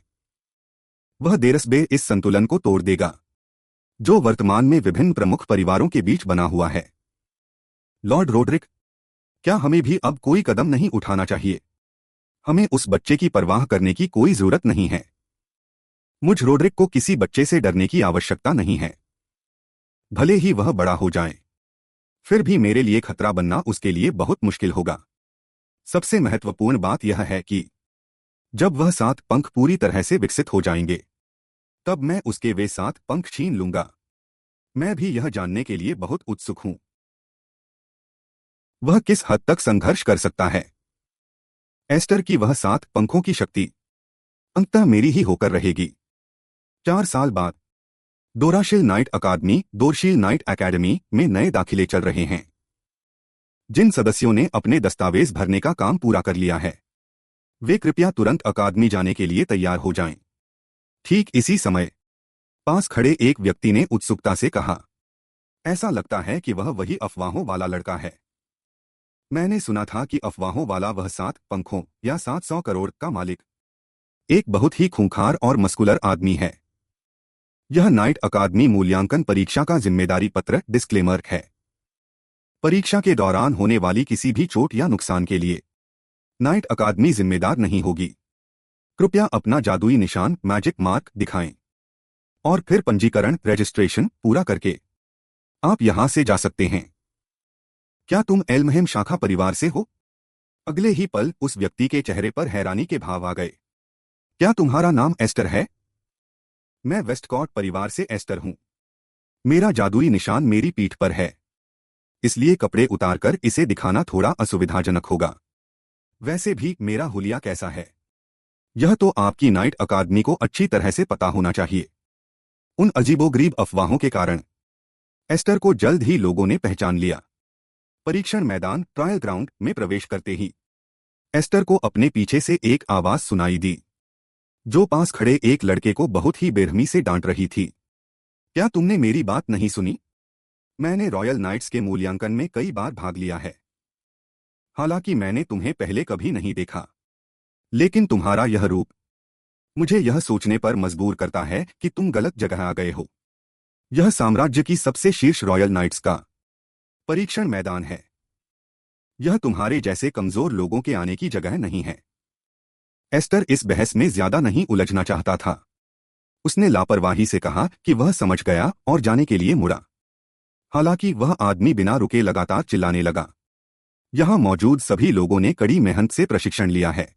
वह देरसबे इस संतुलन को तोड़ देगा जो वर्तमान में विभिन्न प्रमुख परिवारों के बीच बना हुआ है। लॉर्ड रोड्रिक, क्या हमें भी अब कोई कदम नहीं उठाना चाहिए? हमें उस बच्चे की परवाह करने की कोई जरूरत नहीं है। मुझ रोड्रिक को किसी बच्चे से डरने की आवश्यकता नहीं है। भले ही वह बड़ा हो जाए, फिर भी मेरे लिए खतरा बनना उसके लिए बहुत मुश्किल होगा। सबसे महत्वपूर्ण बात यह है कि जब वह 7 पंख पूरी तरह से विकसित हो जाएंगे, तब मैं उसके वे 7 पंख छीन लूंगा। मैं भी यह जानने के लिए बहुत उत्सुक हूं, वह किस हद तक संघर्ष कर सकता है। एस्टर की वह 7 पंखों की शक्ति अंततः मेरी ही होकर रहेगी। 4 साल बाद डोराशिल नाइट अकादमी में नए दाखिले चल रहे हैं। जिन सदस्यों ने अपने दस्तावेज भरने का काम पूरा कर लिया है, वे कृपया तुरंत अकादमी जाने के लिए तैयार हो जाएं। ठीक इसी समय पास खड़े एक व्यक्ति ने उत्सुकता से कहा, ऐसा लगता है कि वह वही अफवाहों वाला लड़का है। मैंने सुना था कि अफवाहों वाला वह 7 पंखों या 700 करोड़ का मालिक एक बहुत ही खूंखार और मस्कुलर आदमी है। यह नाइट अकादमी मूल्यांकन परीक्षा का जिम्मेदारी पत्र डिस्क्लेमर है। परीक्षा के दौरान होने वाली किसी भी चोट या नुकसान के लिए नाइट अकादमी जिम्मेदार नहीं होगी। कृपया अपना जादुई निशान मैजिक मार्क दिखाएं और फिर पंजीकरण रजिस्ट्रेशन पूरा करके आप यहां से जा सकते हैं। क्या तुम एल्महेम शाखा परिवार से हो? अगले ही पल उस व्यक्ति के चेहरे पर हैरानी के भाव आ गए। क्या तुम्हारा नाम एस्टर है? मैं वेस्टकॉट परिवार से एस्टर हूं। मेरा जादुई निशान मेरी पीठ पर है, इसलिए कपड़े उतारकर इसे दिखाना थोड़ा असुविधाजनक होगा। वैसे भी मेरा हुलिया कैसा है, यह तो आपकी नाइट अकादमी को अच्छी तरह से पता होना चाहिए। उन अजीबोगरीब अफवाहों के कारण एस्टर को जल्द ही लोगों ने पहचान लिया। परीक्षण मैदान ट्रायल ग्राउंड में प्रवेश करते ही एस्टर को अपने पीछे से एक आवाज सुनाई दी, जो पास खड़े एक लड़के को बहुत ही बेरहमी से डांट रही थी। क्या तुमने मेरी बात नहीं सुनी? मैंने रॉयल नाइट्स के मूल्यांकन में कई बार भाग लिया है। हालांकि मैंने तुम्हें पहले कभी नहीं देखा, लेकिन तुम्हारा यह रूप मुझे यह सोचने पर मजबूर करता है कि तुम गलत जगह आ गए हो। यह साम्राज्य की सबसे शीर्ष रॉयल नाइट्स का परीक्षण मैदान है। यह तुम्हारे जैसे कमजोर लोगों के आने की जगह नहीं है। एस्टर इस बहस में ज्यादा नहीं उलझना चाहता था। उसने लापरवाही से कहा कि वह समझ गया और जाने के लिए मुड़ा। हालांकि वह आदमी बिना रुके लगातार चिल्लाने लगा। यहां मौजूद सभी लोगों ने कड़ी मेहनत से प्रशिक्षण लिया है।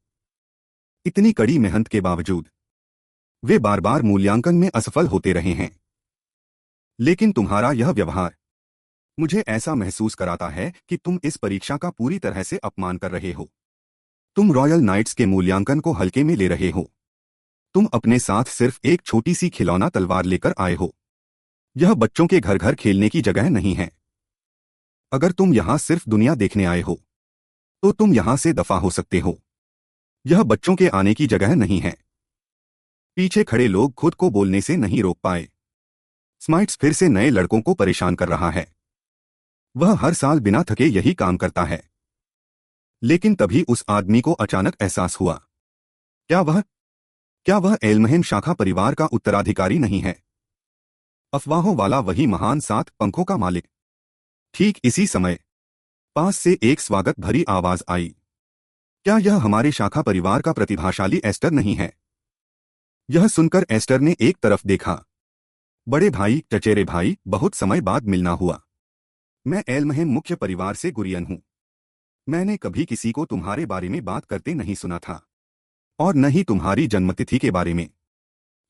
इतनी कड़ी मेहनत के बावजूद वे बार बार मूल्यांकन में असफल होते रहे हैं। लेकिन तुम्हारा यह व्यवहार मुझे ऐसा महसूस कराता है कि तुम इस परीक्षा का पूरी तरह से अपमान कर रहे हो। तुम रॉयल नाइट्स के मूल्यांकन को हल्के में ले रहे हो। तुम अपने साथ सिर्फ एक छोटी सी खिलौना तलवार लेकर आए हो। यह बच्चों के घर घर खेलने की जगह नहीं है। अगर तुम यहां सिर्फ दुनिया देखने आए हो तो तुम यहां से दफा हो सकते हो। यह बच्चों के आने की जगह नहीं है। पीछे खड़े लोग खुद को बोलने से नहीं रोक पाए। स्माइट्स फिर से नए लड़कों को परेशान कर रहा है। वह हर साल बिना थके यही काम करता है। लेकिन तभी उस आदमी को अचानक एहसास हुआ। क्या वह एल्महेम शाखा परिवार का उत्तराधिकारी नहीं है? अफवाहों वाला वही महान 7 पंखों का मालिक। ठीक इसी समय पास से एक स्वागत भरी आवाज आई। क्या यह हमारे शाखा परिवार का प्रतिभाशाली एस्टर नहीं है? यह सुनकर एस्टर ने एक तरफ देखा। बड़े भाई, चचेरे भाई, बहुत समय बाद मिलना हुआ। मैं एल्महेम मुख्य परिवार से गुरियन हूं। मैंने कभी किसी को तुम्हारे बारे में बात करते नहीं सुना था, और न ही तुम्हारी जन्मतिथि के बारे में।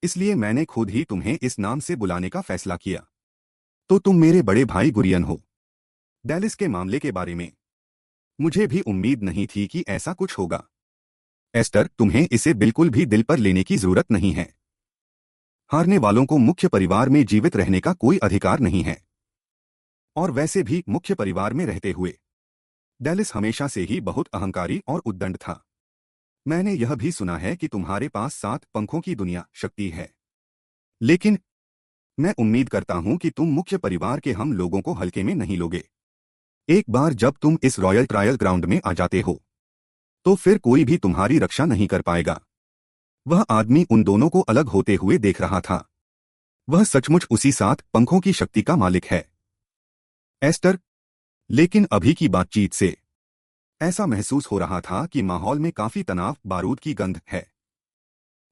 इसलिए मैंने खुद ही तुम्हें इस नाम से बुलाने का फैसला किया। तो तुम मेरे बड़े भाई गुरियन हो। डेलिस के मामले के बारे में मुझे भी उम्मीद नहीं थी कि ऐसा कुछ होगा। एस्टर, तुम्हें इसे बिल्कुल भी दिल पर लेने की जरूरत नहीं है। हारने वालों को मुख्य परिवार में जीवित रहने का कोई अधिकार नहीं है। और वैसे भी मुख्य परिवार में रहते हुए डेलिस हमेशा से ही बहुत अहंकारी और उद्दंड था। मैंने यह भी सुना है कि तुम्हारे पास 7 पंखों की दुनिया शक्ति है। लेकिन मैं उम्मीद करता हूं कि तुम मुख्य परिवार के हम लोगों को हल्के में नहीं लोगे। एक बार जब तुम इस रॉयल ट्रायल ग्राउंड में आ जाते हो तो फिर कोई भी तुम्हारी रक्षा नहीं कर पाएगा। वह आदमी उन दोनों को अलग होते हुए देख रहा था। वह सचमुच उसी 7 पंखों की शक्ति का मालिक है, एस्टर। लेकिन अभी की बातचीत से ऐसा महसूस हो रहा था कि माहौल में काफी तनाव, बारूद की गंध है।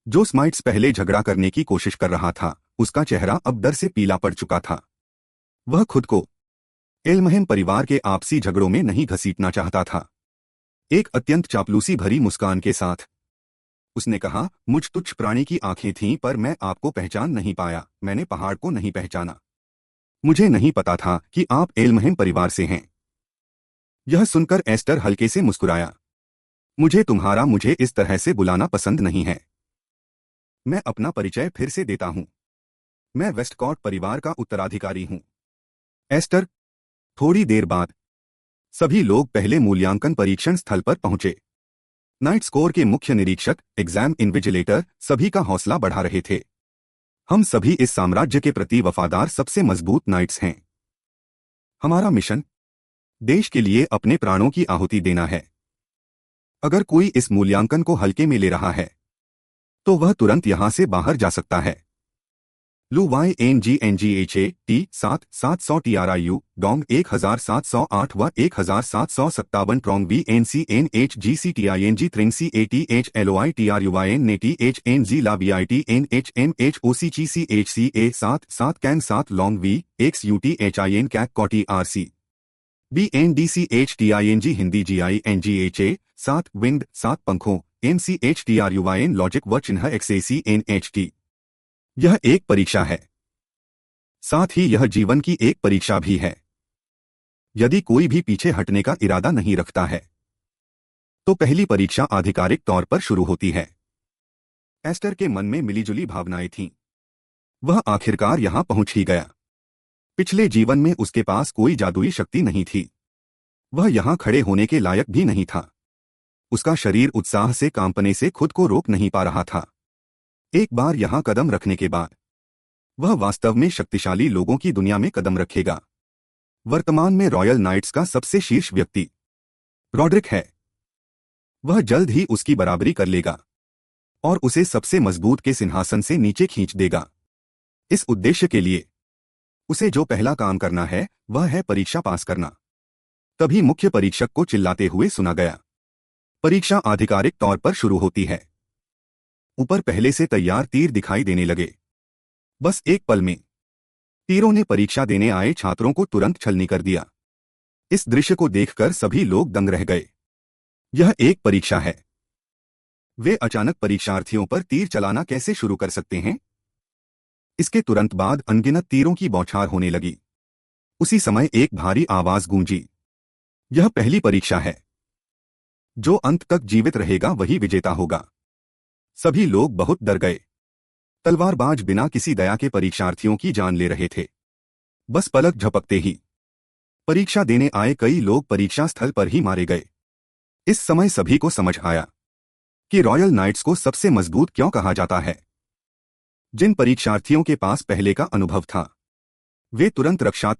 जो स्माइट्स पहले झगड़ा करने की कोशिश कर रहा था, उसका चेहरा अब डर से पीला पड़ चुका था। वह खुद को एल्महेम परिवार के आपसी झगड़ों में नहीं घसीटना चाहता था। एक अत्यंत चापलूसी भरी मुस्कान के साथ उसने कहा, मुझ तुच्छ प्राणी की आंखें थीं, पर मैं आपको पहचान नहीं पाया। मैंने पहाड़ को नहीं पहचाना। मुझे नहीं पता था कि आप एल्महेम परिवार से हैं। यह सुनकर एस्टर हल्के से मुस्कुराया। मुझे इस तरह से बुलाना पसंद नहीं है। मैं अपना परिचय फिर से देता हूं। मैं वेस्टकॉट परिवार का उत्तराधिकारी हूं, एस्टर। थोड़ी देर बाद सभी लोग पहले मूल्यांकन परीक्षण स्थल पर पहुंचे। नाइट स्कोर के मुख्य निरीक्षक, एग्जाम इन्विजिलेटर सभी का हौसला बढ़ा रहे थे। हम सभी इस साम्राज्य के प्रति वफादार सबसे मजबूत नाइट्स हैं। हमारा मिशन देश के लिए अपने प्राणों की आहुति देना है। अगर कोई इस मूल्यांकन को हल्के में ले रहा है तो वह तुरंत यहां से बाहर जा सकता है। लू YNGNGHA T 700 TRIU डोंग 1708 व 1757 ट्रोंग VNCNHGCTING त्रिंग CATHLOI TRUYN THNG ला VITNHMHOCGCHCA 7 कैन 7 लॉन्ग V XUTHIN कैक कॉटी RC BNDCHTING हिंदी GINGHA 7 विंड 7 पंखों MCHTRUYN लॉजिक व चिन्ह XACNHT। यह एक परीक्षा है, साथ ही यह जीवन की एक परीक्षा भी है। यदि कोई भी पीछे हटने का इरादा नहीं रखता है तो पहली परीक्षा आधिकारिक तौर पर शुरू होती है। एस्टर के मन में मिलीजुली भावनाएं थीं। वह आखिरकार यहां पहुंच ही गया। पिछले जीवन में उसके पास कोई जादुई शक्ति नहीं थी। वह यहां खड़े होने के लायक भी नहीं था। उसका शरीर उत्साह से कांपने से खुद को रोक नहीं पा रहा था। एक बार यहां कदम रखने के बाद वह वास्तव में शक्तिशाली लोगों की दुनिया में कदम रखेगा। वर्तमान में रॉयल नाइट्स का सबसे शीर्ष व्यक्ति रॉड्रिक है। वह जल्द ही उसकी बराबरी कर लेगा और उसे सबसे मजबूत के सिंहासन से नीचे खींच देगा। इस उद्देश्य के लिए उसे जो पहला काम करना है वह है परीक्षा पास करना। तभी मुख्य परीक्षक को चिल्लाते हुए सुना गया, परीक्षा आधिकारिक तौर पर शुरू होती है। ऊपर पहले से तैयार तीर दिखाई देने लगे। बस एक पल में तीरों ने परीक्षा देने आए छात्रों को तुरंत छलनी कर दिया। इस दृश्य को देखकर सभी लोग दंग रह गए। यह एक परीक्षा है। वे अचानक परीक्षार्थियों पर तीर चलाना कैसे शुरू कर सकते हैं? इसके तुरंत बाद अनगिनत तीरों की बौछार होने लगी। उसी समय एक भारी आवाज गूंजी, यह पहली परीक्षा है। जो अंत तक जीवित रहेगा वही विजेता होगा। सभी लोग बहुत डर गए। तलवारबाज बिना किसी दया के परीक्षार्थियों की जान ले रहे थे। बस पलक झपकते ही परीक्षा देने आए कई लोग परीक्षा स्थल पर ही मारे गए। इस समय सभी को समझ आया कि रॉयल नाइट्स को सबसे मजबूत क्यों कहा जाता है। जिन परीक्षार्थियों के पास पहले का अनुभव था वे तुरंत रक्षात्मक